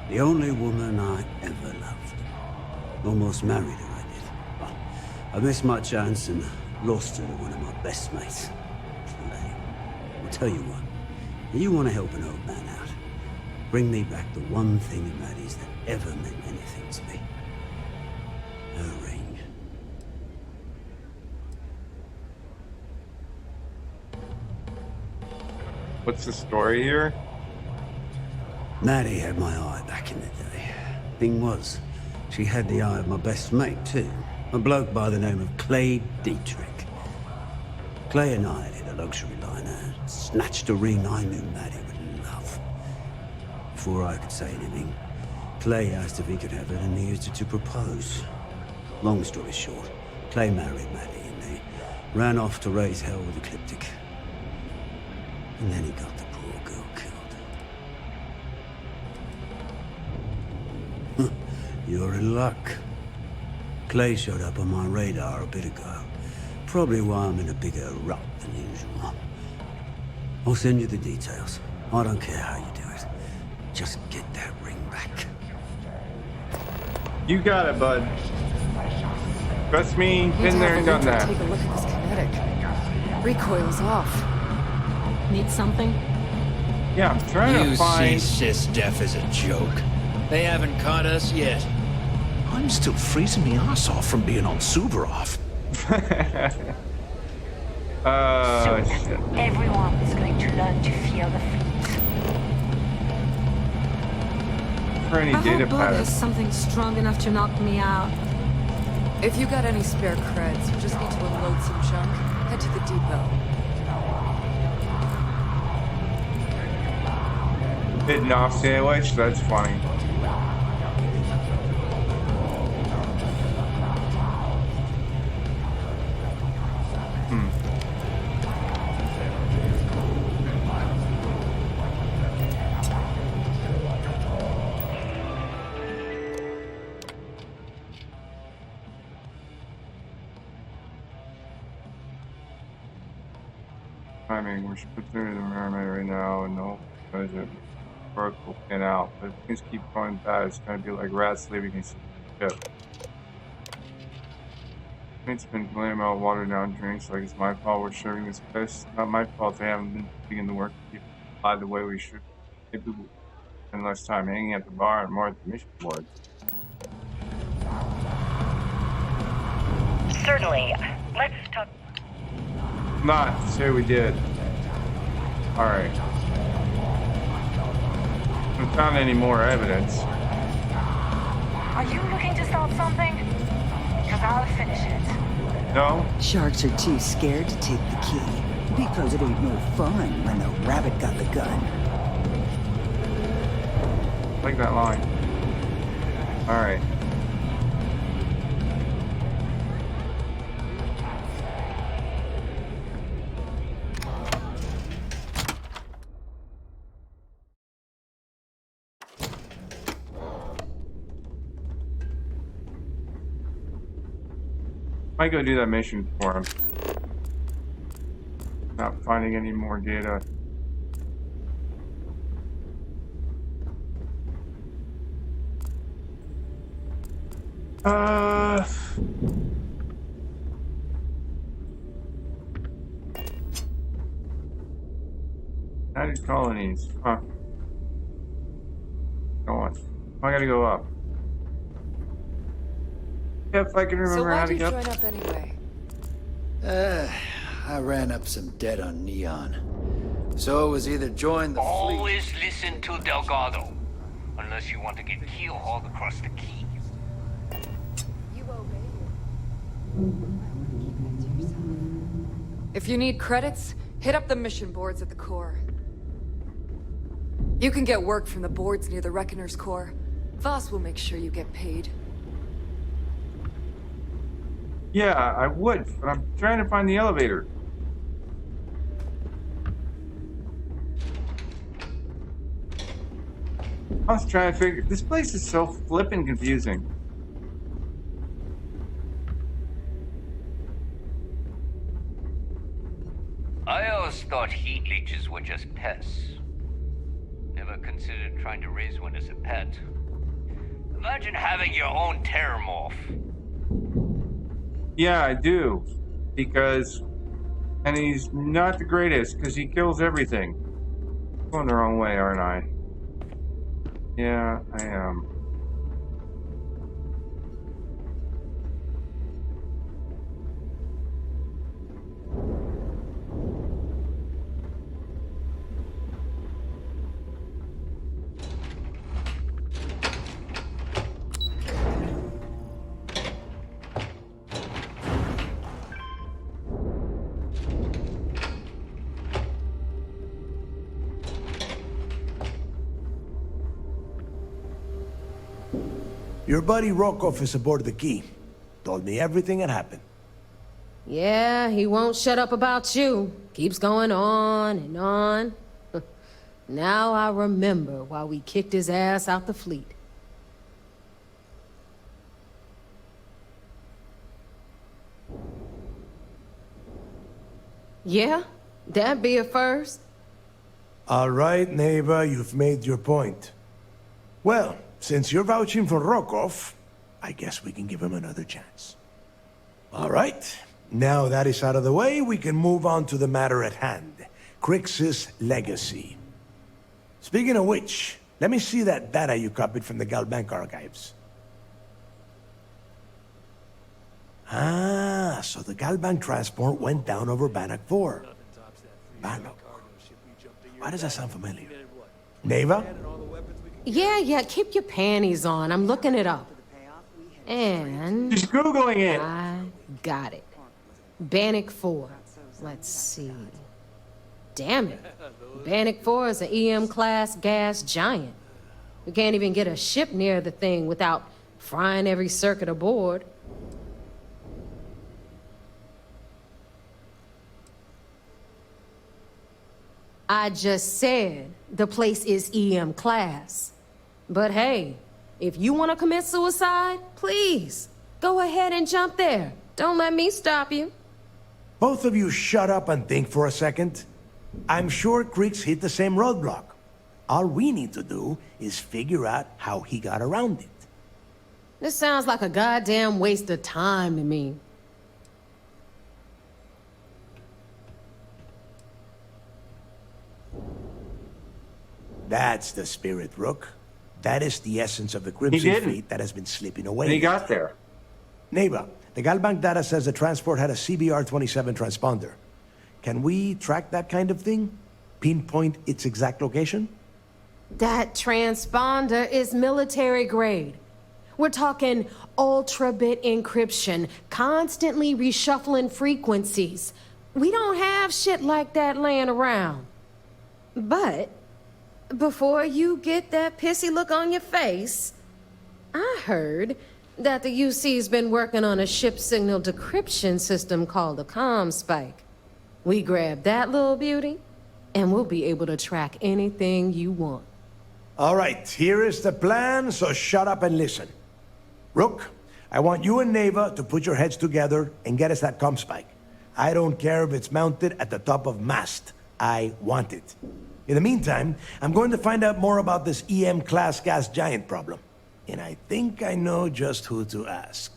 The only woman I ever loved. Almost married her, I did. But I missed my chance and lost her to one of my best mates. Clay. I'll tell you what. You want to help an old man out. Bring me back the one thing of Maddie's that ever meant anything to me. Her ring. What's the story here? Maddie had my eye back in the day. Thing was, she had the eye of my best mate, too. A bloke by the name of Clay Dietrich. Clay and I hit a luxury liner, snatched a ring I knew Maddie would love. Before I could say anything, Clay asked if he could have it, and he used it to propose. Long story short, Clay married Maddie, and they ran off to raise hell with Ecliptic. And then he got the poor girl killed. You're in luck. Clay showed up on my radar a bit ago. Probably why I'm in a bigger rut than usual. I'll send you the details. I don't care how you do it. Just get that ring back. You got it, bud. Trust me, been there and done that. Take a look at this kinetic. Recoil's off. Need something? Yeah, I'm trying to find... You see sys-def as a joke. They haven't caught us yet. I'm still freezing me ass off from being on Suvorov. Soon, everyone is going to learn to feel the fleet. For any I data hope Bud pattern. has something strong enough to knock me out. If you got any spare creds, you just need to unload some junk, head to the depot. Bitten off sandwich, that's funny. I mean, we're through the mermaid right now, and no, because it will pan out. But if things keep going bad, it's going to be like rats leaving a ship. It's been complaining about watered down drinks, like it's my fault we're serving this piss. Not my fault they haven't been doing the work to keep it the way we should. Maybe we'll spend less time hanging at the bar and more at the mission board. Certainly. Let's talk. Not say we did. Alright. Haven't found any more evidence. Are you looking to start something? Because I'll finish it. No? Sharks are too scared to take the key. Because it ain't no fun when the rabbit got the gun. Like that line. Alright. Might go do that mission for him. Not finding any more data. United colonies. Huh. Go on. I gotta go up. If I can remember how to So go. why'd you join up anyway? I ran up some debt on Neon. So it was either join the fleet... Always listen to Delgado. Unless you want to get keel hauled across the key. If you need credits, hit up the mission boards at the core. You can get work from the boards near the Reckoner's core. Voss will make sure you get paid. Yeah, I would, but I'm trying to find the elevator. I was trying to figure. This place is so flippin' confusing. I always thought heat leeches were just pests. Never considered trying to raise one as a pet. Imagine having your own terramorph. Yeah, I do. Because... And he's not the greatest, because he kills everything. I'm going the wrong way, aren't I? Yeah, I am. Your buddy Rokov is aboard the Key. Told me everything that happened. Yeah, he won't shut up about you. Keeps going on and on. Now I remember why we kicked his ass out the fleet. Yeah, that'd be a first. All right, Neva, you've made your point. Well, since you're vouching for Rokov, I guess we can give him another chance. All right, now that is out of the way, we can move on to the matter at hand. Crix's legacy. Speaking of which, let me see that data you copied from the Galbank archives. Ah, so the Galbank transport went down over Bannock 4. Bannock. Why does that sound familiar? Neva? Yeah, keep your panties on. I'm looking it up. And... Just Googling it. I got it. Bannock 4. Let's see. Damn it. Bannock 4 is an EM-class gas giant. We can't even get a ship near the thing without frying every circuit aboard. I just said the place is EM class. But hey, if you want to commit suicide, please, go ahead and jump there. Don't let me stop you. Both of you shut up and think for a second. I'm sure Crix hit the same roadblock. All we need to do is figure out how he got around it. This sounds like a goddamn waste of time to me. That's the spirit, Rook. That is the essence of the Crimson Fleet that has been slipping away. And he got there. Neva, the Galbank data says the transport had a CBR-27 transponder. Can we track that kind of thing? Pinpoint its exact location? That transponder is military grade. We're talking ultra-bit encryption, constantly reshuffling frequencies. We don't have shit like that laying around. But before you get that pissy look on your face, I heard that the UC's been working on a ship signal decryption system called a comm spike. We grab that little beauty, and we'll be able to track anything you want. All right, here is the plan, so shut up and listen. Rook, I want you and Neva to put your heads together and get us that comm spike. I don't care if it's mounted at the top of mast. I want it. In the meantime, I'm going to find out more about this EM-class gas giant problem. And I think I know just who to ask.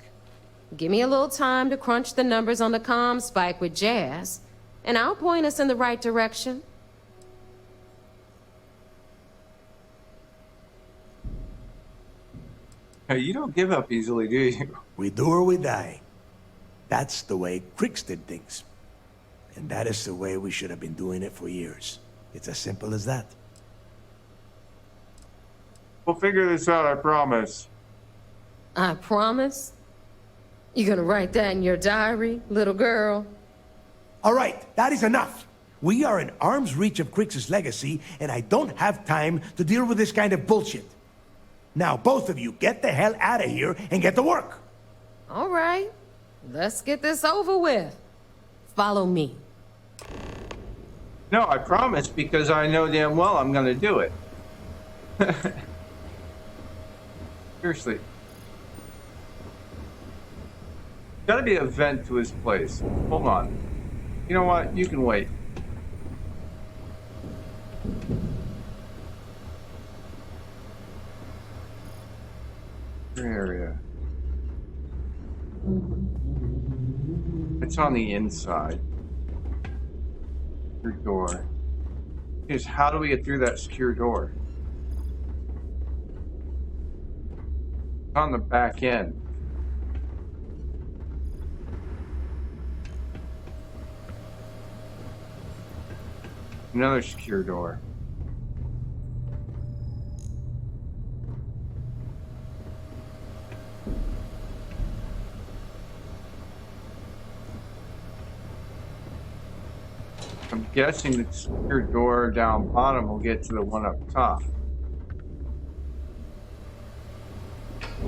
Give me a little time to crunch the numbers on the comm spike with Jazz, and I'll point us in the right direction. Hey, you don't give up easily, do you? We do or we die. That's the way Crix did things. And that is the way we should have been doing it for years. It's as simple as that. We'll figure this out, I promise. I promise? You gonna write that in your diary, little girl? All right, that is enough. We are in arm's reach of Crix's legacy, and I don't have time to deal with this kind of bullshit. Now, both of you, get the hell out of here and get to work. All right, let's get this over with. Follow me. No, I promise, because I know damn well I'm gonna do it. Seriously. Gotta be a vent to his place. Hold on. You know what? You can wait. Area. It's on the inside. Secure door. Is how do we get through that secure door? It's on the back end. Another secure door. I'm guessing the secure door down bottom will get to the one up top.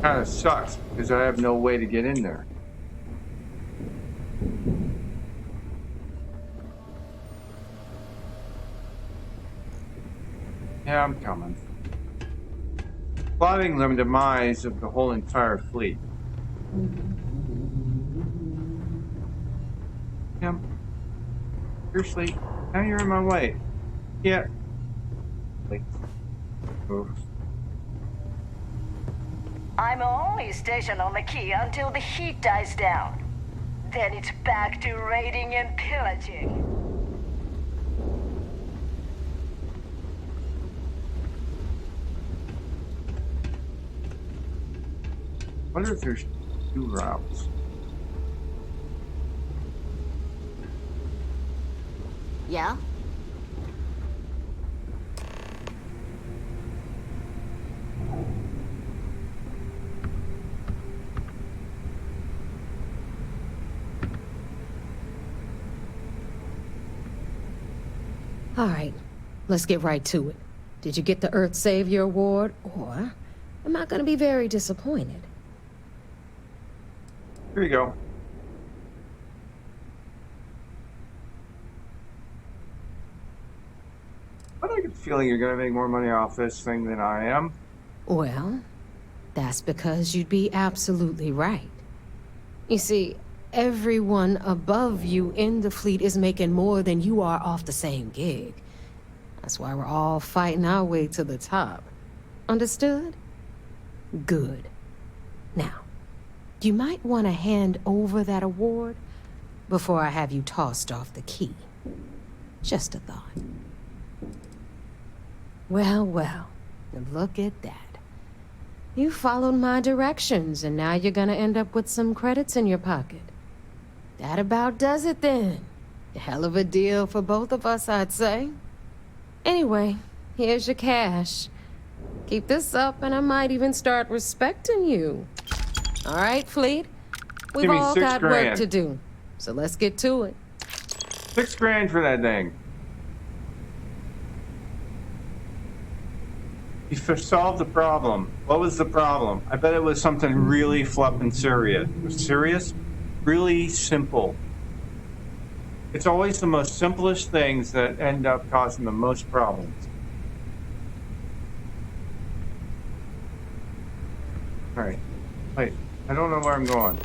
Kind of sucks because I have no way to get in there. Yeah, I'm coming. Plotting the demise of the whole entire fleet. Yeah. Seriously, now you're in my way. Yeah. Wait. Move. I'm only stationed on the key until the heat dies down. Then it's back to raiding and pillaging. I wonder if there's 2 routes. Yeah? All right, let's get right to it. Did you get the Earth Savior Award, or am I gonna be very disappointed? Here you go. I get the feeling you're gonna make more money off this thing than I am. Well, that's because you'd be absolutely right. You see, everyone above you in the fleet is making more than you are off the same gig. That's why we're all fighting our way to the top. Understood? Good. Now, you might want to hand over that award before I have you tossed off the key. Just a thought. Well, well, look at that. You followed my directions, and now you're gonna end up with some credits in your pocket. That about does it then. A hell of a deal for both of us, I'd say. Anyway, here's your cash. Keep this up, and I might even start respecting you. All right, Fleet? We've Give me all 6 got grand. work to do, so let's get to it. 6 grand for that thing. You solved the problem. What was the problem? I bet it was something really flippin' serious. Serious? Really simple. It's always the most simplest things that end up causing the most problems. Alright. Wait. I don't know where I'm going.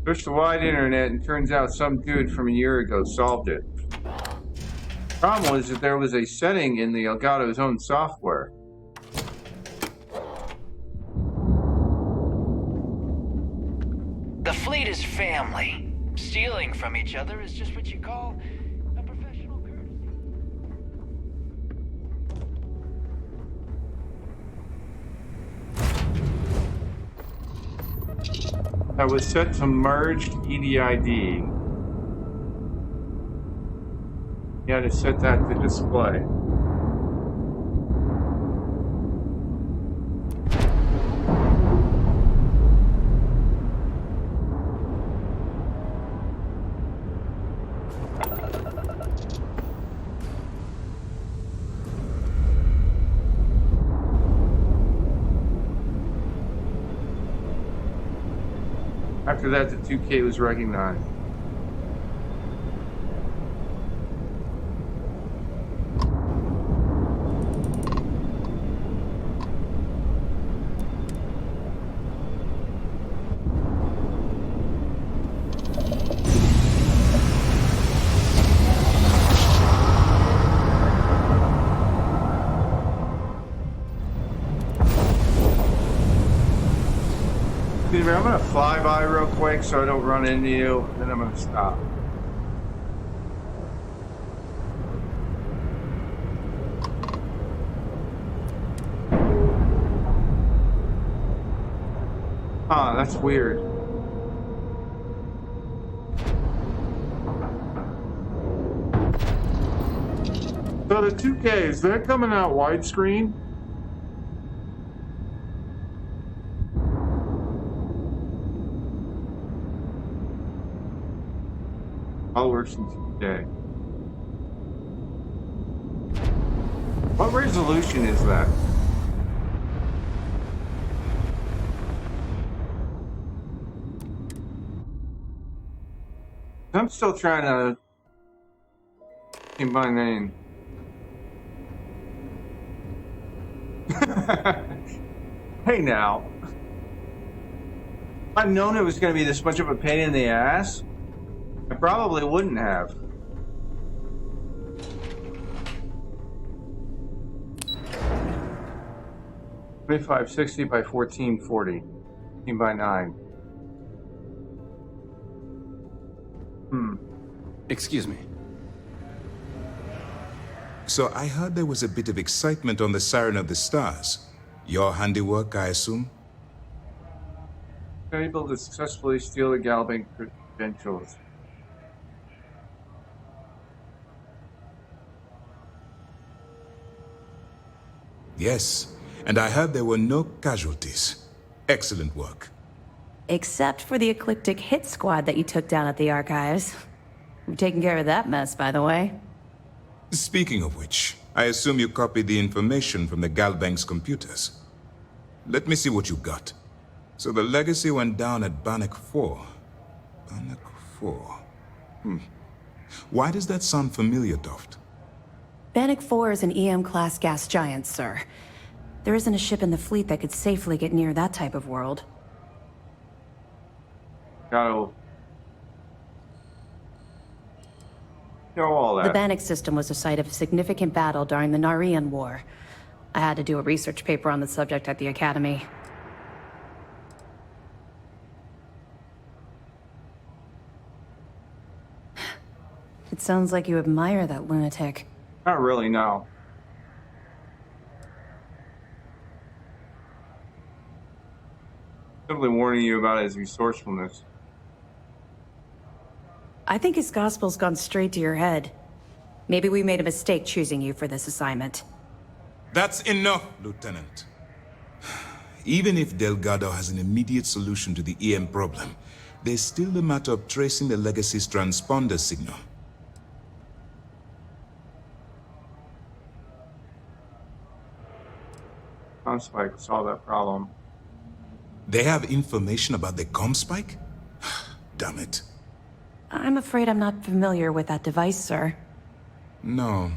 Push the wide internet, and turns out some dude from a year ago solved it. Problem was that there was a setting in the Elgato's own software. The fleet is family. Stealing from each other is just what you call a professional courtesy. That was set to merged EDID. You had to set that to display. After that, the 2K was recognized. I'm gonna fly by real quick so I don't run into you, then I'm gonna stop. Huh, that's weird. So the 2K, is that coming out widescreen? All works in 2K. What resolution is that? I'm still trying to keep my name. Hey now. If I'd known it was going to be this much of a pain in the ass, I probably wouldn't have. $2560 by $1440. 15 by 9. Excuse me. So I heard there was a bit of excitement on the Siren of the Stars. Your handiwork, I assume? Able to successfully steal the Galbank credentials. Yes, and I heard there were no casualties. Excellent work. Except for the eclectic hit squad that you took down at the archives. We've taken care of that mess, by the way. Speaking of which, I assume you copied the information from the Galbank's computers. Let me see what you got. So the legacy went down at Bannock 4. Bannock 4. Why does that sound familiar, Toft? Bannock 4 is an EM-class gas giant, sir. There isn't a ship in the fleet that could safely get near that type of world. Gotta know all that. The Bannock system was a site of significant battle during the Narian War. I had to do a research paper on the subject at the Academy. It sounds like you admire that lunatic. Not really, no. Simply warning you about his resourcefulness. I think his gospel's gone straight to your head. Maybe we made a mistake choosing you for this assignment. That's enough, Lieutenant. Even if Delgado has an immediate solution to the EM problem, there's still the matter of tracing the Legacy's transponder signal. Comspike solved that problem. They have information about the Comspike? Damn it. I'm afraid I'm not familiar with that device, sir. No,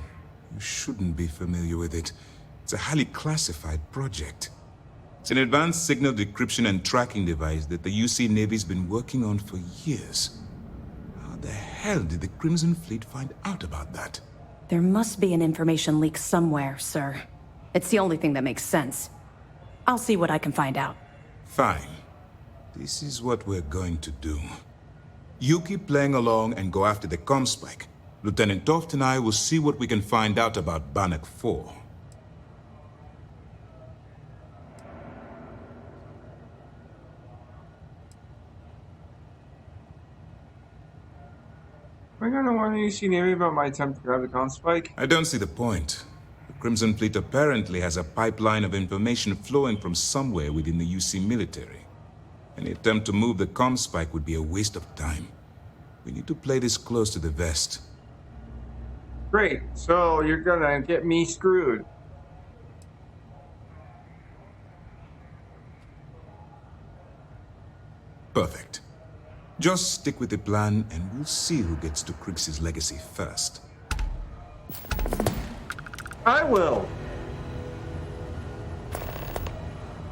you shouldn't be familiar with it. It's a highly classified project. It's an advanced signal decryption and tracking device that the UC Navy's been working on for years. How the hell did the Crimson Fleet find out about that? There must be an information leak somewhere, sir. It's the only thing that makes sense. I'll see what I can find out. Fine. This is what we're going to do. You keep playing along and go after the Comspike. Lieutenant Toft and I will see what we can find out about Bannock 4. you seen anything about my attempt to grab the comm spike? I don't see the point. The Crimson Fleet apparently has a pipeline of information flowing from somewhere within the UC military. Any attempt to move the comm spike would be a waste of time. We need to play this close to the vest. Great, so you're gonna get me screwed. Perfect. Just stick with the plan and we'll see who gets to Krix's legacy first. I will.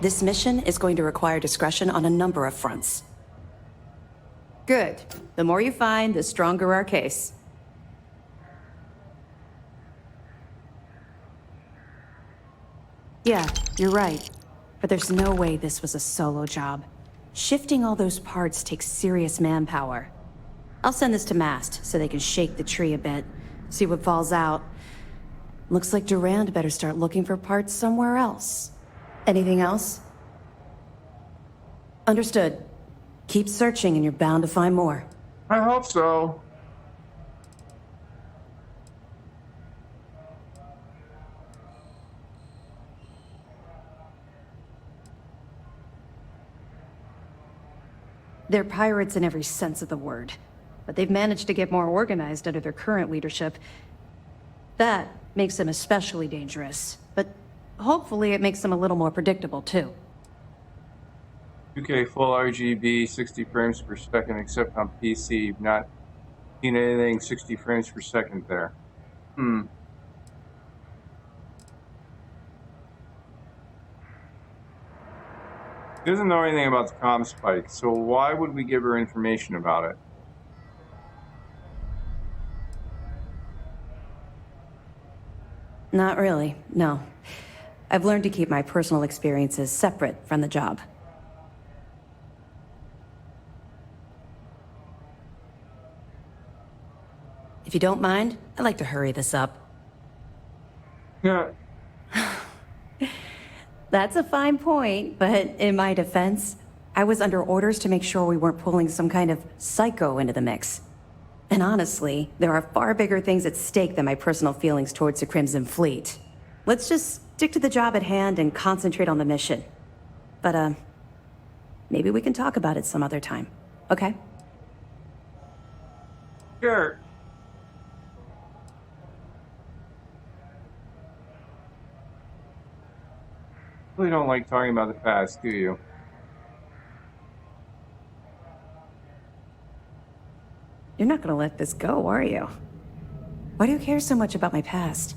This mission is going to require discretion on a number of fronts. Good. The more you find, the stronger our case. Yeah, you're right. But there's no way this was a solo job. Shifting all those parts takes serious manpower. I'll send this to Mast so they can shake the tree a bit, see what falls out. Looks like Durand better start looking for parts somewhere else. Anything else? Understood. Keep searching and you're bound to find more. I hope so. They're pirates in every sense of the word, but they've managed to get more organized under their current leadership. That makes them especially dangerous, but hopefully it makes them a little more predictable too. 2K full RGB, 60 frames per second, except on PC. Not seen anything 60 frames per second there. She doesn't know anything about the comm spike, so why would we give her information about it? Not really, no. I've learned to keep my personal experiences separate from the job. If you don't mind, I'd like to hurry this up. Yeah. That's a fine point, but in my defense, I was under orders to make sure we weren't pulling some kind of psycho into the mix. And honestly, there are far bigger things at stake than my personal feelings towards the Crimson Fleet. Let's just stick to the job at hand and concentrate on the mission. But, maybe we can talk about it some other time, okay? Sure. Really don't like talking about the past, do you? You're not gonna let this go, are you? Why do you care so much about my past?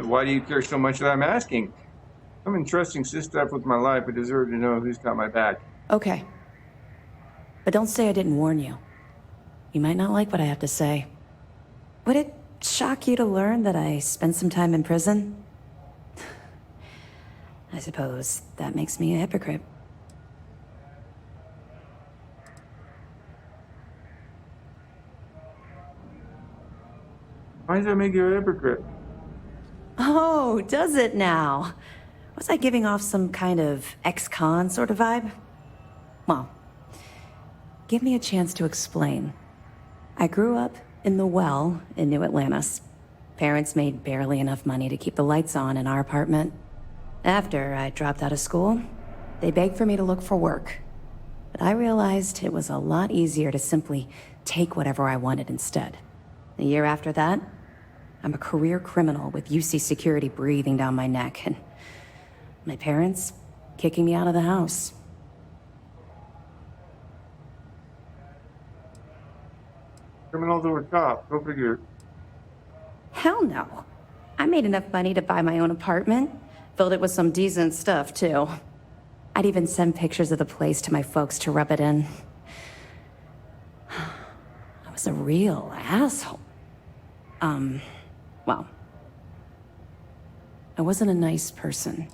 Why do you care so much that I'm asking? I'm entrusting stuff with my life. I deserve to know who's got my back. Okay. But don't say I didn't warn you. You might not like what I have to say. Would it shock you to learn that I spent some time in prison? I suppose that makes me a hypocrite. Why does that make you a hypocrite? Oh, does it now? Was I giving off some kind of ex-con sort of vibe? Well, give me a chance to explain. I grew up in the Well in New Atlantis. Parents made barely enough money to keep the lights on in our apartment. After I dropped out of school, they begged for me to look for work. But I realized it was a lot easier to simply take whatever I wanted instead. A year after that, I'm a career criminal with UC security breathing down my neck, and my parents kicking me out of the house. Criminal to a cop. Go figure. Hell no. I made enough money to buy my own apartment. Filled it with some decent stuff, too. I'd even send pictures of the place to my folks to rub it in. I was a real asshole. Well, I wasn't a nice person.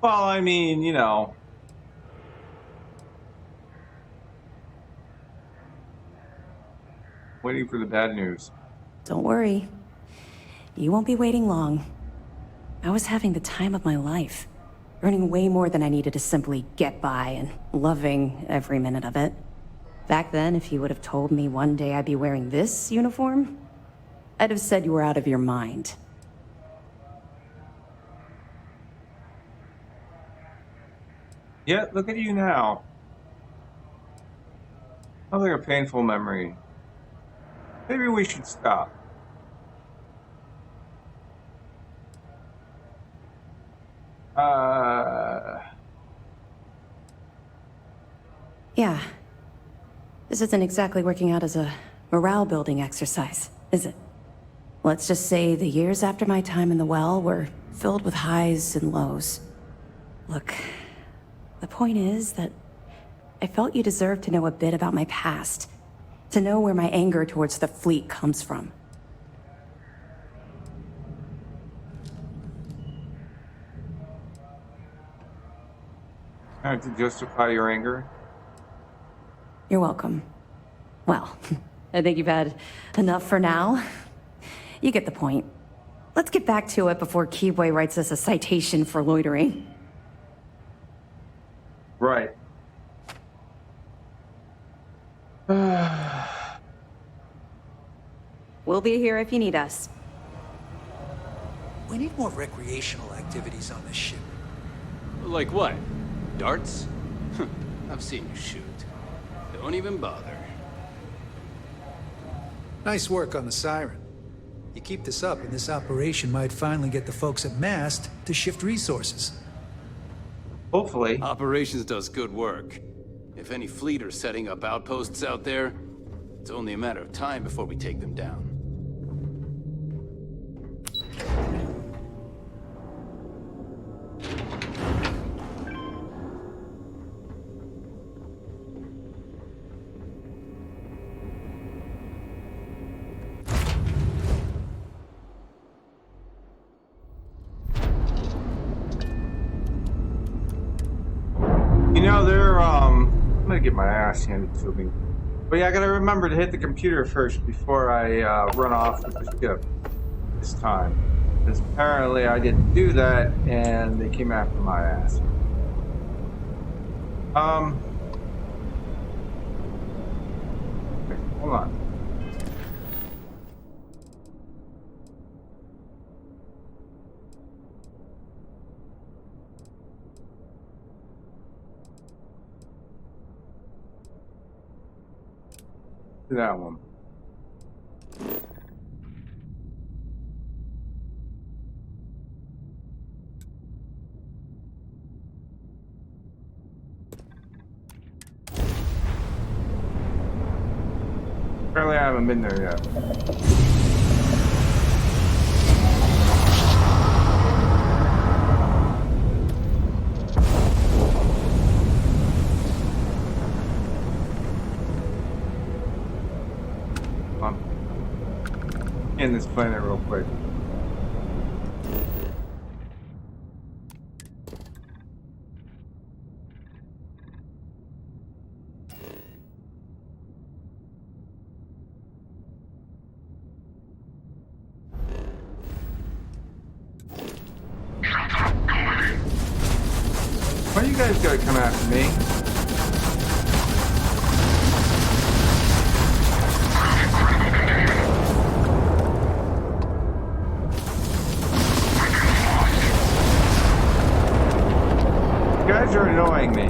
Well, I mean, you know. Waiting for the bad news. Don't worry. You won't be waiting long. I was having the time of my life, earning way more than I needed to simply get by and loving every minute of it. Back then, if you would have told me one day I'd be wearing this uniform, I'd have said you were out of your mind. Yeah, look at you now. Another painful memory. Maybe we should stop. Yeah. This isn't exactly working out as a morale-building exercise, is it? Let's just say the years after my time in the well were filled with highs and lows. Look, the point is that I felt you deserved to know a bit about my past, to know where my anger towards the fleet comes from. To justify your anger? You're welcome. Well, I think you've had enough for now. You get the point. Let's get back to it before Keyboy writes us a citation for loitering. Right. We'll be here if you need us. We need more recreational activities on this ship. Like what? Darts? I've seen you shoot. Don't even bother. Nice work on the siren. You keep this up and this operation might finally get the folks at Mast to shift resources. Hopefully. Operations does good work. If any fleet are setting up outposts out there, it's only a matter of time before we take them down. You know, I'm gonna get my ass handed to me. But yeah, I gotta remember to hit the computer first before I run off with the ship this time. Because apparently I didn't do that and they came after my ass. Okay, hold on. That one. Apparently I haven't been there yet. In this planet real quick. Why you guys gotta come after me? You guys are annoying me.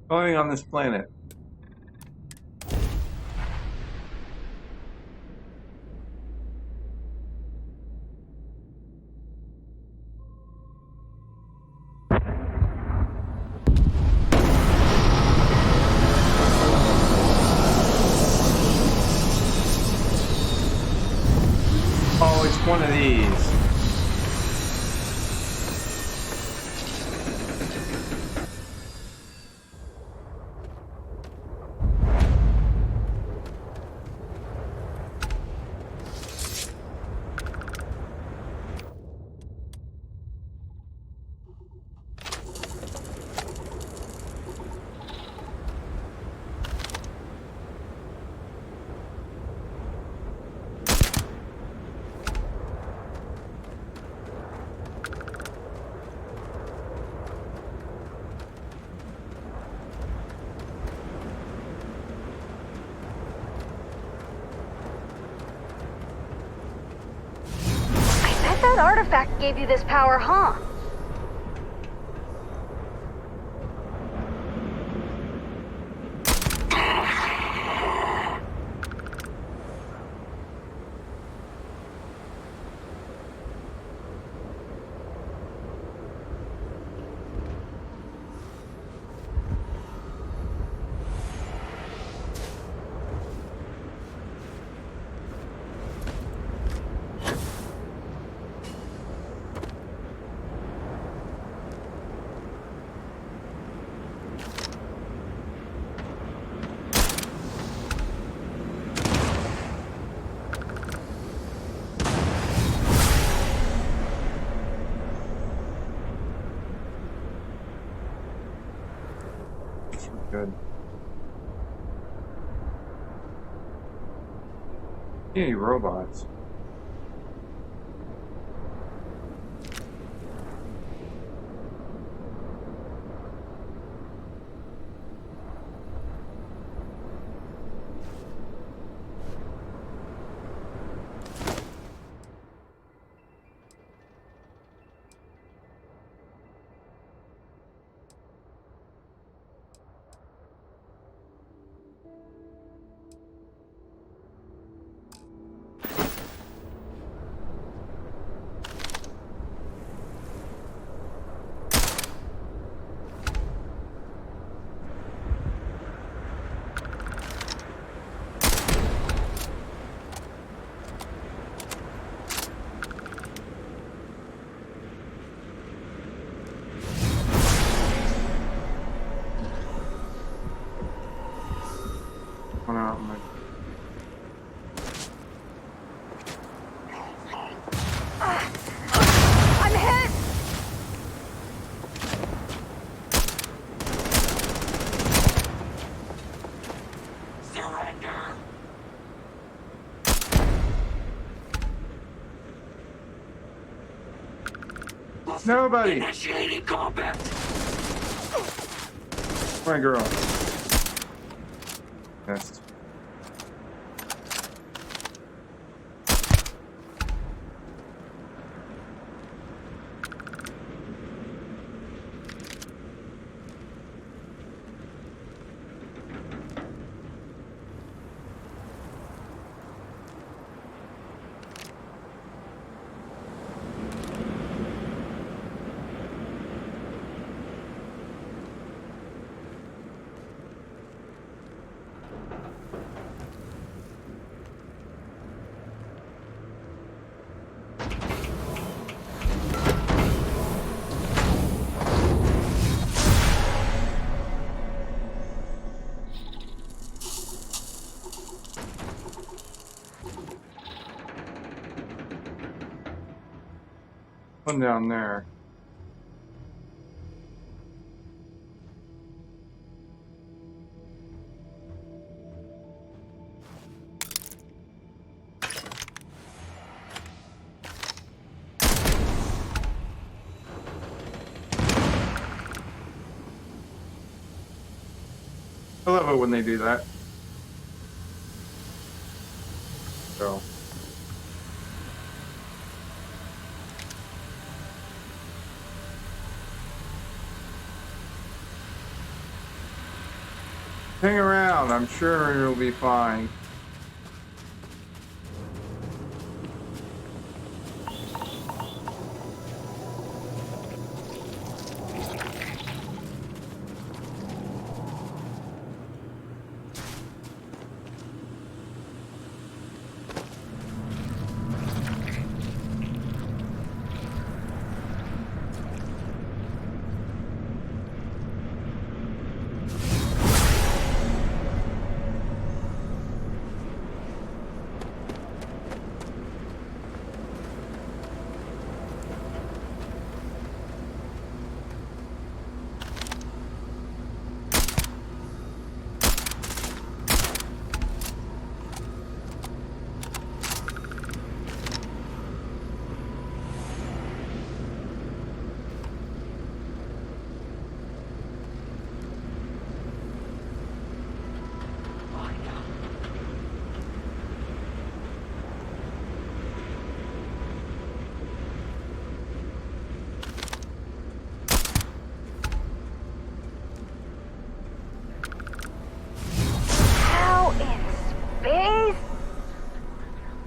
Going on this planet. one of these. That artifact gave you this power, huh? Good. Any robots? One out. I'm hit! Surrender. Nobody. Initiating combat. My girl. Yes. One down there. I love it when they do that. So. Hang around, I'm sure it'll be fine.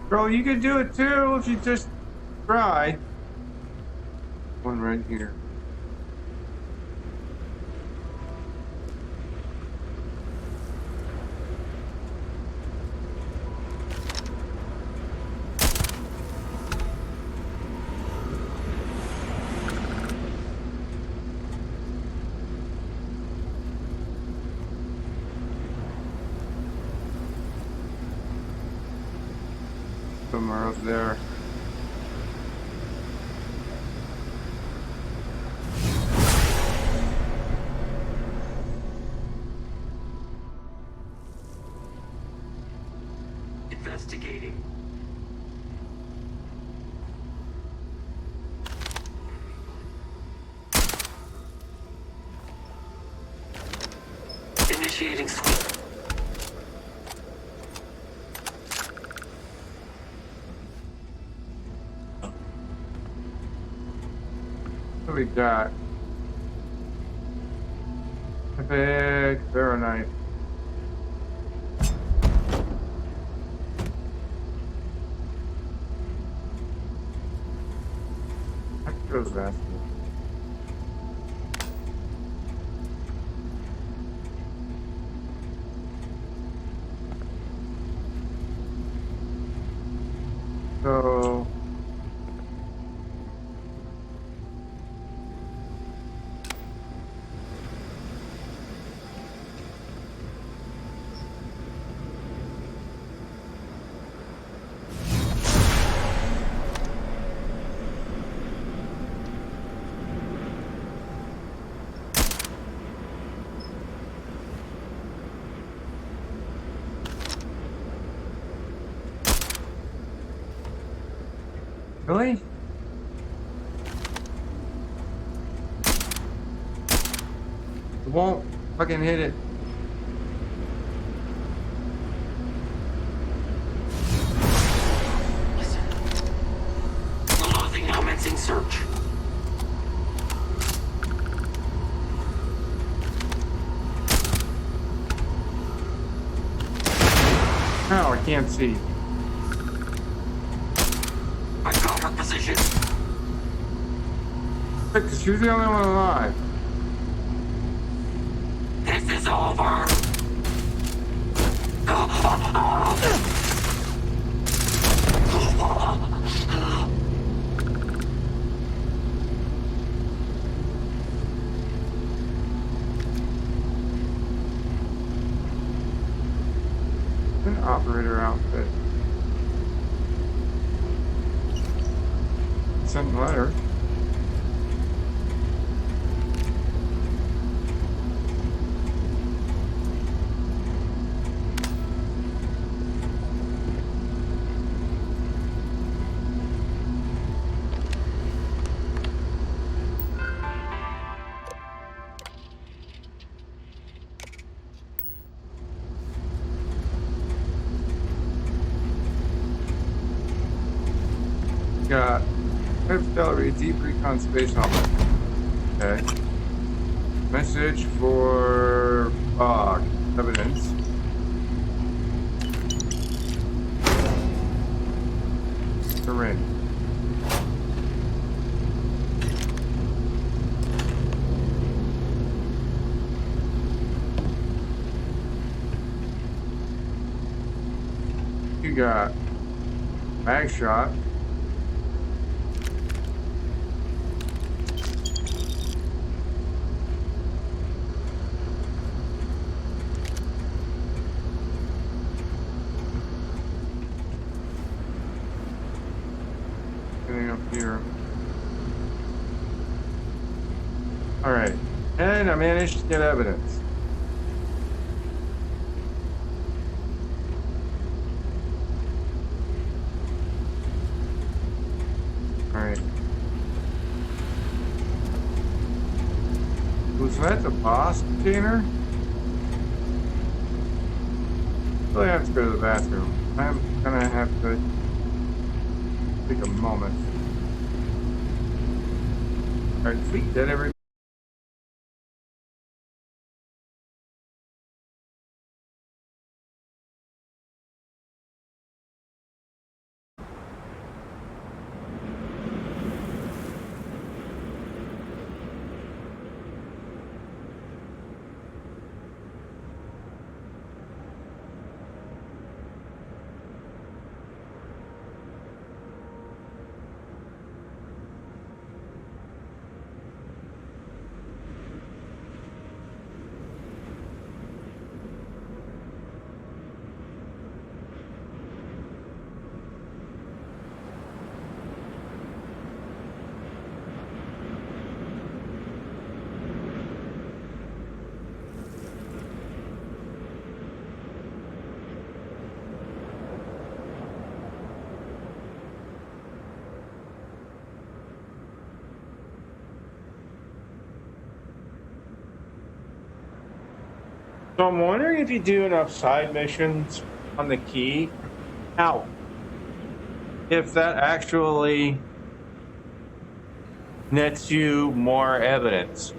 Girl, you can do it too if you just try. One right here. Somewhere up there. Investigating. Initiating sweep. What do we got? Epic Fahrenheit. That goes fast. So really? It won't fucking hit it. Closing commencing search. No, I can't see. I got her position. Because she's the only one alive. This is over. An operator outfit. Sent letter. Got Gallery Deep Recon Space Helmet. Okay. Message for Bog. Evidence. The ring. You got mag shot. Getting up here. Alright. And I managed to get evidence. Alright. Was that the boss container? Really have to go to the bathroom. I'm gonna have to take a moment. Alright, sweet. Did every So I'm wondering if you do enough side missions on the key, now, if that actually nets you more evidence.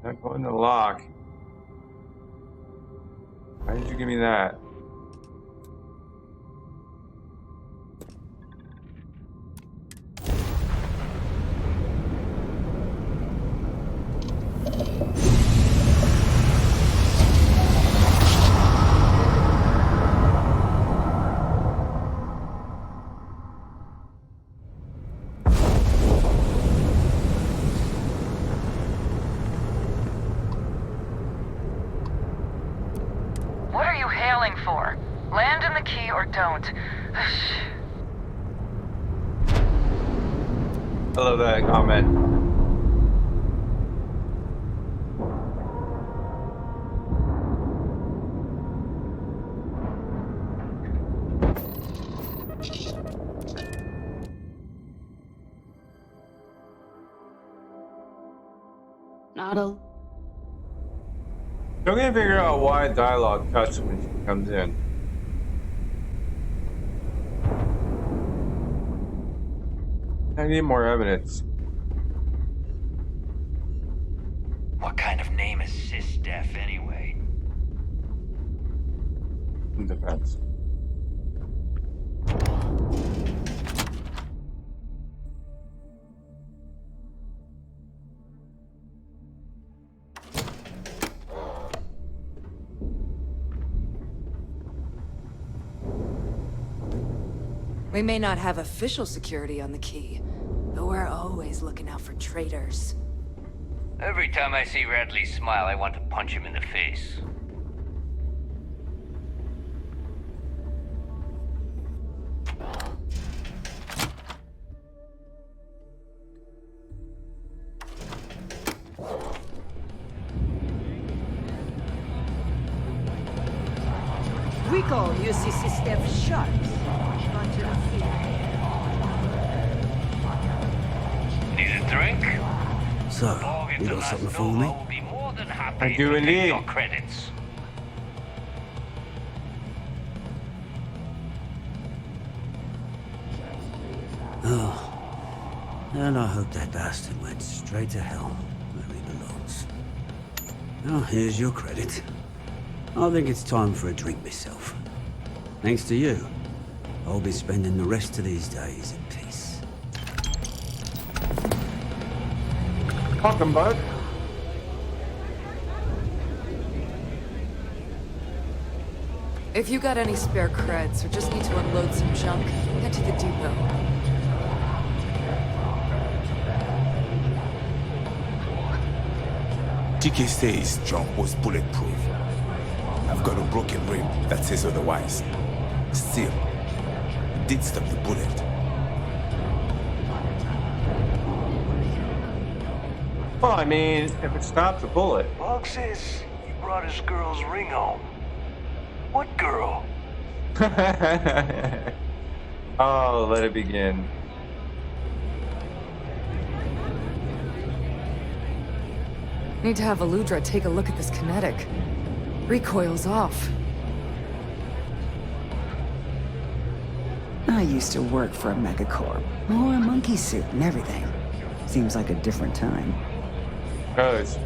Not going to lock. Why did you give me that? What are you hailing for? Land in the key or don't. I love that comment. Not a... I'm gonna figure out why dialogue cuts when she comes in. I need more evidence. What kind of name is Sysdef anyway? In defense. We may not have official security on the key, but we're always looking out for traitors. Every time I see Radley smile, I want to punch him in the face. Rico uses Sysdef sharps. Need a drink? So, you got something for me? I do indeed. Your credits. Oh. And I hope that bastard went straight to hell, where he belongs. Now, here's your credit. I think it's time for a drink myself. Thanks to you, I'll be spending the rest of these days in peace. Welcome, bud. If you got any spare creds or just need to unload some junk, head to the depot. TK says jump was bulletproof. I've got a broken rim that says otherwise. Still, it did stop the bullet. Well, I mean, if it stopped the bullet. Bog says he brought his girl's ring home. What girl? Oh, let it begin. Need to have Aludra take a look at this kinetic. Recoil's off. I used to work for a megacorp. Wore a monkey suit and everything. Seems like a different time. Goes.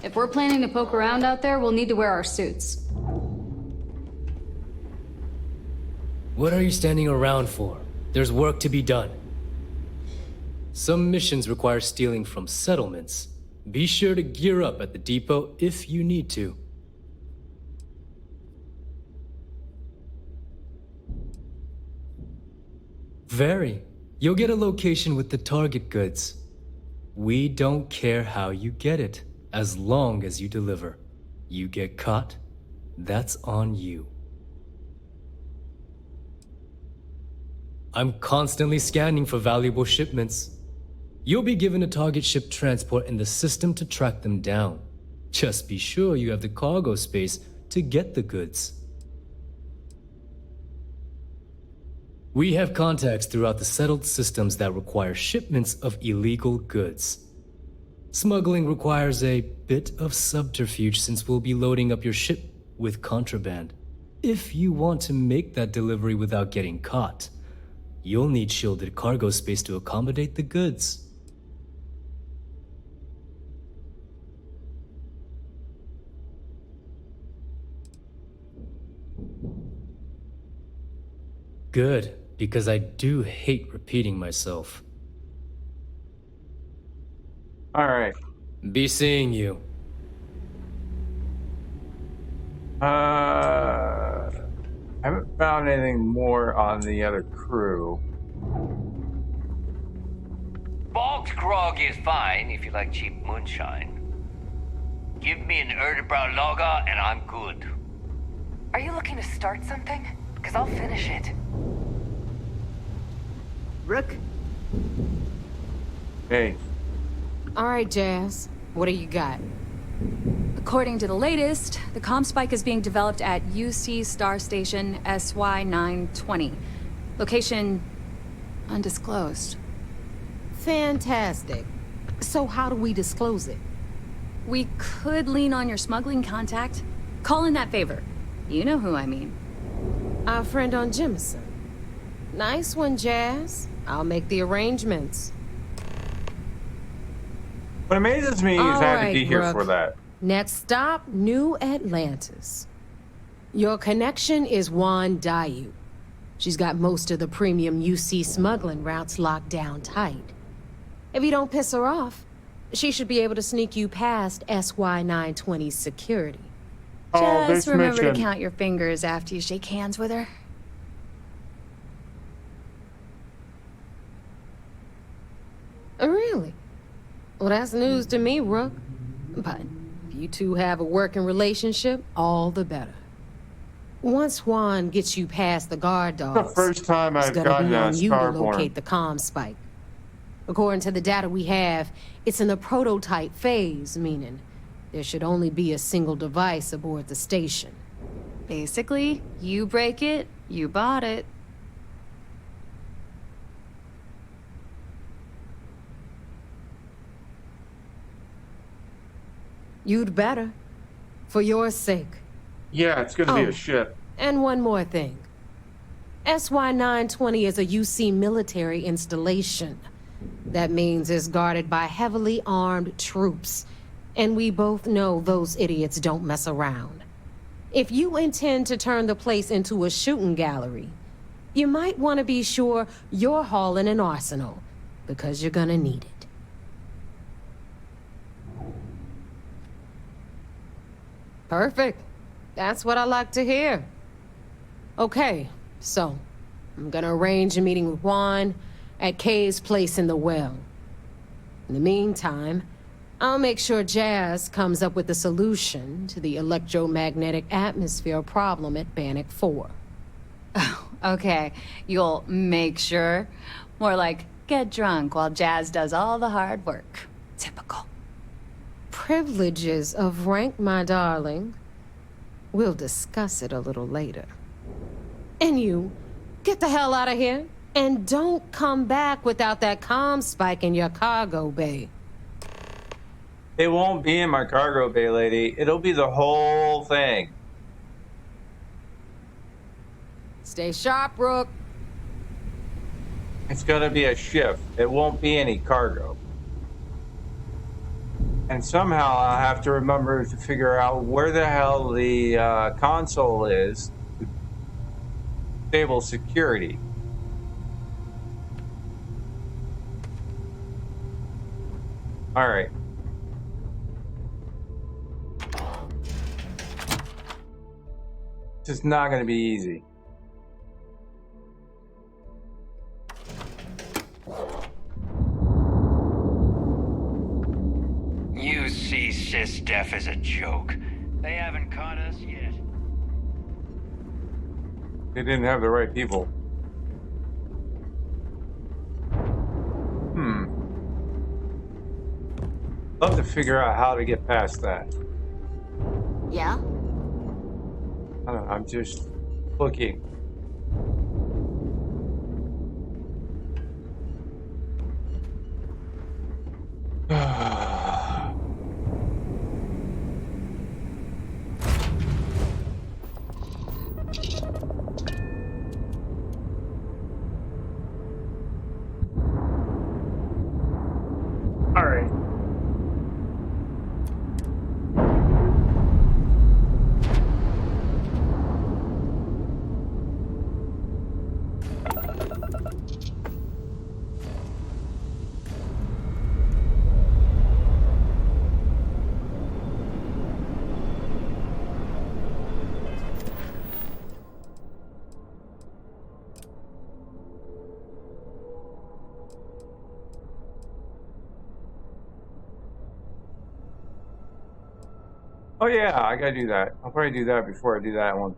If we're planning to poke around out there, we'll need to wear our suits. What are you standing around for? There's work to be done. Some missions require stealing from settlements. Be sure to gear up at the depot if you need to. Very. You'll get a location with the target goods. We don't care how you get it, as long as you deliver. You get caught, that's on you. I'm constantly scanning for valuable shipments. You'll be given a target ship transport in the system to track them down. Just be sure you have the cargo space to get the goods. We have contacts throughout the settled systems that require shipments of illegal goods. Smuggling requires a bit of subterfuge since we'll be loading up your ship with contraband. If you want to make that delivery without getting caught, you'll need shielded cargo space to accommodate the goods. Good, because I do hate repeating myself. All right. Be seeing you. I haven't found anything more on the other crew. Bogged grog is fine if you like cheap moonshine. Give me an Erdebrow lager and I'm good. Are you looking to start something? Because I'll finish it. Rook? Hey. All right, Jazz. What do you got? According to the latest, the comm spike is being developed at UC Star Station SY-920. Location undisclosed. Fantastic. So how do we disclose it? We could lean on your smuggling contact. Call in that favor. You know who I mean. Our friend on Jemison. Nice one, Jazz. I'll make the arrangements. What amazes me is I had to be here Brooke. for that. Next stop, New Atlantis. Your connection is Juan Dayu. She's got most of the premium UC smuggling routes locked down tight. If you don't piss her off, she should be able to sneak you past SY-920's security. Just remember to count your fingers after you shake hands with her. Really? Well, that's news to me, Rook. But if you two have a working relationship, all the better. Once Juan gets you past the guard dogs, The first time it's I've gonna gotten be a on you to Starborn. locate the comm spike. According to the data we have, it's in the prototype phase, meaning there should only be a single device aboard the station. Basically, you break it, you bought it. You'd better. For your sake. Yeah, it's gonna be a ship. And one more thing. SY-920 is a UC military installation. That means it's guarded by heavily armed troops. And we both know those idiots don't mess around. If you intend to turn the place into a shooting gallery, you might want to be sure you're hauling an arsenal, because you're gonna need it. Perfect. That's what I like to hear. Okay, so I'm gonna arrange a meeting with Juan at Kay's place in the well. In the meantime, I'll make sure Jazz comes up with a solution to the electromagnetic atmosphere problem at Bannock 4. Okay, you'll make sure. More like get drunk while Jazz does all the hard work. Typical. Privileges of rank, my darling. We'll discuss it a little later. And you, get the hell out of here. And don't come back without that comm spike in your cargo bay. It won't be in my cargo bay, lady. It'll be the whole thing. Stay sharp, Rook. It's gonna be a ship. It won't be any cargo. And somehow I'll have to remember to figure out where the hell the console is to disable security. All right. This is not going to be easy. You see SysDef as a joke. They haven't caught us yet. They didn't have the right people. Love to figure out how to get past that. Yeah? I don't know, I'm just looking. All right. Oh yeah, I gotta do that. I'll probably do that before I do that one.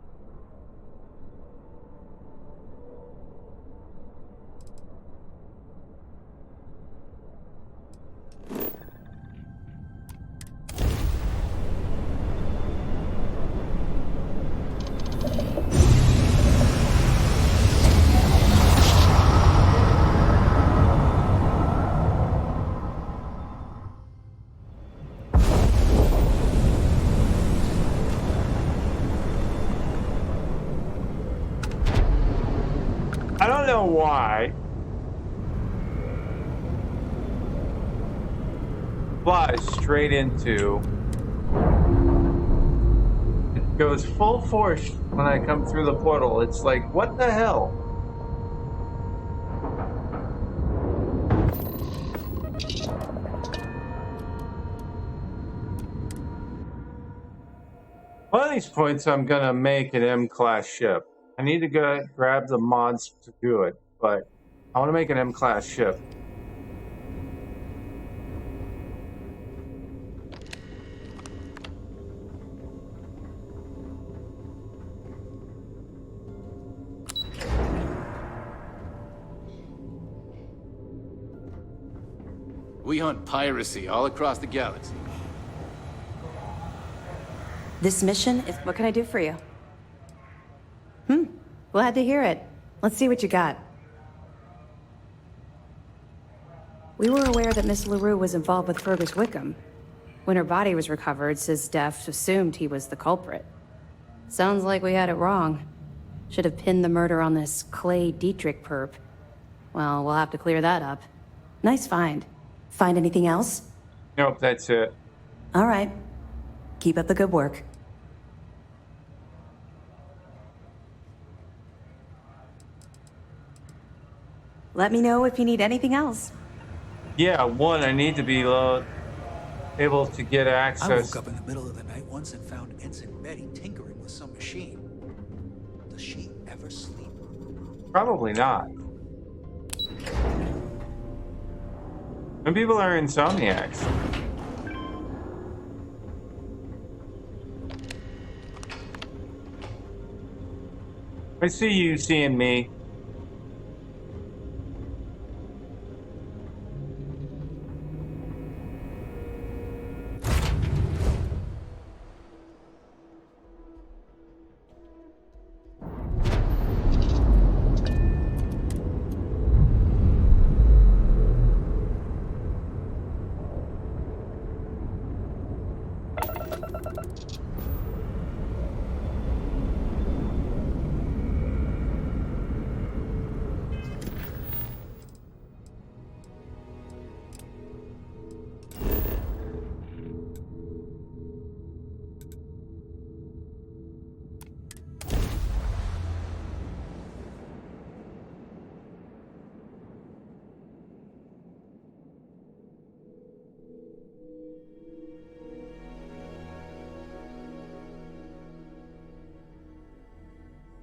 I don't know why. Flies straight into. It goes full force when I come through the portal. It's like, what the hell? One of these points I'm gonna make an M-class ship. I need to go grab the mods to do it, but I want to make an M-class ship. We hunt piracy all across the galaxy. This mission is... What can I do for you? Glad to hear it. Let's see what you got. We were aware that Miss LaRue was involved with Fergus Wickham. When her body was recovered, SysDef assumed he was the culprit. Sounds like we had it wrong. Should have pinned the murder on this Clay Dietrich perp. Well, we'll have to clear that up. Nice find. Find anything else? Nope, that's it. All right. Keep up the good work. Let me know if you need anything else. Yeah, one, I need to be able to get access. I woke up in the middle of the night once and found Ensign Betty tinkering with some machine. Does she ever sleep? Probably not. Some people are insomniacs. I see you seeing me.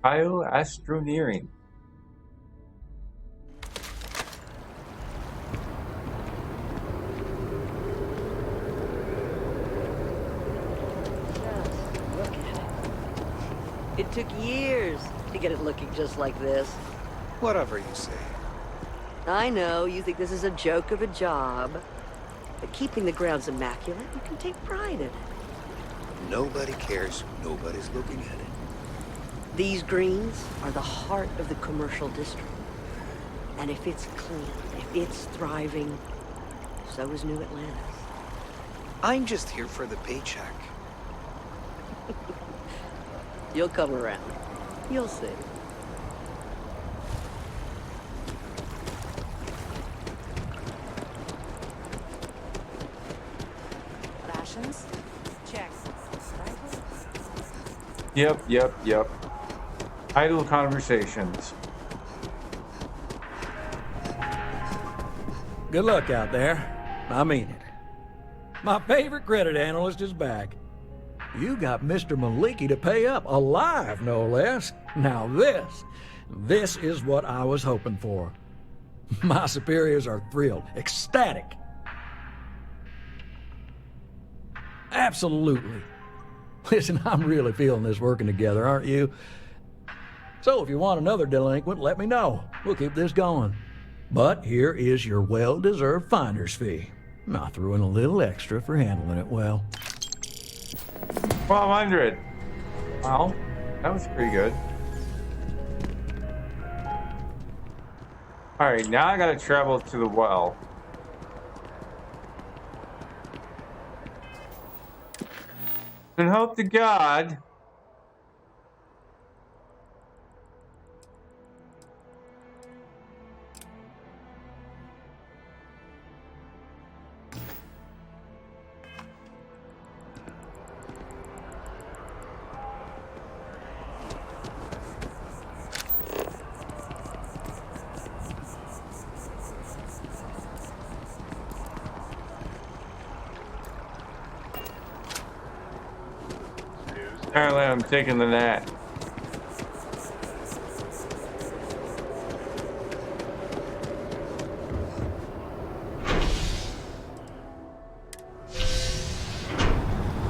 Bioastroneering. Look at it. It took years to get it looking just like this. Whatever you say. I know, you think this is a joke of a job. But keeping the grounds immaculate, you can take pride in it. Nobody cares. Nobody's looking at it. These greens are the heart of the commercial district. And if it's clean, if it's thriving, so is New Atlantis. I'm just here for the paycheck. You'll come around. You'll see. Rations? Check. Yep. Idle conversations. Good luck out there. I mean it. My favorite credit analyst is back. You got Mr. Maliki to pay up, alive no less. Now this is what I was hoping for. My superiors are thrilled, ecstatic. Absolutely. Listen, I'm really feeling this working together, aren't you? So if you want another delinquent, let me know. We'll keep this going. But here is your well-deserved finder's fee. I threw in a little extra for handling it well. 1,200. Well, that was pretty good. Alright, now I gotta travel to the well. And hope to God apparently I'm taking the net.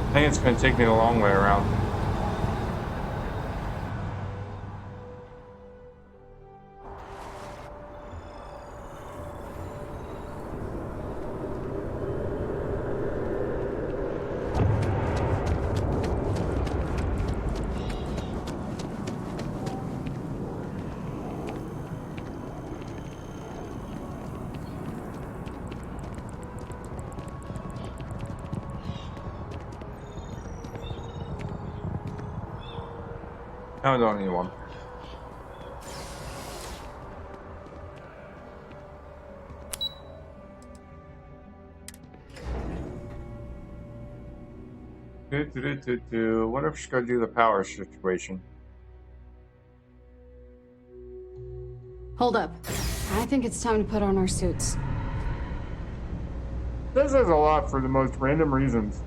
I think it's going to take me the long way around. I don't need one. Wonder if she's gonna do the power situation. Hold up. I think it's time to put on our suits. This is a lot for the most random reasons.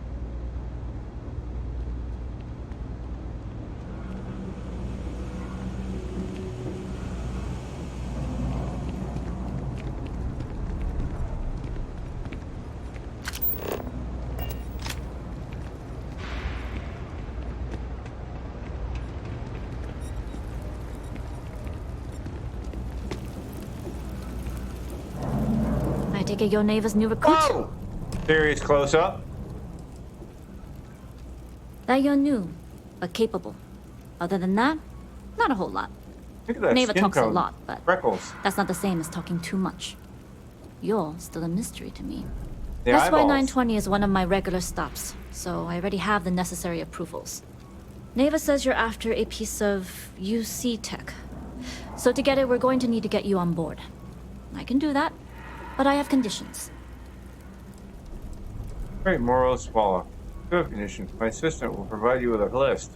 I take it your neighbor's new recruit? Whoa! Serious close up. That you're new, but capable. Other than that, not a whole lot. Look at that Neighbor skin talks a tone. lot, but Freckles. that's not the same as talking too much. You're still a mystery to me. The That's why eyeballs. 920 is one of my regular stops, so I already have the necessary approvals. Neva says you're after a piece of UC tech. So to get it, we're going to need to get you on board. I can do that, but I have conditions. Great, moral swallow. Good conditions. My assistant will provide you with a list.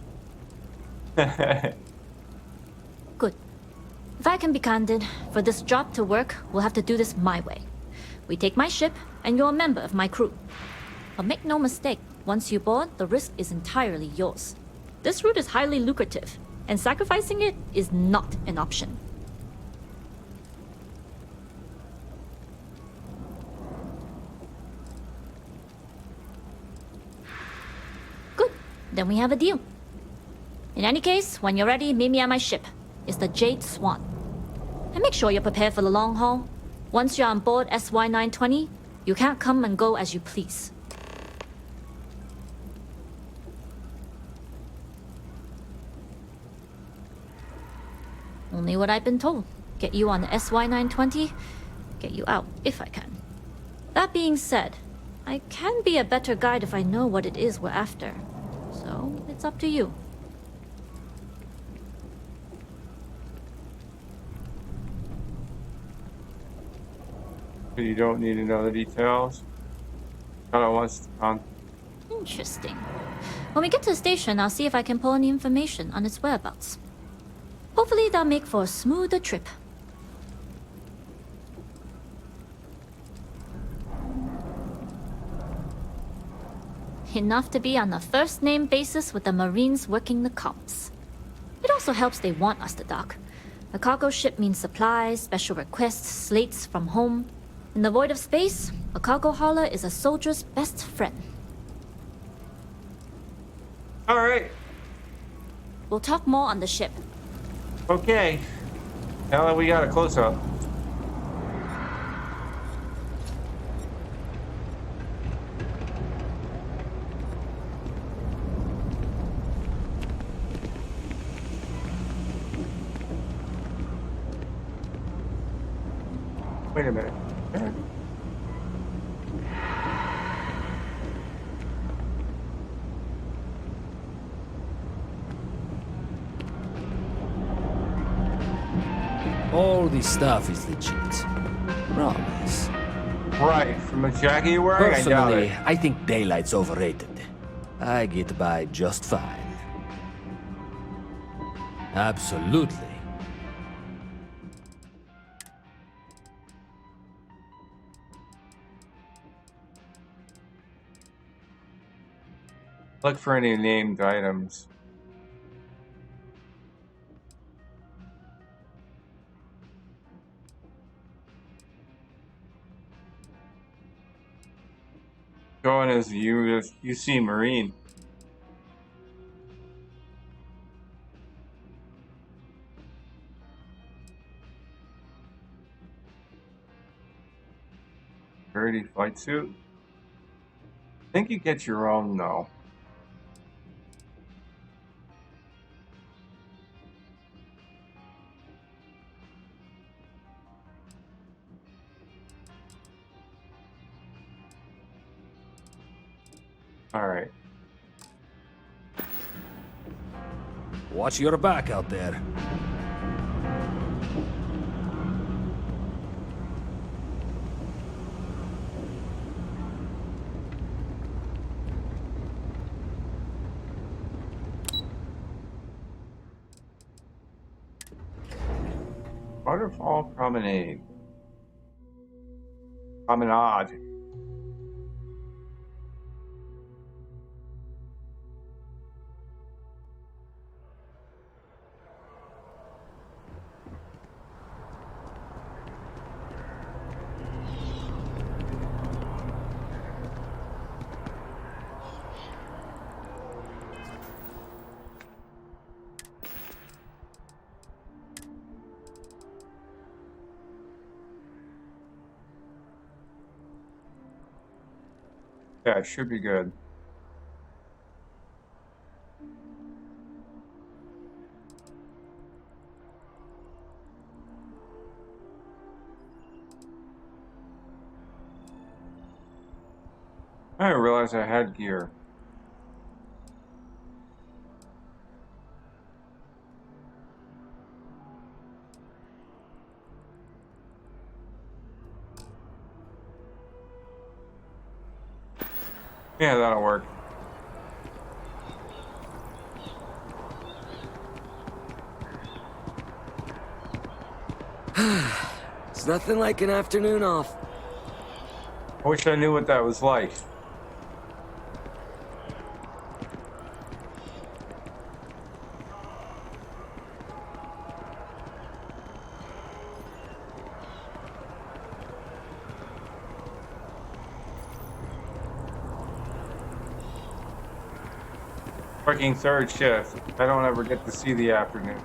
Good. If I can be candid, for this job to work, we'll have to do this my way. We take my ship, and you're a member of my crew. But make no mistake, once you board, the risk is entirely yours. This route is highly lucrative. and sacrificing it is not an option. Good. Then we have a deal. In any case, when you're ready, meet me at my ship. It's the Jade Swan. And make sure you're prepared for the long haul. Once you're on board SY-920, you can't come and go as you please. Only what I've been told. Get you on the SY-920, get you out if I can. That being said, I can be a better guide if I know what it is we're after. So, it's up to you. You don't need to know the details. Kinda wants on. Interesting. When we get to the station, I'll see if I can pull any information on its whereabouts. Hopefully that'll make for a smoother trip. Enough to be on a first-name basis with the Marines working the comms. It also helps they want us to dock. A cargo ship means supplies, special requests, slates from home. In the void of space, a cargo hauler is a soldier's best friend. All right. We'll talk more on the ship. Okay. Now that we got a close-up. Wait a minute. All this stuff is legit. Promise. Right, from a jacket you're wearing, I doubt Personally, it. I think daylight's overrated. I get by just fine. Absolutely. Look for any named items. Going as you see Marine. Dirty flight suit. I think you get your own though. All right. Watch your back out there. Waterfall Promenade. Promenade. Yeah, it should be good. I didn't realize I had gear. Yeah, that'll work. It's nothing like an afternoon off. I wish I knew what that was like. Working third shift. I don't ever get to see the afternoon.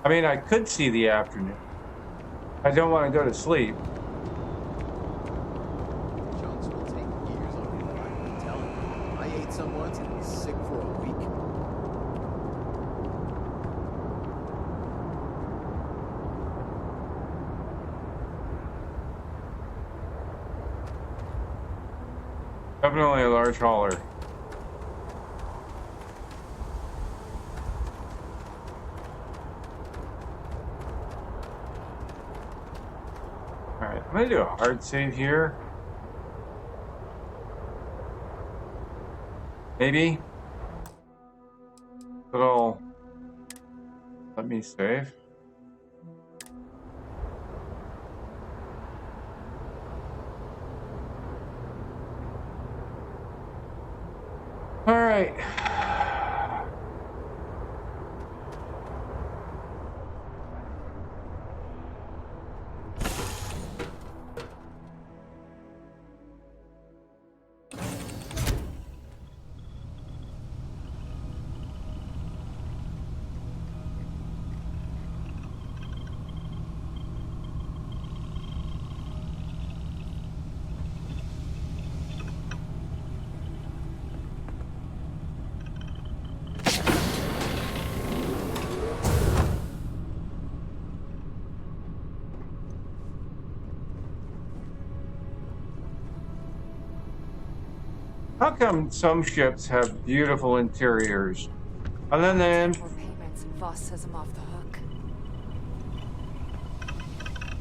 I mean, I could see the afternoon. I don't want to go to sleep. Chunks will take years on your life, I'm telling you. I ate some once and was sick for a week. Definitely a large hauler. Alright, I'm gonna do a hard save here. Maybe. It'll let me save. Alright. How come some ships have beautiful interiors? And then Payments and Voss says I'm off the hook.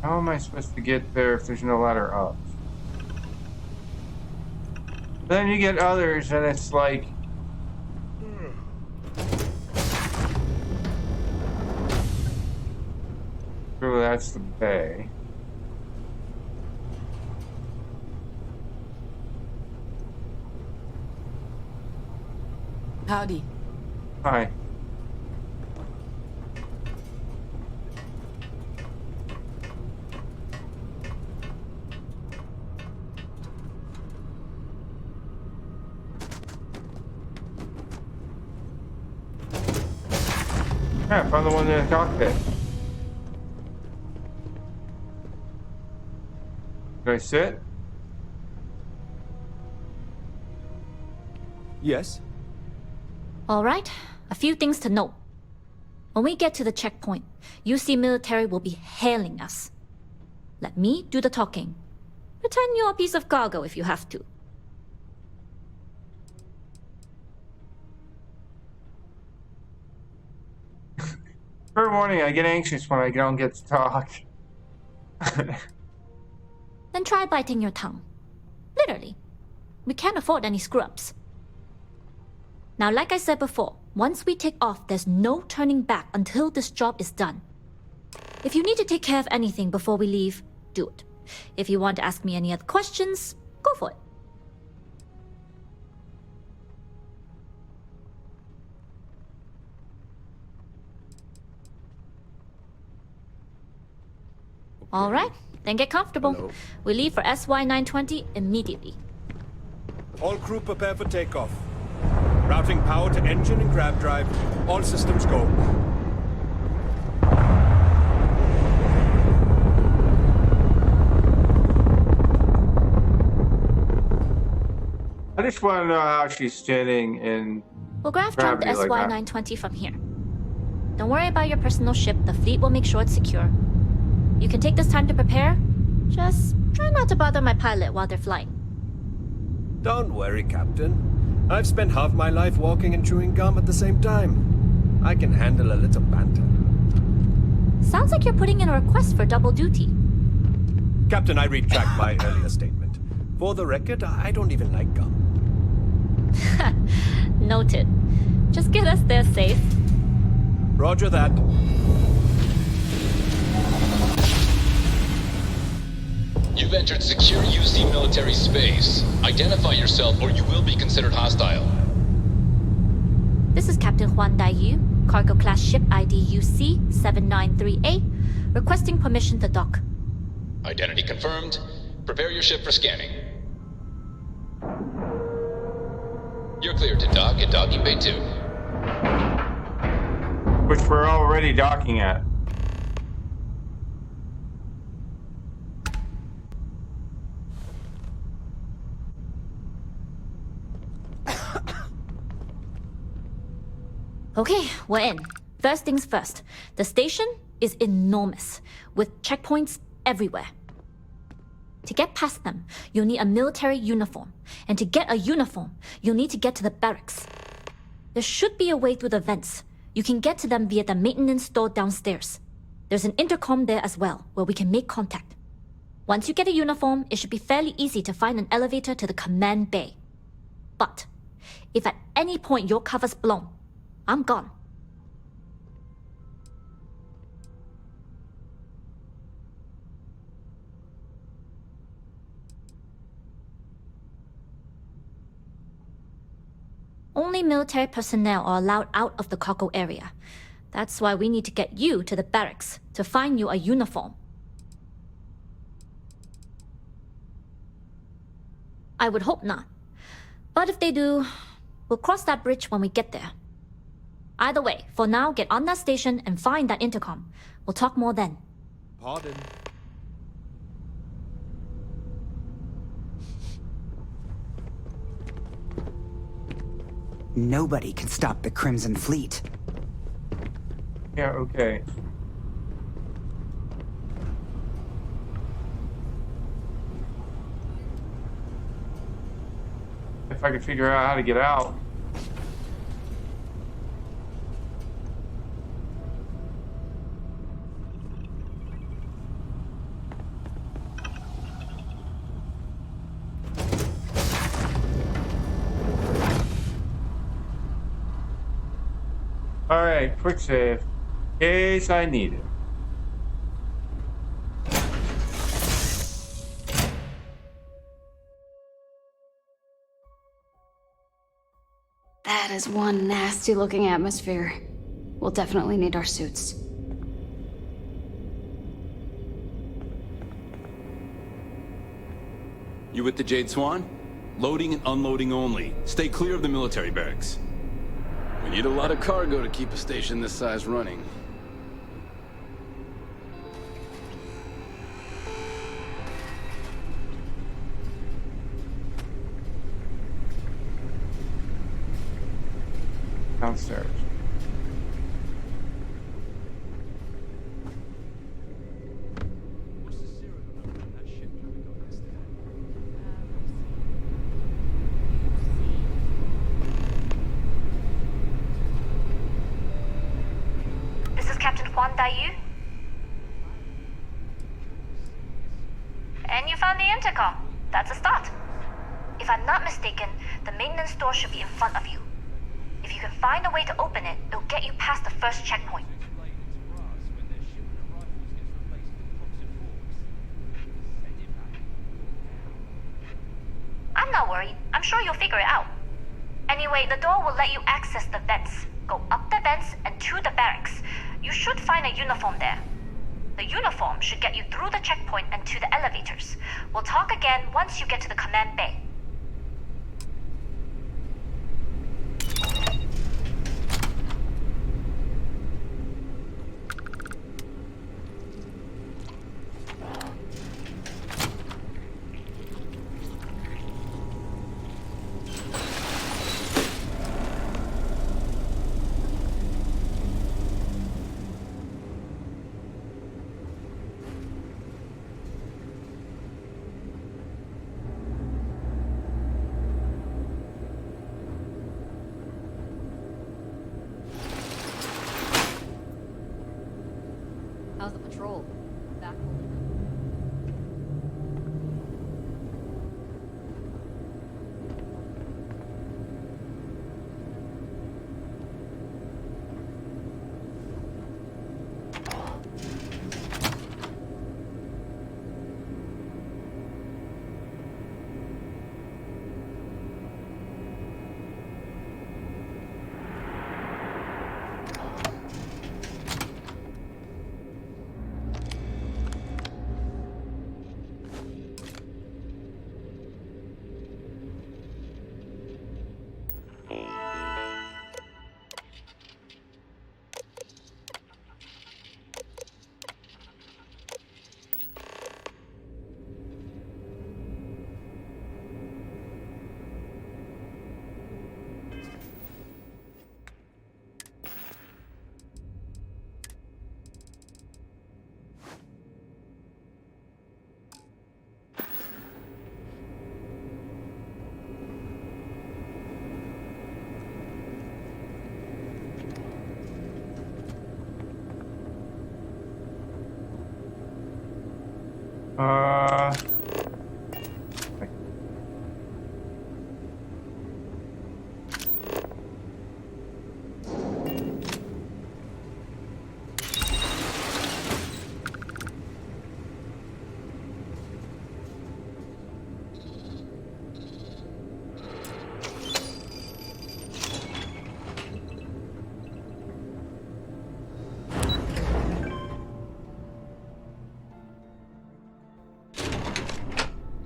how am I supposed to get there if there's no ladder up? Then you get others and it's like true, that's the bay. Howdy. Hi. Yeah, I found the one in the cockpit. Can I sit? Yes? All right, a few things to note. When we get to the checkpoint, UC military will be hailing us. Let me do the talking. Pretend you're a piece of cargo if you have to. Fair warning, I get anxious when I don't get to talk. Then try biting your tongue. Literally. We can't afford any screw-ups. Now, like I said before, once we take off, there's no turning back until this job is done. If you need to take care of anything before we leave, do it. If you want to ask me any other questions, go for it. All right, then get comfortable. Hello. We leave for SY-920 immediately. All crew prepare for takeoff. Routing power to engine and grab drive. All systems go. I just want to know how she's standing in We'll graph jump the gravity like that. SY-920 from here. Don't worry about your personal ship. The fleet will make sure it's secure. You can take this time to prepare. Just try not to bother my pilot while they're flying. Don't worry, Captain. I've spent half my life walking and chewing gum at the same time. I can handle a little banter. Sounds like you're putting in a request for double duty. Captain, I retract my earlier statement. For the record, I don't even like gum. Noted. Just get us there safe. Roger that. You've entered secure UC military space. Identify yourself or you will be considered hostile. This is Captain Huan Daiyu, cargo class ship ID UC-793A, requesting permission to dock. Identity confirmed. Prepare your ship for scanning. You're cleared to dock at Docking Bay 2. Which we're already docking at. Okay, we're in. First things first. The station is enormous, with checkpoints everywhere. To get past them, you'll need a military uniform. And to get a uniform, you'll need to get to the barracks. There should be a way through the vents. You can get to them via the maintenance store downstairs. There's an intercom there as well, where we can make contact. Once you get a uniform, it should be fairly easy to find an elevator to the command bay. But if at any point your cover's blown, I'm gone. Only military personnel are allowed out of the cargo area. That's why we need to get you to the barracks to find you a uniform. I would hope not. But if they do, we'll cross that bridge when we get there. Either way, for now, get on that station and find that intercom. We'll talk more then. Pardon. Nobody can stop the Crimson Fleet. Yeah, okay. If I could figure out how to get out. Alright, quick save. In case I need it. That is one nasty looking atmosphere. We'll definitely need our suits. You with the Jade Swan? Loading and unloading only. Stay clear of the military barracks. We need a lot of cargo to keep a station this size running. Downstairs. This is Captain Huan Daiyu. And you found the intercom. That's a start. If I'm not mistaken, the maintenance door should be in front of you. If you can find a way to open it, it'll get you past the first checkpoint. I'm not worried. I'm sure you'll figure it out. Anyway, the door will let you access the vents. Go up the vents and to the barracks. You should find a uniform there. The uniform should get you through the checkpoint and to the elevators. We'll talk again once you get to the command bay. Uh.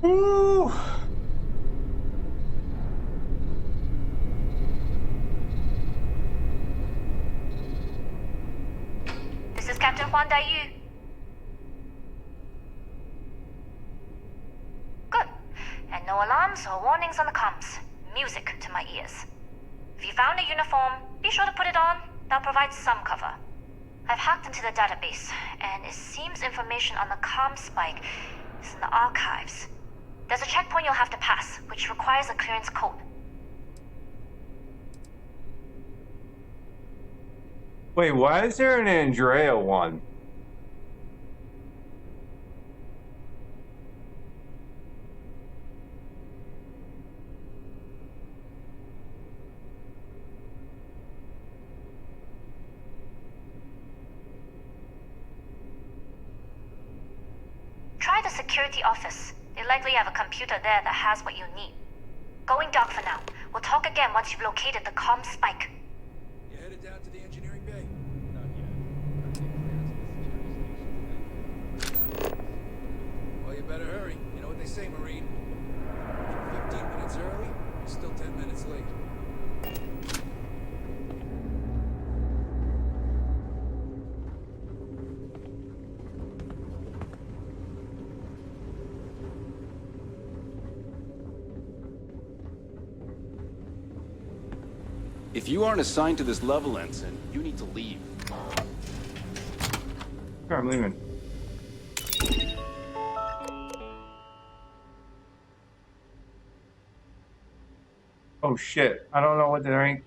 Woo! This is Captain Huan Daiyu. Good. And no alarms or warnings on the comms. Music to my ears. If you found a uniform, be sure to put it on. That'll provide some cover. I've hacked into the database, and it seems information on the comm spike is in the archives. There's a checkpoint you'll have to pass, which requires a clearance code. Wait, why is there an Andrea one? Try the security office. They likely have a computer there that has what you need. Going dark for now. We'll talk again once you've located the comm spike. You headed down to the engineering bay? Well, you better hurry. You know what they say, Marine. If you're 15 minutes early, you're still 10 minutes late. If you aren't assigned to this level, Ensign, you need to leave. Sure, I'm leaving. Oh shit! I don't know what the rank.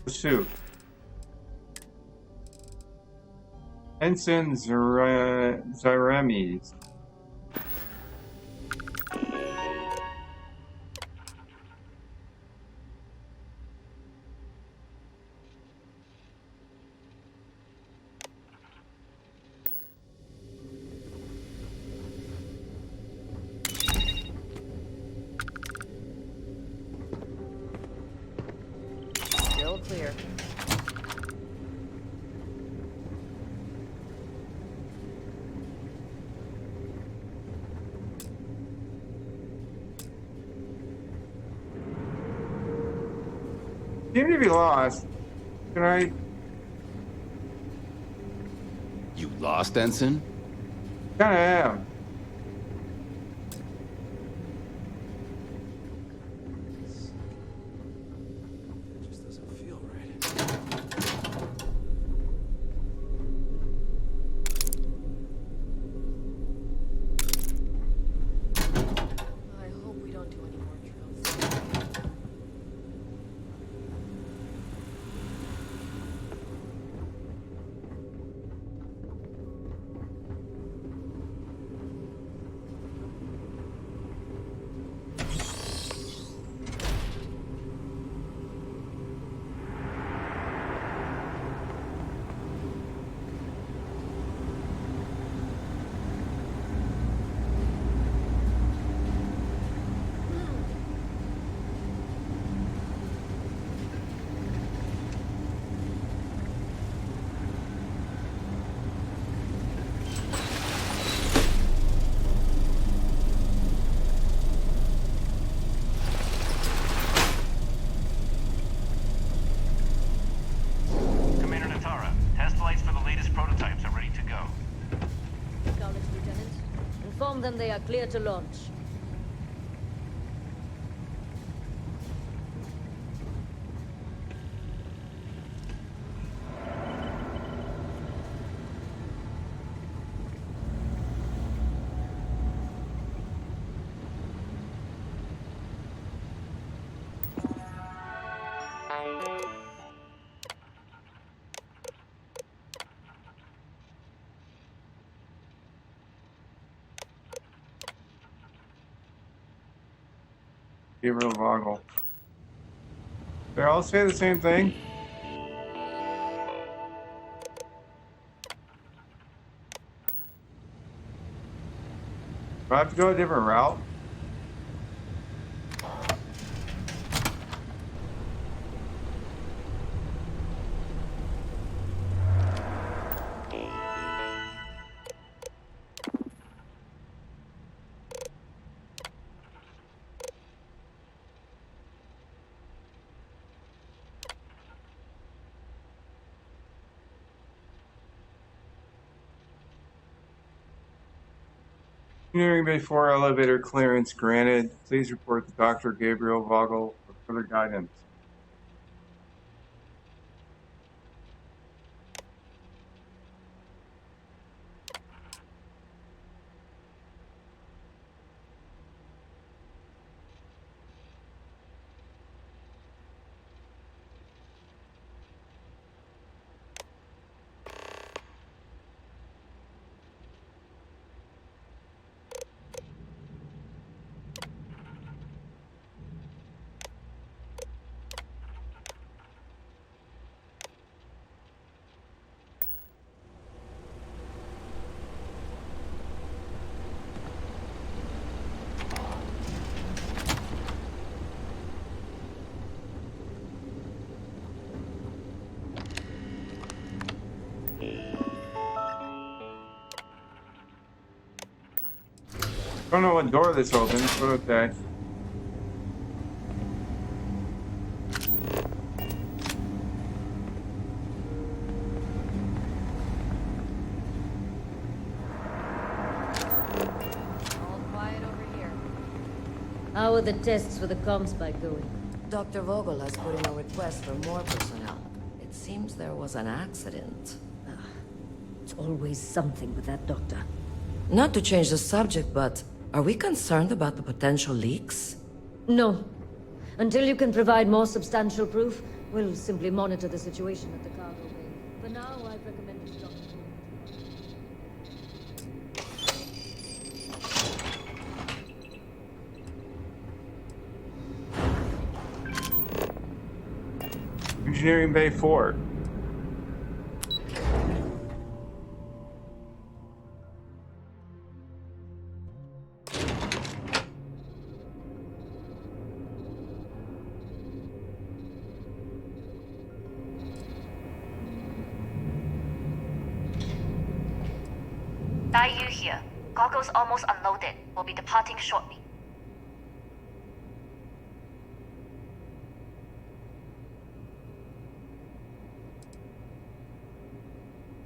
Suit. Ensign Zaremes. Still clear. Seem to be lost. Can I? You lost, Ensign? Kinda am. Just doesn't feel right. I hope we don't do any more drills. Commander Natara, test flights for the latest prototypes are ready to go. College Lieutenant, inform them they are clear to launch. Gabriel Vogel. They all say the same thing. Do I have to go a different route? Engineering Bay 4 elevator clearance granted. Please report to Dr. Gabriel Vogel for further guidance. Don't know what door this opens, but okay. All quiet over here. How are the tests for the comm spike going? Dr. Vogel has put in a request for more personnel. It seems there was an accident. It's always something with that doctor. Not to change the subject, but are we concerned about the potential leaks? No. Until you can provide more substantial proof, we'll simply monitor the situation at the cargo bay. For now, I've recommended Dr. Engineering Bay 4. Yu here. Goggles almost unloaded. We'll be departing shortly.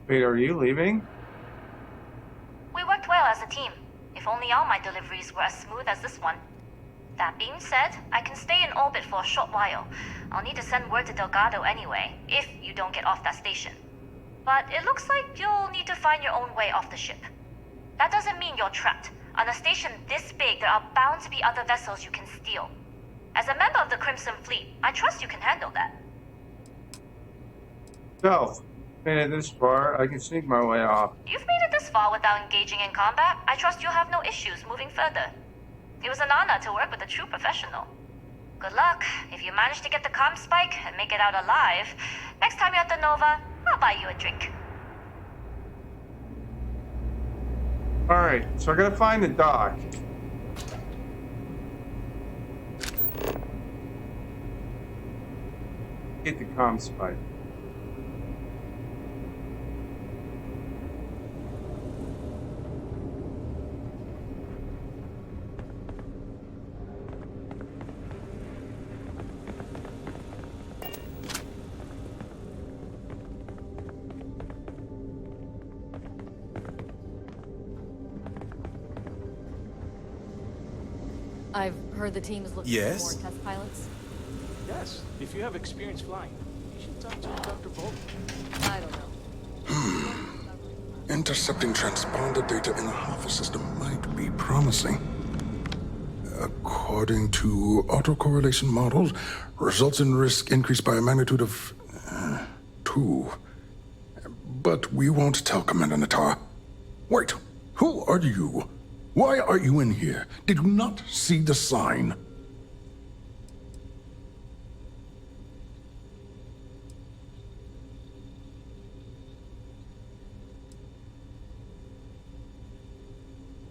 Wait, are you leaving? We worked well as a team. If only all my deliveries were as smooth as this one. That being said, I can stay in orbit for a short while. I'll need to send word to Delgado anyway, if you don't get off that station. But it looks like you'll need to find your own way off the ship. That doesn't mean you're trapped. On a station this big, there are bound to be other vessels you can steal. As a member of the Crimson Fleet, I trust you can handle that. So, made it this far, I can sneak my way off. You've made it this far without engaging in combat. I trust you'll have no issues moving further. It was an honor to work with a true professional. Good luck. If you manage to get the comm spike and make it out alive, next time you're at the Nova, I'll buy you a drink. Alright, so I gotta find the dock. Get the comm spike. I've heard the team is looking Yes? for more test pilots. Yes, if you have experience flying, you should talk to Dr. Vogel. I don't know. Intercepting transponder data in the Alpha system might be promising. According to autocorrelation models, results in risk increased by a magnitude of 2. But we won't tell Commander Natar. Wait, who are you? Why are you in here? Did you not see the sign?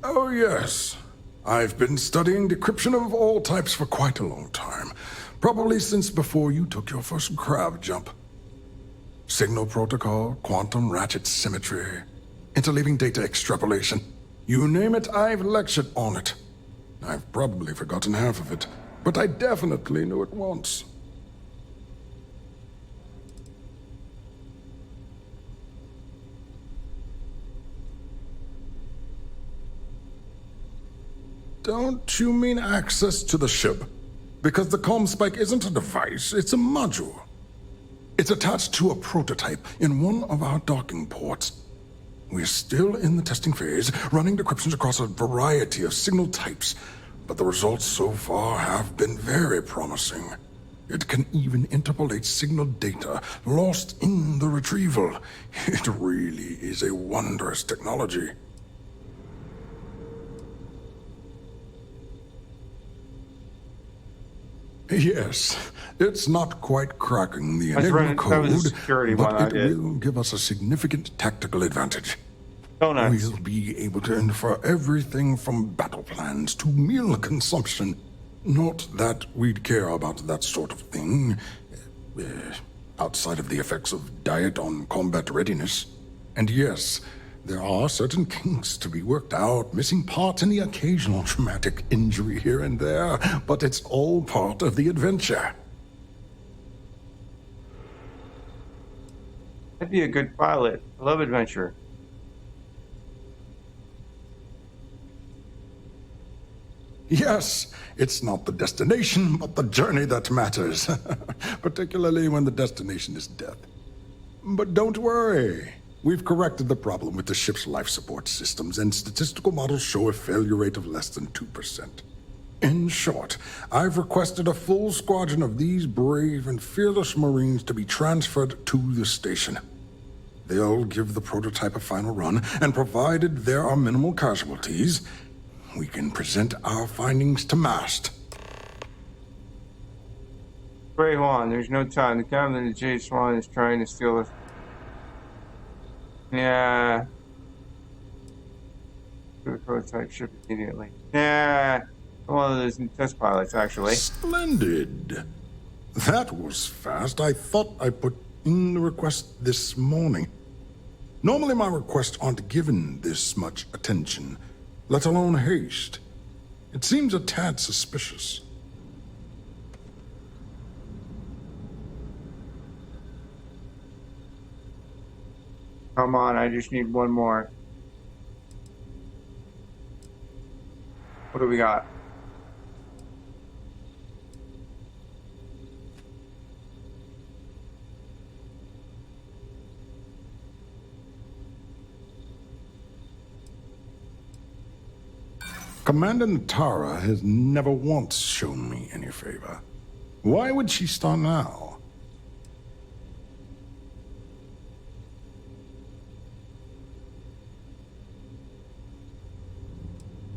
Oh, yes. I've been studying decryption of all types for quite a long time. Probably since before you took your first crab jump. Signal protocol, quantum ratchet symmetry, interleaving data extrapolation. You name it, I've lectured on it. I've probably forgotten half of it, but I definitely knew it once. Don't you mean access to the ship? Because the comm spike isn't a device, it's a module. It's attached to a prototype in one of our docking ports. We're still in the testing phase, running decryptions across a variety of signal types, but the results so far have been very promising. It can even interpolate signal data lost in the retrieval. It really is a wondrous technology. Yes, it's not quite cracking the Enigma code, but it will give us a significant tactical advantage. We'll be able to infer everything from battle plans to meal consumption. Not that we'd care about that sort of thing, outside of the effects of diet on combat readiness. And yes, there are certain kinks to be worked out, missing parts and the occasional traumatic injury here and there, but it's all part of the adventure. I'd be a good pilot. I love adventure. Yes, it's not the destination, but the journey that matters. Particularly when the destination is death. But don't worry. We've corrected the problem with the ship's life support systems, and statistical models show a failure rate of less than 2%. In short, I've requested a full squadron of these brave and fearless Marines to be transferred to the station. They'll give the prototype a final run, and provided there are minimal casualties, we can present our findings to Mast. Ray Juan, there's no time. The captain of the J-Swan is trying to steal us. Yeah. To the prototype ship immediately. Yeah. One of those test pilots, actually. Splendid. That was fast. I thought I put in the request this morning. Normally my requests aren't given this much attention, let alone haste. It seems a tad suspicious. Come on, I just need one more. What do we got? Commander Natara has never once shown me any favor. Why would she start now?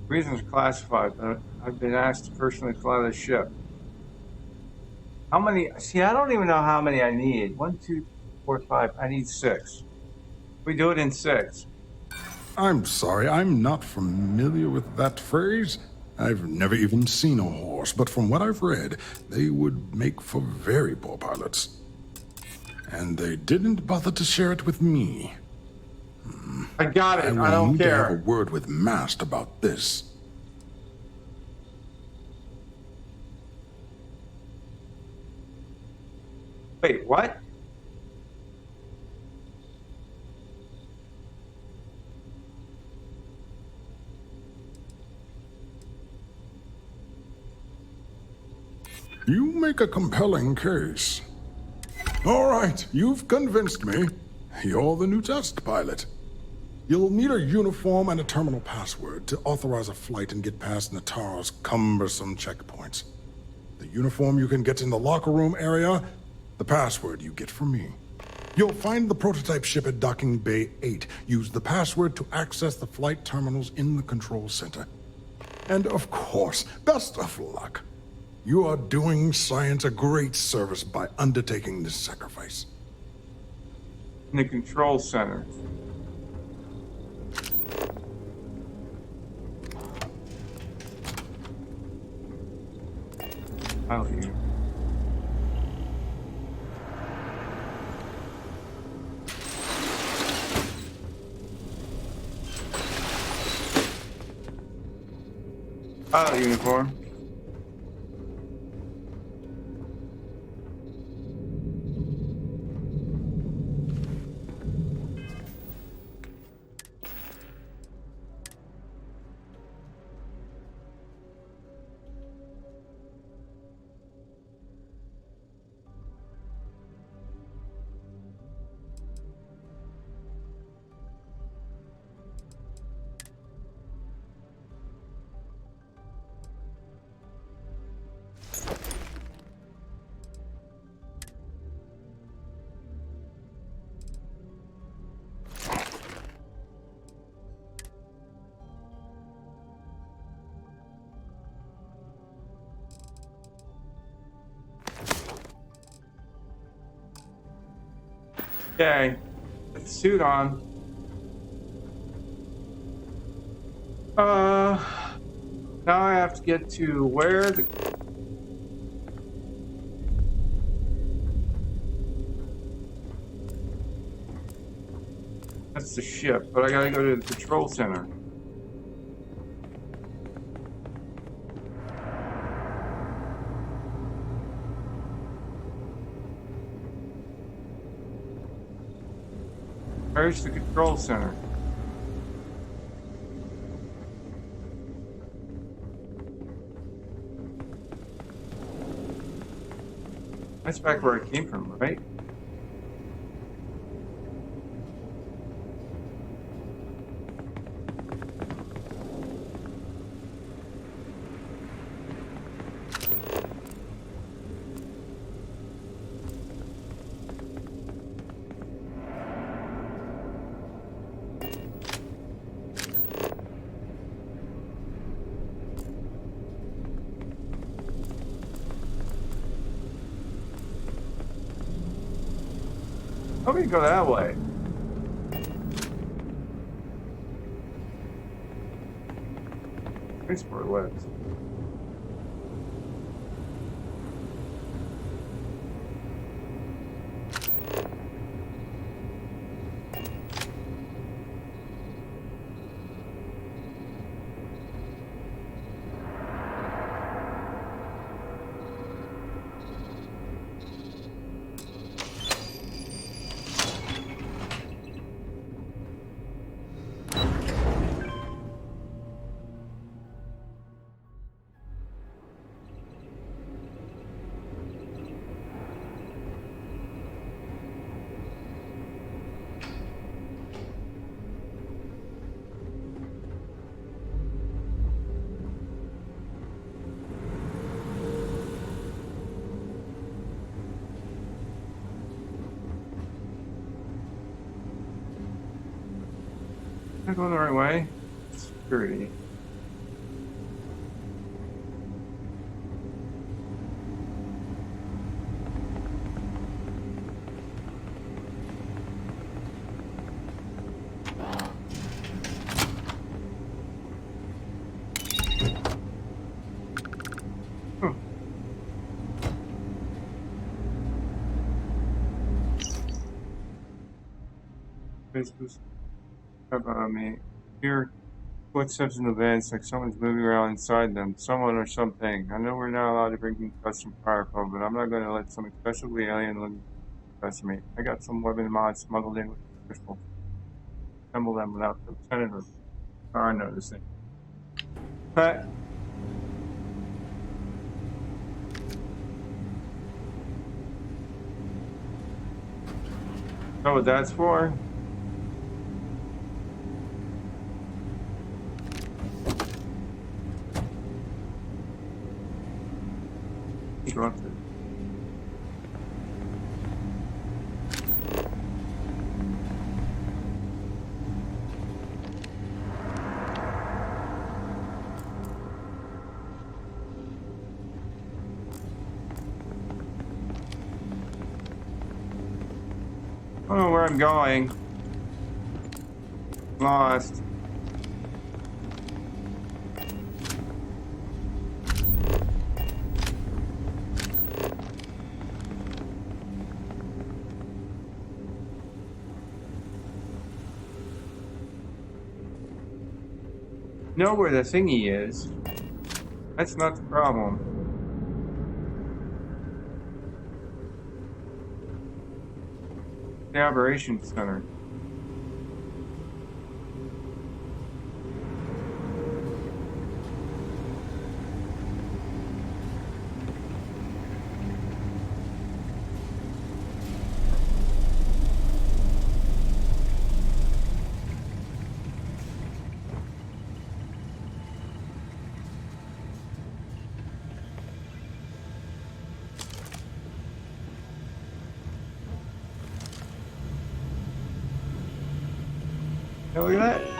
Reasons classified, but I've been asked to personally fly the ship. How many? See, I don't even know how many I need. 1, 2, 4, 5. I need 6. We do it in 6. I'm sorry, I'm not familiar with that phrase. I've never even seen a horse, but from what I've read, they would make for very poor pilots. And they didn't bother to share it with me. I got it. I I don't need to care. have a word with Mast about this. Wait, what? You make a compelling case. All right, you've convinced me. You're the new test pilot. You'll need a uniform and a terminal password to authorize a flight and get past Natara's cumbersome checkpoints. The uniform you can get in the locker room area, the password you get from me. You'll find the prototype ship at Docking Bay 8. Use the password to access the flight terminals in the control center. And of course, best of luck. You are doing science a great service by undertaking this sacrifice. In the control center. Pilot uniform. Pilot uniform. Okay, put the suit on. Now I have to get to where the... That's the ship, but I gotta go to the control center. Where's the control center? That's back where I came from, right? How do we go that way? Thanks for it was. Am I going the right way? Security. Facebook. About me. Here, footsteps in the vents, like someone's moving around inside them. Someone or something. I know we're not allowed to bring in custom firepower, but I'm not going to let some especially alien look past me. I got some weapon mods smuggled in with crystals. Assemble them without the lieutenant or car noticing. But know what that's for? Dropped it. I don't know where I'm going. Lost. know where the thingy is. That's not the problem. The operations center. Hey, look at that.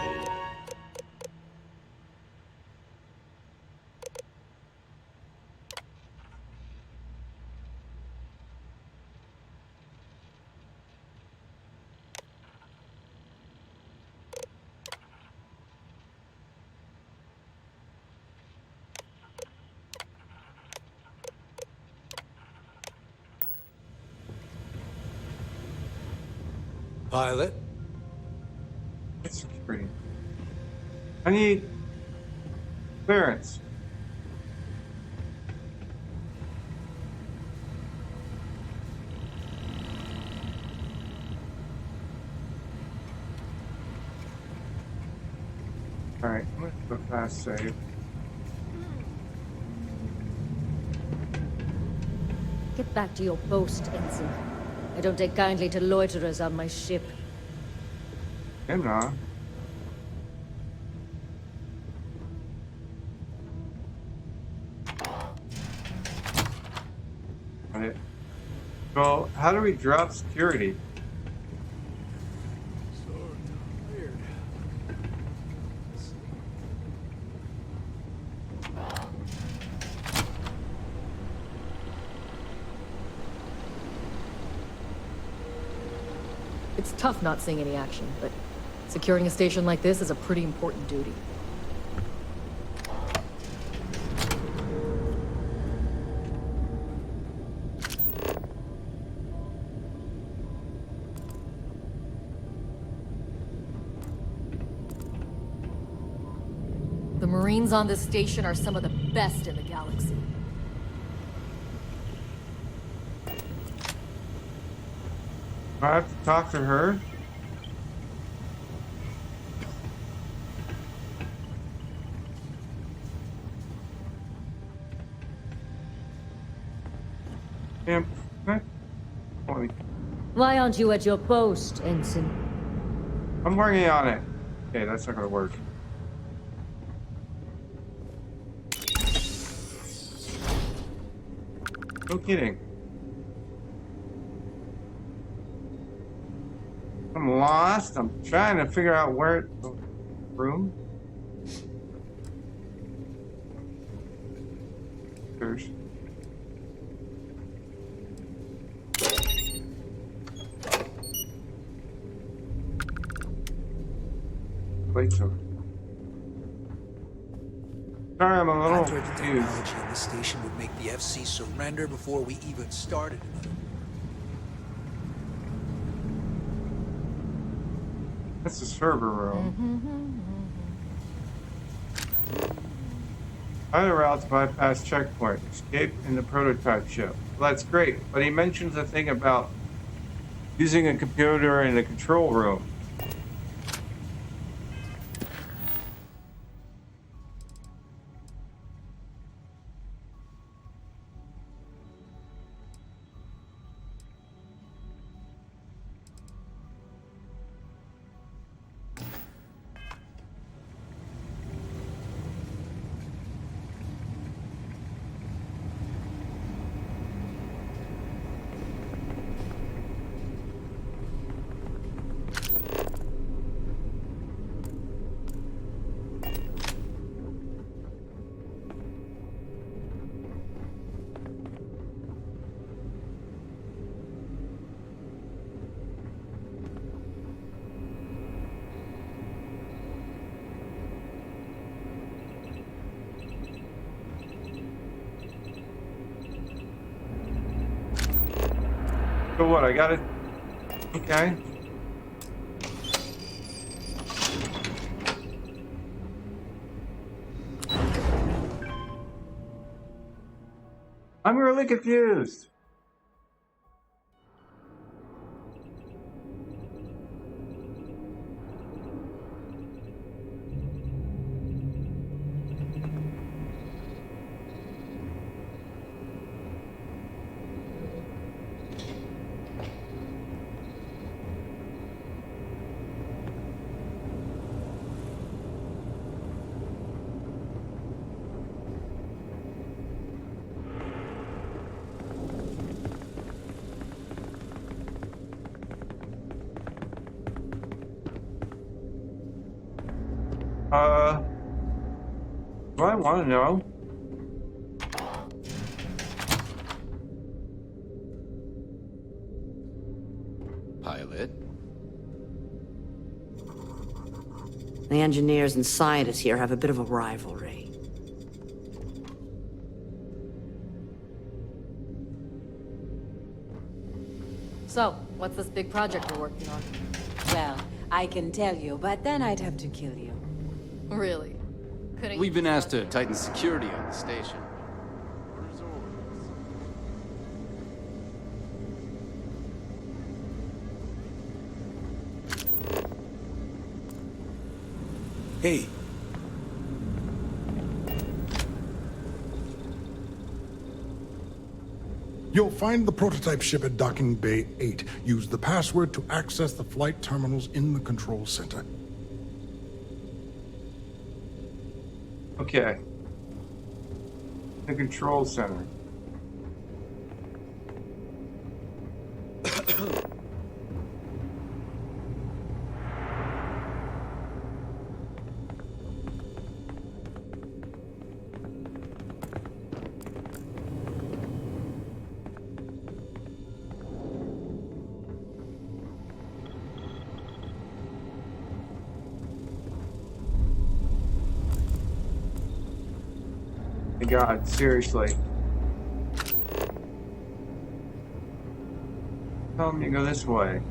Pilot? It's security. I need clearance. Alright, I'm gonna do a fast save. Get back to your boast, Ensign. I don't take kindly to loiterers on my ship. I'm not. Alright. Well, how do we drop security? It's tough not seeing any action, but securing a station like this is a pretty important duty. The Marines on this station are some of the best in the galaxy. I have to talk to her? Damn. Why aren't you at your post, Ensign? I'm working on it. Okay, that's not gonna work. No kidding. I'm lost. I'm trying to figure out where the room. There's. Plates over. Sorry, I'm a little I thought the confused. technology in this station would make the FC surrender before we even started another. That's the server room. Either route to bypass checkpoint. Escape in the prototype ship. Well, that's great, but he mentions a thing about using a computer in the control room. So what? I got it. Okay. I'm really confused. What I want to know. Pilot? The engineers and scientists here have a bit of a rivalry. So, what's this big project we're working on? Well, I can tell you, but then I'd have to kill you. Really? Couldn't We've been asked to tighten security on the station. Hey. You'll find the prototype ship at Docking Bay 8. Use the password to access the flight terminals in the control center. Okay. The control center. God, seriously. Tell me to go this way.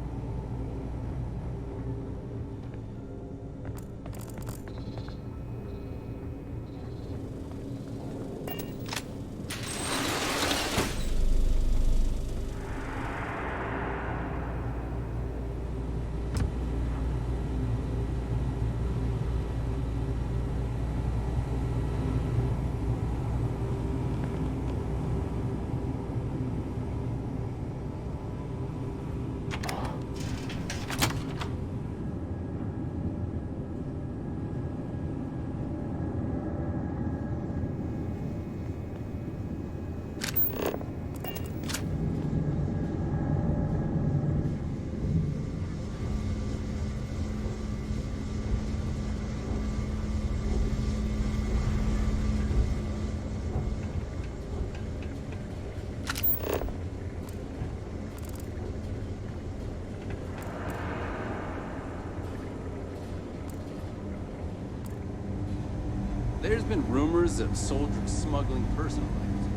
There's been rumors of soldiers smuggling personal items.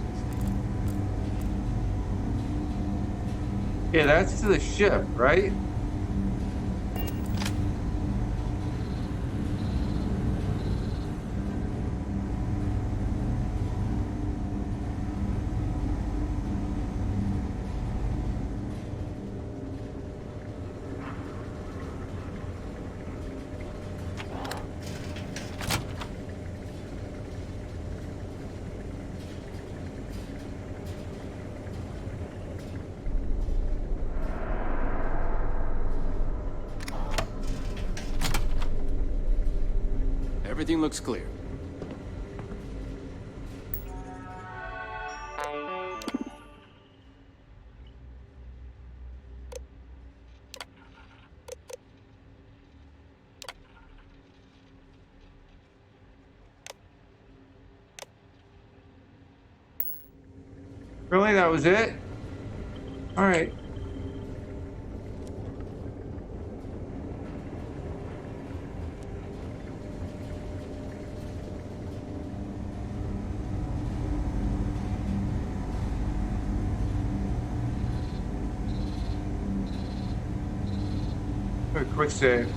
Yeah, that's to the ship, right? Everything looks clear. Really, that was it? All right. Quick save.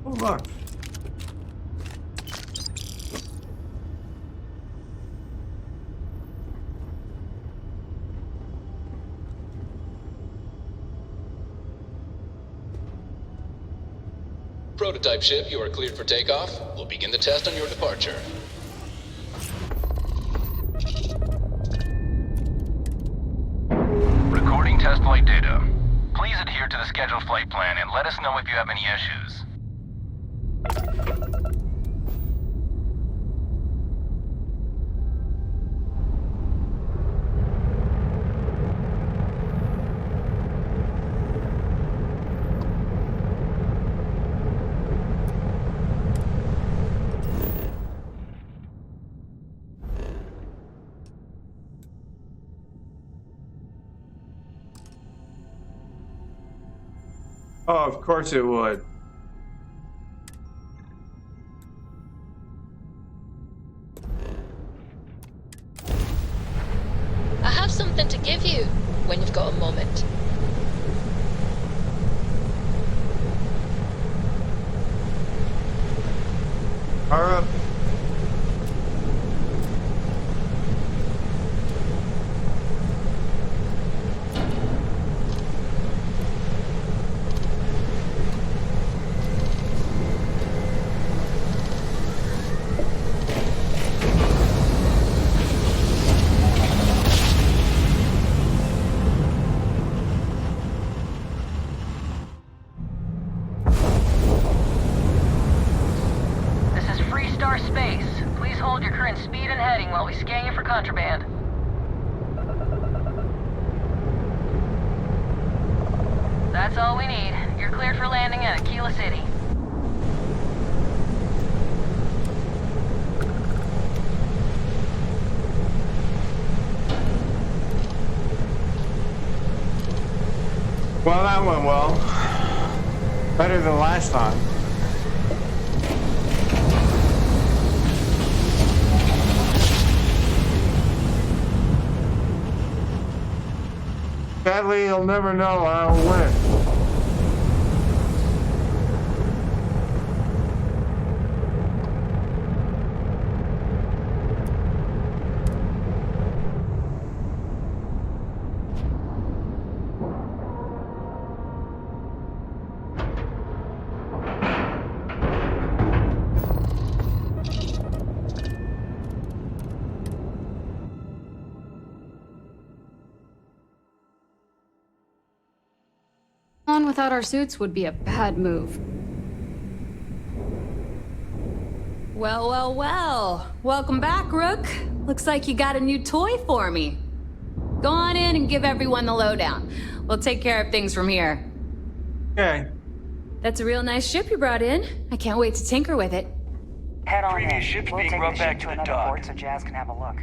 Oh, look. Prototype ship, you are cleared for takeoff. We'll begin the test on your departure. Recording test flight data. Please adhere to the scheduled flight plan and let us know if you have any issues. Oh, of course it would. I have something to give you when you've got a moment. Power up. Contraband. That's all we need. You're cleared for landing at Aquila City. Well, that went well. Better than last time. Sadly, you'll never know I'll win. On without our suits would be a bad move. Well, well, well. Welcome back, Rook. Looks like you got a new toy for me. Go on in and give everyone the lowdown. We'll take care of things from here. Okay. That's a real nice ship you brought in. I can't wait to tinker with it. Head on in. Ship's being brought back to the dock. Port so Jazz can have a look.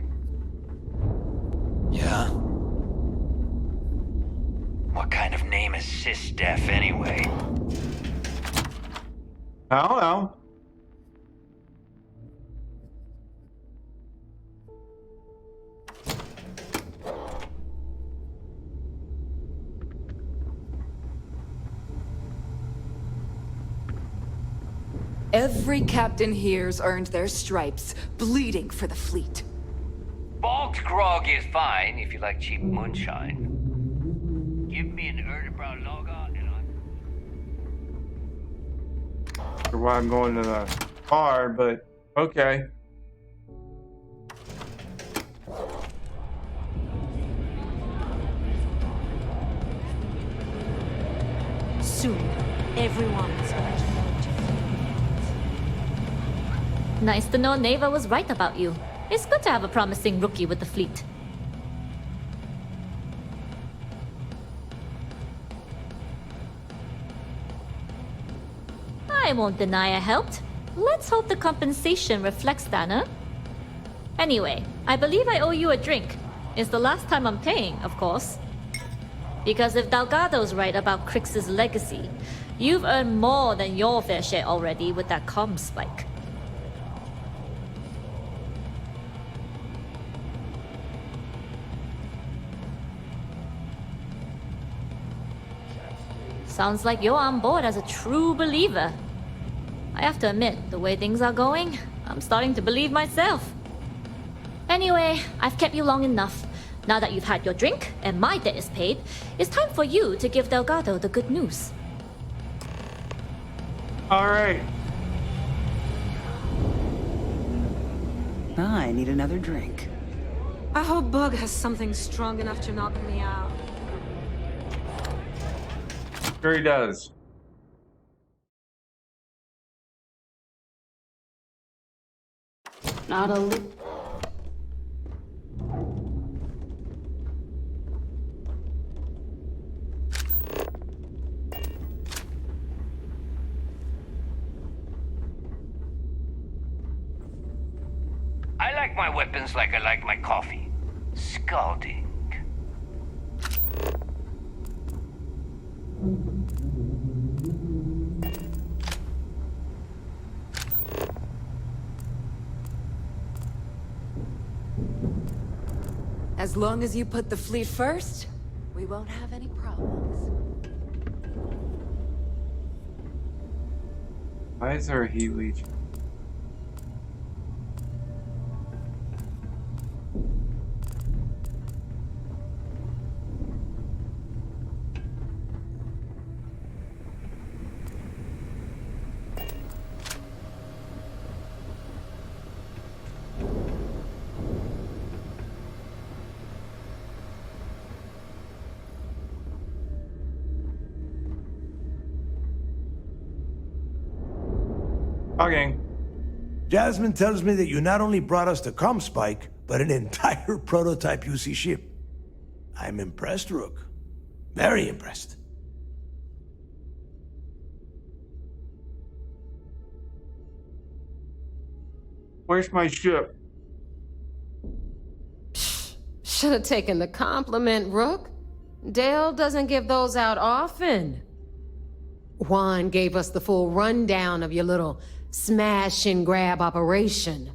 Yeah? What kind of name is Sysdef anyway? I don't know. Every captain here's earned their stripes, bleeding for the fleet. Bogged grog is fine if you like cheap moonshine. Give me an Erdebrow lager and Not sure why I'm going to the car, but okay. Soon, everyone's going to know what you. Nice to know Neva was right about you. It's good to have a promising rookie with the fleet. I won't deny I helped. Let's hope the compensation reflects that, huh? Anyway, I believe I owe you a drink. It's the last time I'm paying, of course. Because if Delgado's right about Crix's legacy, you've earned more than your fair share already with that comm spike. Sounds like you're on board as a true believer. I have to admit, the way things are going, I'm starting to believe myself. Anyway, I've kept you long enough. Now that you've had your drink and my debt is paid, it's time for you to give Delgado the good news. All right. I need another drink. I hope Bug has something strong enough to knock me out. Sure he does. Not a li- I like my weapons like I like my coffee. Scalding. As long as you put the fleet first, we won't have any problems. Why is there a heat legion? Okay. Jasmine tells me that you not only brought us the Comspike, but an entire prototype UC ship. I'm impressed, Rook. Very impressed. Where's my ship? Should have taken the compliment, Rook. Dale doesn't give those out often. Juan gave us the full rundown of your little smash and grab operation.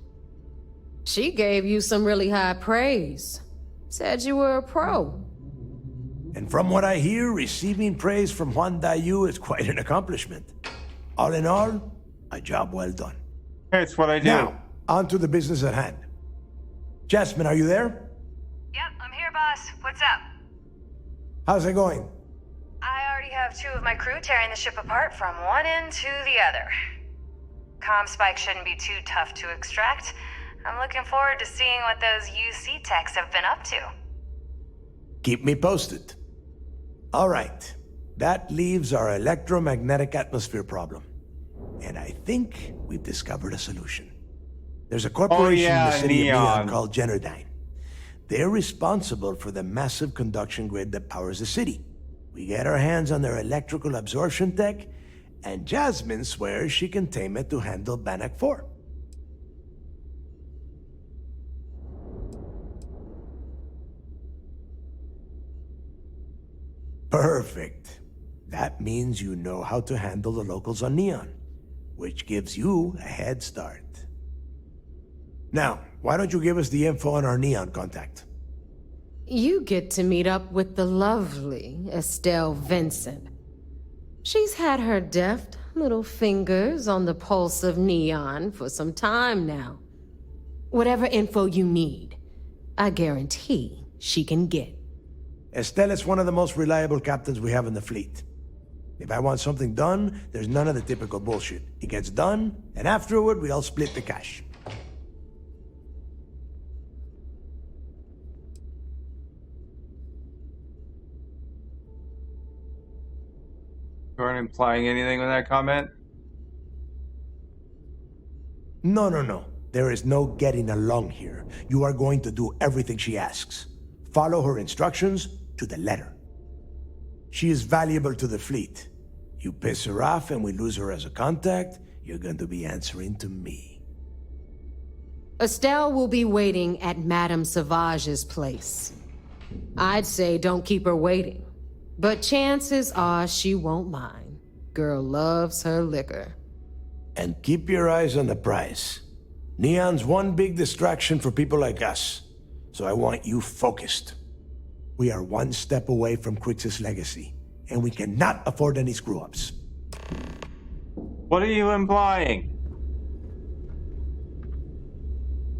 She gave you some really high praise. Said you were a pro. And from what I hear, receiving praise from Juan Dayu is quite an accomplishment. All in all, a job well done. That's what I do. Now, on to the business at hand. Jasmine, are you there? Yep, I'm here, boss. What's up? How's it going? I already have 2 of my crew tearing the ship apart from one end to the other. Comspike shouldn't be too tough to extract. I'm looking forward to seeing what those UC techs have been up to. Keep me posted. All right. That leaves our electromagnetic atmosphere problem. And I think we've discovered a solution. There's a corporation in the city of Neon called Generdyne. They're responsible for the massive conduction grid that powers the city. We get our hands on their electrical absorption tech, and Jasmine swears she can tame it to handle Bannock 4. Perfect. That means you know how to handle the locals on Neon, which gives you a head start. Now, why don't you give us the info on our Neon contact? You get to meet up with the lovely Estelle Vincent. She's had her deft little fingers on the pulse of Neon for some time now. Whatever info you need, I guarantee she can get. Estelle is one of the most reliable captains we have in the fleet. If I want something done, there's none of the typical bullshit. It gets done, and afterward, we all split the cash. You aren't implying anything with that comment? No. There is no getting along here. You are going to do everything she asks. Follow her instructions to the letter. She is valuable to the fleet. You piss her off and we lose her as a contact, you're going to be answering to me. Estelle will be waiting at Madame Sauvage's place. I'd say don't keep her waiting, but chances are she won't mind. Girl loves her liquor. And keep your eyes on the prize. Neon's one big distraction for people like us, so I want you focused. We are one step away from Crixus' legacy, and we cannot afford any screw-ups. What are you implying?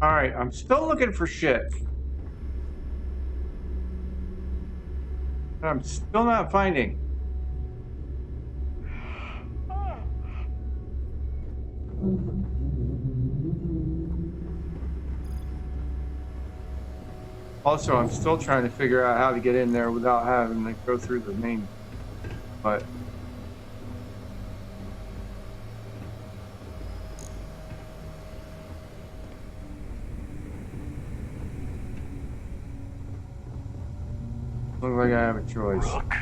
Alright, I'm still looking for shit. I'm still not finding. Also, I'm still trying to figure out how to get in there without having to go through the main. But looks like I have a choice. Rook.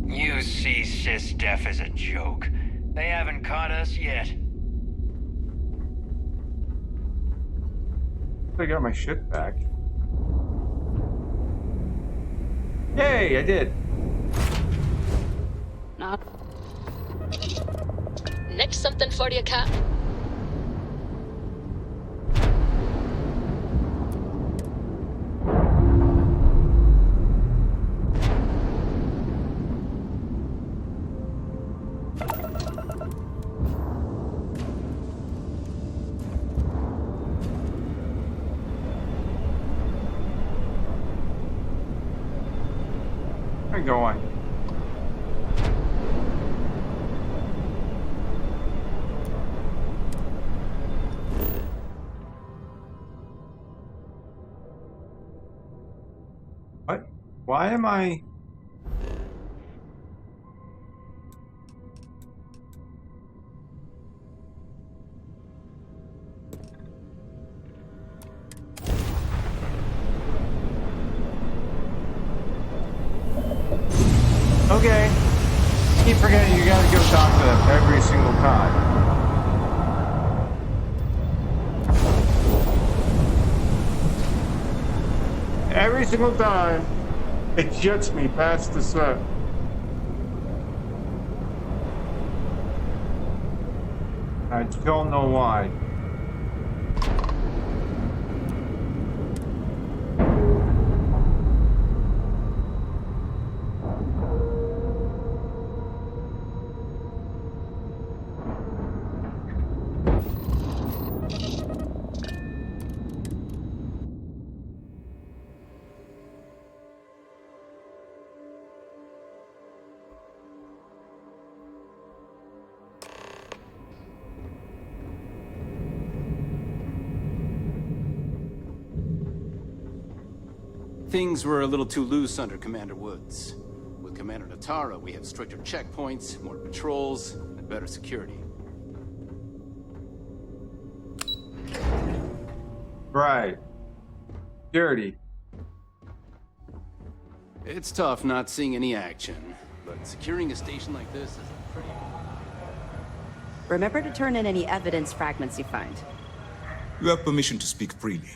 You see, SysDef is a joke. They haven't caught us yet. I got my shit back. Yay, I did. Not. Next something for you, Cap. Where are you going? What? Why am I... Okay. Keep forgetting you gotta go talk to them every single time. Every single time, it jets me past the set. I don't know why. Things were a little too loose under Commander Woods. With Commander Natara, we have stricter checkpoints, more patrols, and better security. Right. Security. It's tough not seeing any action, but securing a station like this is a pretty... Remember to turn in any evidence fragments you find. You have permission to speak freely.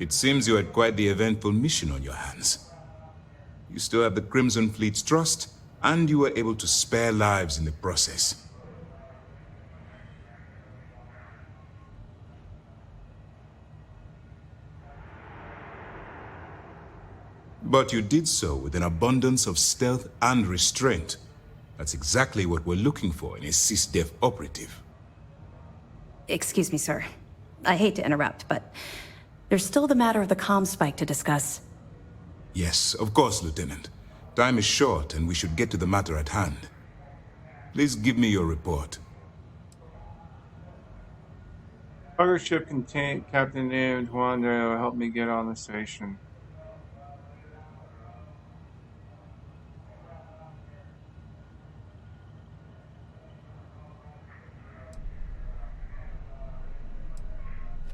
It seems you had quite the eventful mission on your hands. You still have the Crimson Fleet's trust, and you were able to spare lives in the process. But you did so with an abundance of stealth and restraint. That's exactly what we're looking for in a SysDef operative. Excuse me, sir. I hate to interrupt, but there's still the matter of the comm spike to discuss. Yes, of course, Lieutenant. Time is short, and we should get to the matter at hand. Please give me your report. Cargo ship contained Captain named Juan to help me get on the station.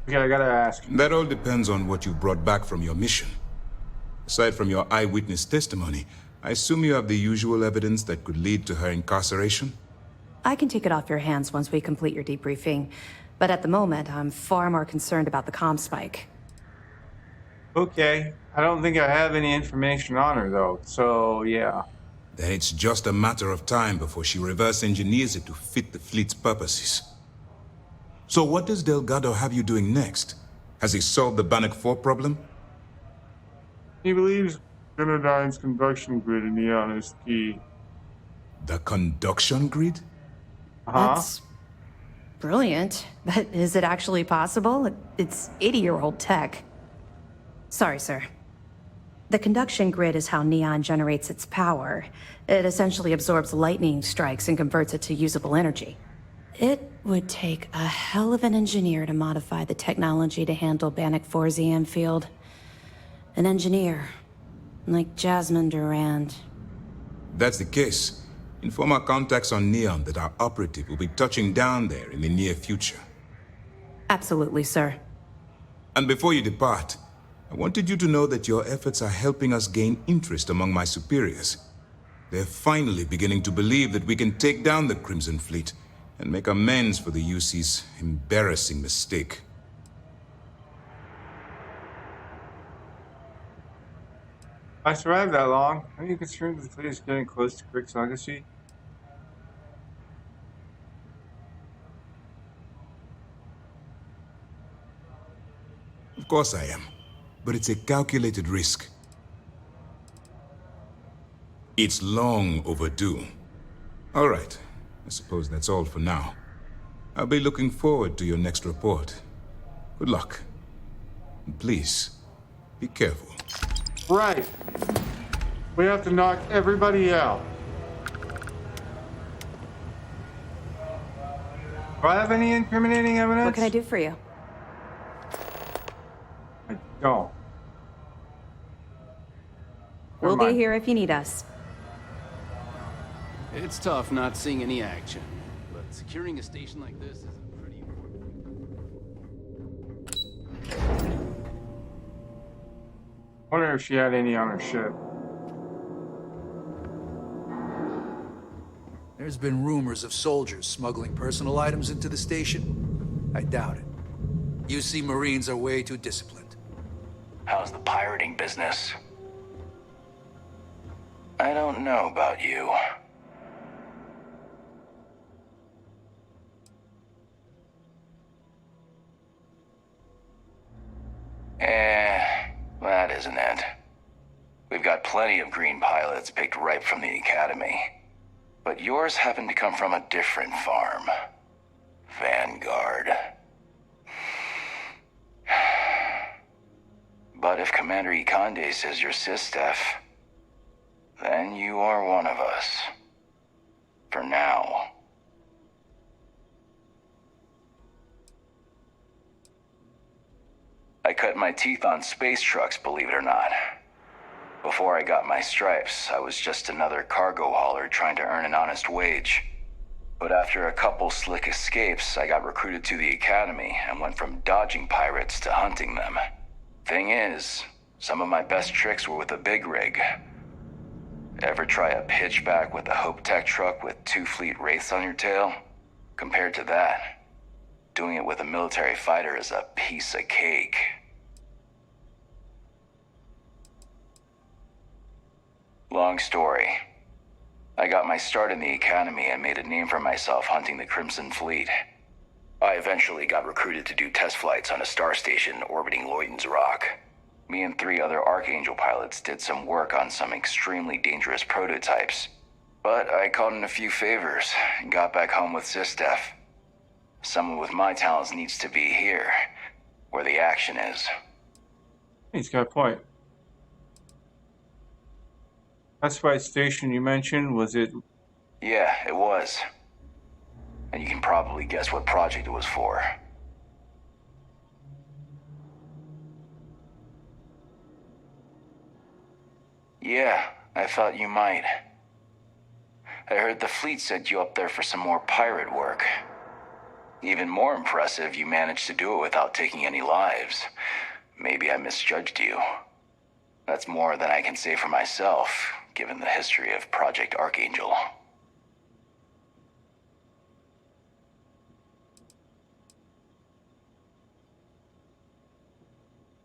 Okay, I gotta ask. That all depends on what you brought back from your mission. Aside from your eyewitness testimony, I assume you have the usual evidence that could lead to her incarceration? I can take it off your hands once we complete your debriefing, but at the moment, I'm far more concerned about the comm spike. Okay, I don't think I have any information on her though, so yeah. Then it's just a matter of time before she reverse engineers it to fit the fleet's purposes. So what does Delgado have you doing next? Has he solved the Bannock 4 problem? He believes NG+9's conduction grid in Neon is key. The conduction grid? That's brilliant. But is it actually possible? It's 80-year-old tech. Sorry, sir. The conduction grid is how Neon generates its power. It essentially absorbs lightning strikes and converts it to usable energy. It would take a hell of an engineer to modify the technology to handle Bannock 4's EM field. An engineer, like Jasmine Durand. That's the case. Inform our contacts on Neon that our operative will be touching down there in the near future. Absolutely, sir. And before you depart, I wanted you to know that your efforts are helping us gain interest among my superiors. They're finally beginning to believe that we can take down the Crimson Fleet and make amends for the UC's embarrassing mistake. I survived that long. Are you concerned that the fleet is getting close to Crick's legacy? Of course I am, but it's a calculated risk. It's long overdue. All right, I suppose that's all for now. I'll be looking forward to your next report. Good luck. And please, be careful. Right. We have to knock everybody out. Do I have any incriminating evidence? What can I do for you? I don't. We'll be here if you need us. It's tough not seeing any action, but securing a station like this is a pretty important thing. Wonder if she had any on her ship. There's been rumors of soldiers smuggling personal items into the station. I doubt it. UC Marines are way too disciplined. How's the pirating business? I don't know about you. That isn't it. We've got plenty of green pilots picked right from the academy. But yours happen to come from a different farm. Vanguard. But if Commander Ikande says you're SysDef, then you are one of us. For now. I cut my teeth on space trucks, believe it or not. Before I got my stripes, I was just another cargo hauler trying to earn an honest wage. But after a couple slick escapes, I got recruited to the academy and went from dodging pirates to hunting them. Thing is, some of my best tricks were with a big rig. Ever try a pitchback with a Hope Tech truck with 2 fleet wraiths on your tail? Compared to that, doing it with a military fighter is a piece of cake. Long story. I got my start in the academy and made a name for myself hunting the Crimson Fleet. I eventually got recruited to do test flights on a star station orbiting Lloyden's Rock. Me and 3 other Archangel pilots did some work on some extremely dangerous prototypes. But I called in a few favors and got back home with SysDef. Someone with my talents needs to be here, where the action is. He's got a point. Classified station you mentioned, was it? Yeah, it was. And you can probably guess what project it was for. Yeah, I thought you might. I heard the fleet sent you up there for some more pirate work. Even more impressive, you managed to do it without taking any lives. Maybe I misjudged you. That's more than I can say for myself, given the history of Project Archangel.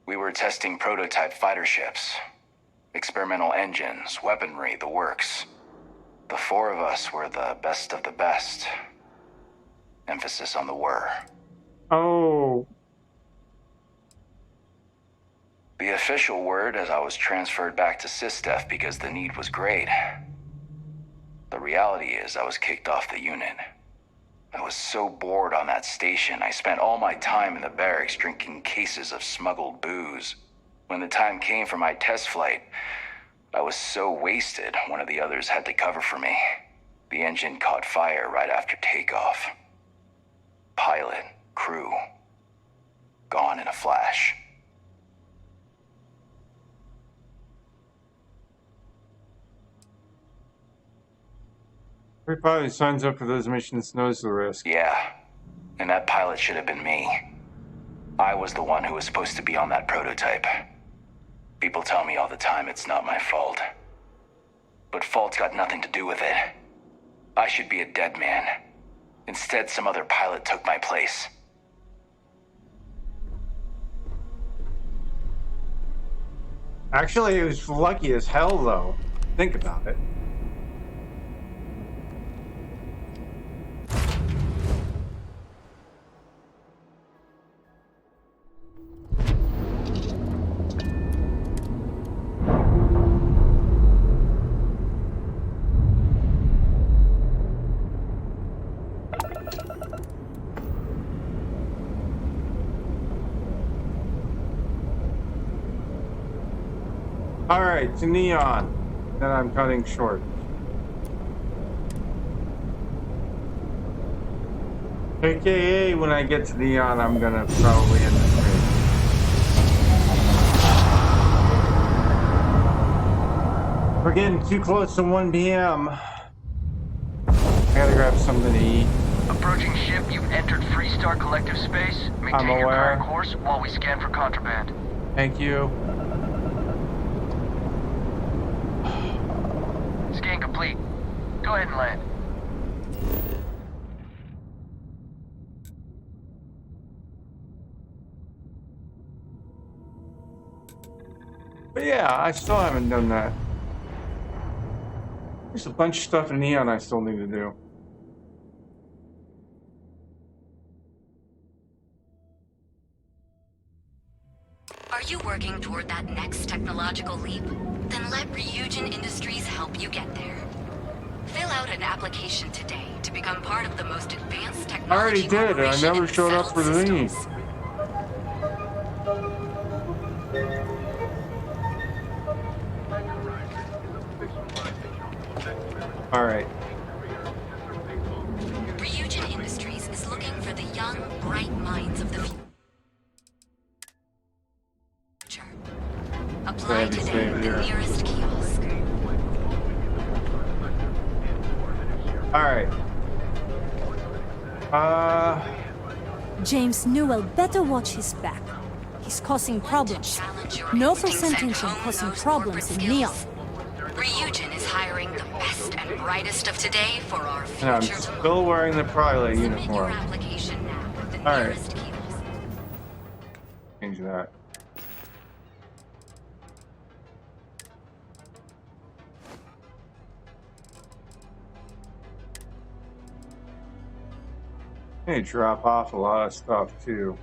We were testing prototype fighter ships. Experimental engines, weaponry, the works. The four of us were the best of the best. Emphasis on the were. Oh. The official word as I was transferred back to SysDef because the need was great. The reality is I was kicked off the unit. I was so bored on that station, I spent all my time in the barracks drinking cases of smuggled booze. When the time came for my test flight, I was so wasted, one of the others had to cover for me. The engine caught fire right after takeoff. Pilot, crew, gone in a flash. Every pilot who signs up for those missions knows the risk. Yeah, and that pilot should have been me. I was the one who was supposed to be on that prototype. People tell me all the time it's not my fault. But fault's got nothing to do with it. I should be a dead man. Instead, some other pilot took my place. Actually, it was lucky as hell, though. Think about it. Alright, to Neon. Then I'm cutting short. AKA, when I get to Neon, I'm gonna probably end the stream. We're getting too close to 1 p.m. I gotta grab something to eat. Approaching ship, you've entered Freestar Collective Space. Maintain your current course while we scan for contraband. Thank you. Scan complete. Go ahead and land. But yeah, I still haven't done that. There's a bunch of stuff in Neon I still need to do. Are you working toward that next technological leap? Then let Ryujin Industries help you get there. Fill out an application today to become part of the most advanced technology. I already did, and I never showed up for the meeting. Alright. Ryujin Industries is looking for the young, bright minds of the future. Apply today at the nearest kiosk. Alright. James Newell better watch his back. He's causing problems. No percentage on causing problems in Neon. Ryujin is hiring the best and brightest of today for our future. And I'm still wearing the pilot uniform. Alright. Change that. They drop off a lot of stuff too.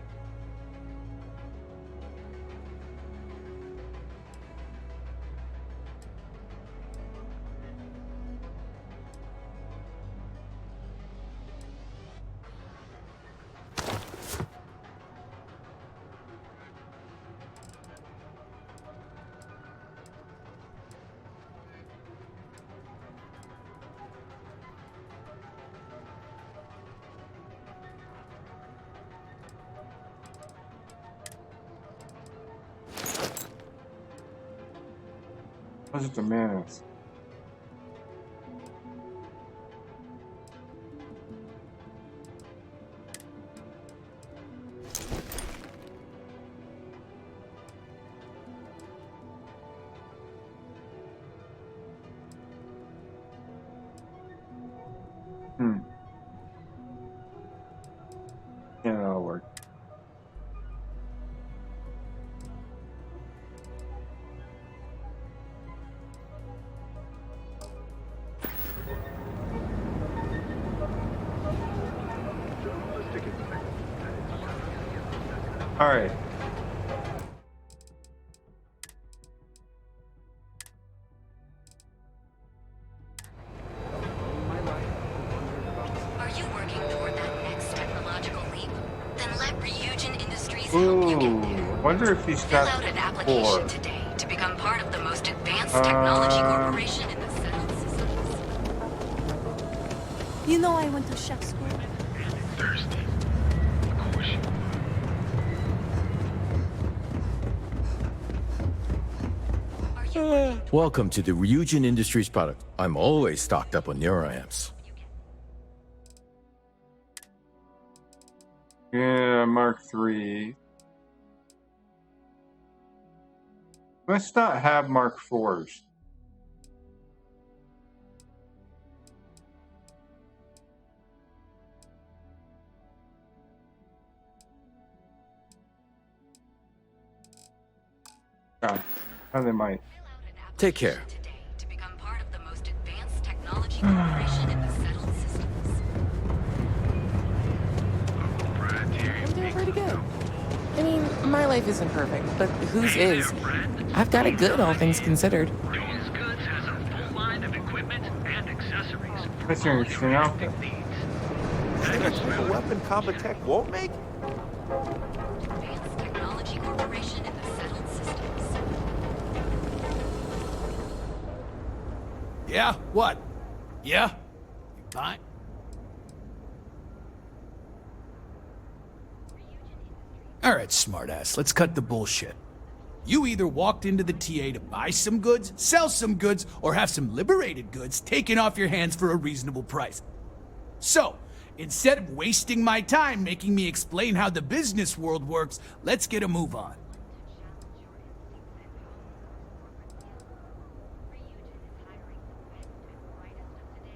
What's the manners? Yeah, that'll work. All right. Are you working toward that next technological leap? Then let Ryujin Industries help you get there. Ooh, wonder if he's Fill got out an the application four. today to become part of the most advanced technology corporation in the settled systems. You know I went to chef school. Thirsty. Of course you Welcome to the Ryujin Industries product. I'm always stocked up on neuroamps. Yeah, Mark III. Must not have Mark IVs. Oh, they might. Take care. To become part of the most advanced technology corporation in the settled systems. I'm doing pretty good. I mean, my life isn't perfect, but whose is? I've got it good, all things considered. Jones Goods has a full line of equipment and accessories. That's an interesting outfit. A weapon combat tech won't make? Advanced technology corporation in the settled systems. Yeah? What? Yeah? You fine? Alright, smartass, let's cut the bullshit. You either walked into the TA to buy some goods, sell some goods, or have some liberated goods taken off your hands for a reasonable price. So, instead of wasting my time making me explain how the business world works, let's get a move on.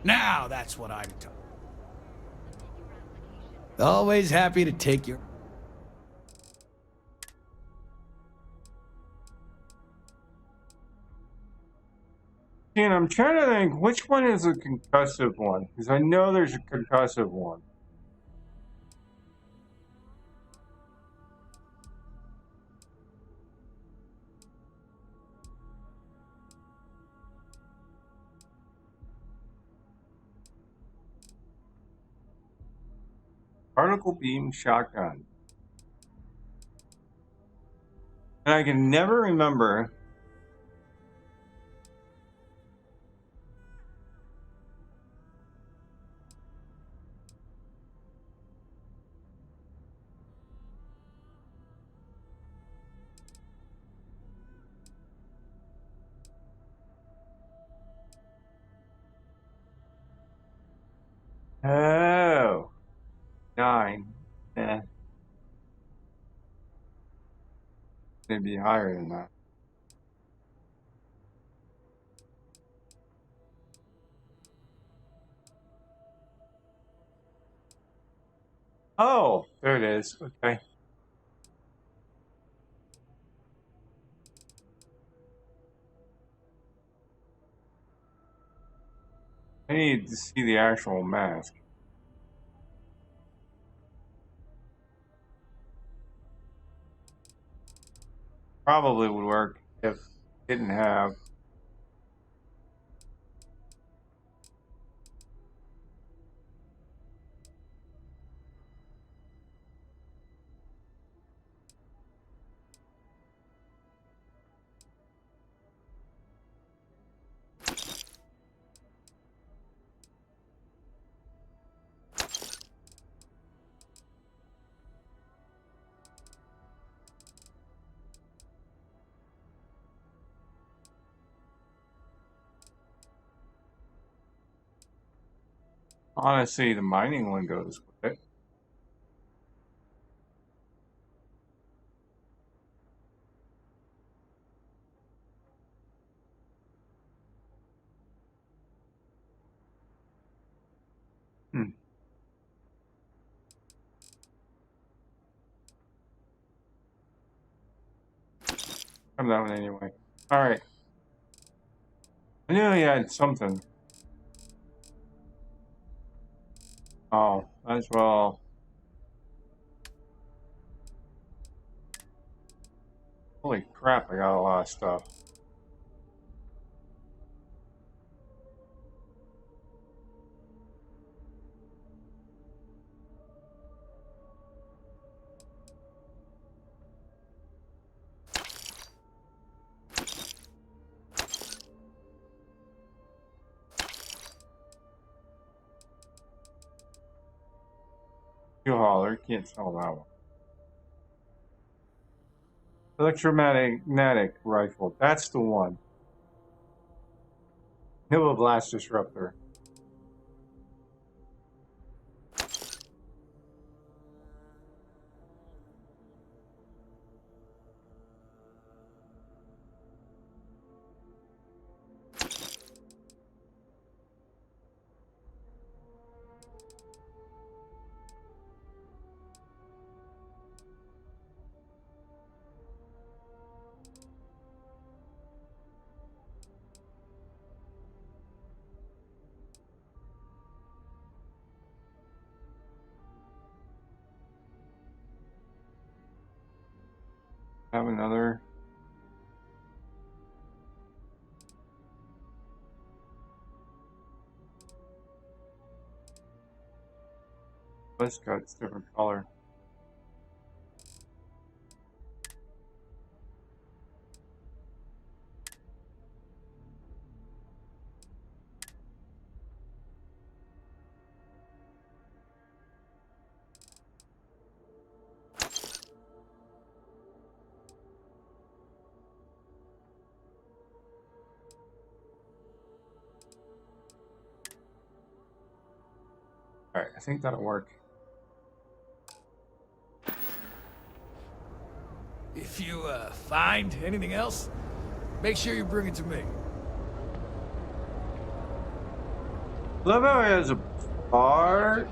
Now that's what I'm talking. Always happy to take your... And I'm trying to think which one is a concussive one, because I know there's a concussive one. Particle beam shotgun. And I can never remember. Oh, 9. Eh. Maybe higher than that. Oh, there it is. Okay. I need to see the actual mask. Probably would work if it didn't have. Honestly, the mining one goes with it. Hmm. Come that one anyway. All right. I knew he had something. Oh, as well. Holy crap, I got a lot of stuff. Fuel hauler, can't sell that one. Electromagnetic rifle, that's the one. Nova blast disruptor. Have another. This got its different color. Alright, I think that'll work. If you find anything else, make sure you bring it to me. Love how it has a bar,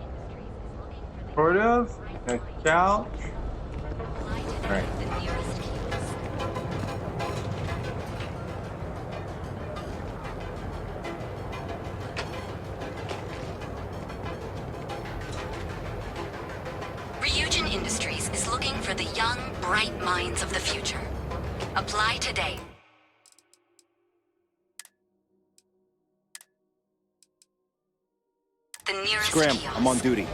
sort of, a couch. Alright. Ryujin Industries is looking for the young, bright minds of the future. Apply today. The nearest Scram, kiosk. I'm on duty.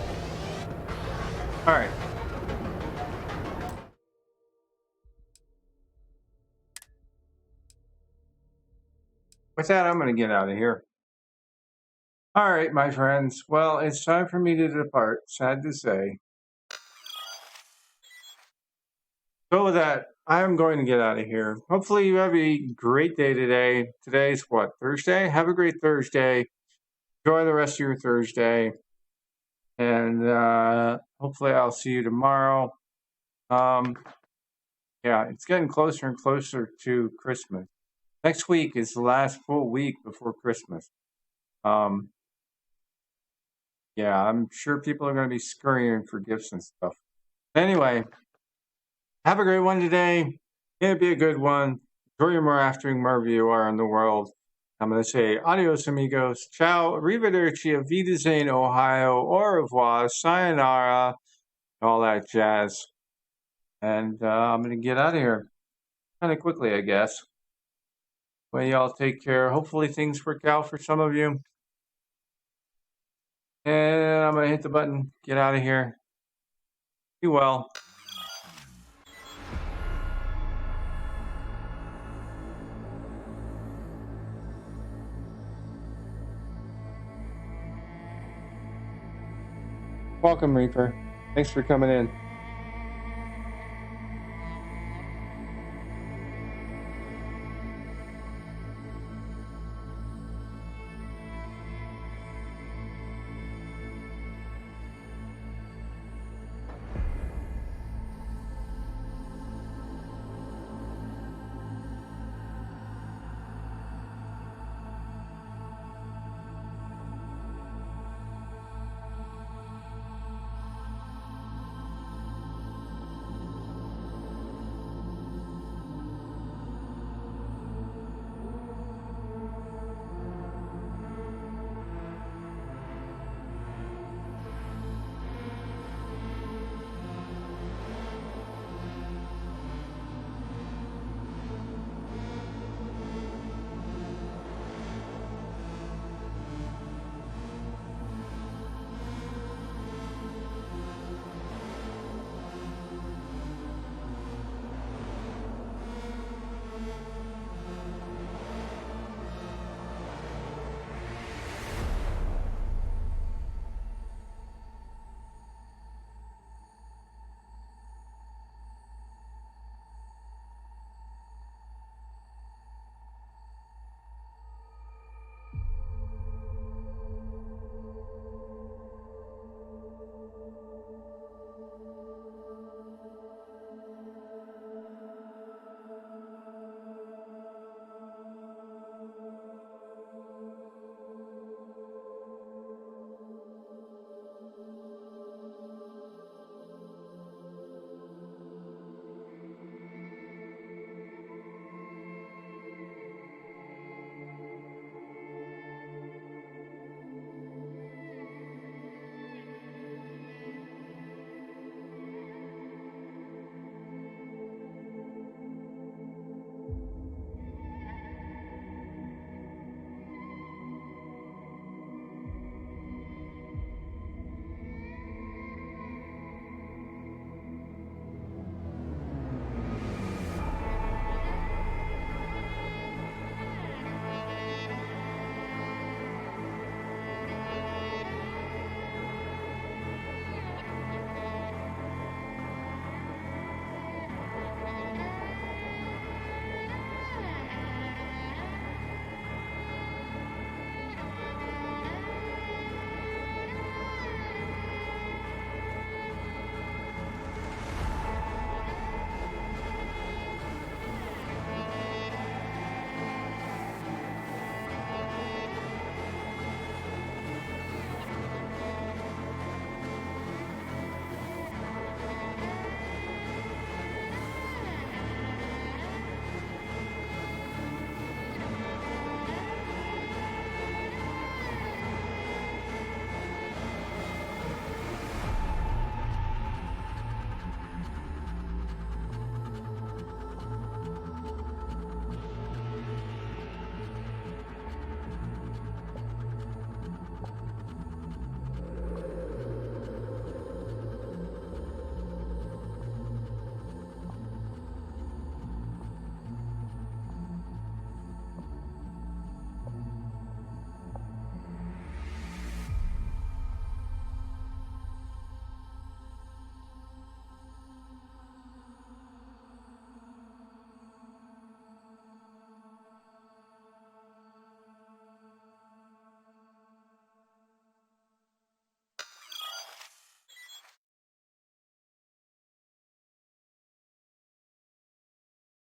Alright. With that, I'm going to get out of here. Alright, my friends. Well, it's time for me to depart, sad to say. So with that, I'm going to get out of here. Hopefully you have a great day today. Today's what, Thursday? Have a great Thursday. Enjoy the rest of your Thursday. And hopefully I'll see you tomorrow. Yeah, it's getting closer and closer to Christmas. Next week is the last full week before Christmas. Yeah, I'm sure people are going to be scurrying for gifts and stuff. Anyway, have a great one today. It'll be a good one. Enjoy your more afternoon wherever you are in the world. I'm going to say adios, amigos. Ciao, arrivederci, auf Wiedersehen, Ohio, au revoir, sayonara, all that jazz. And I'm going to get out of here kind of quickly, I guess. Well, y'all take care. Hopefully things work out for some of you. And I'm going to hit the button. Get out of here. Be well. Welcome, Reaper. Thanks for coming in.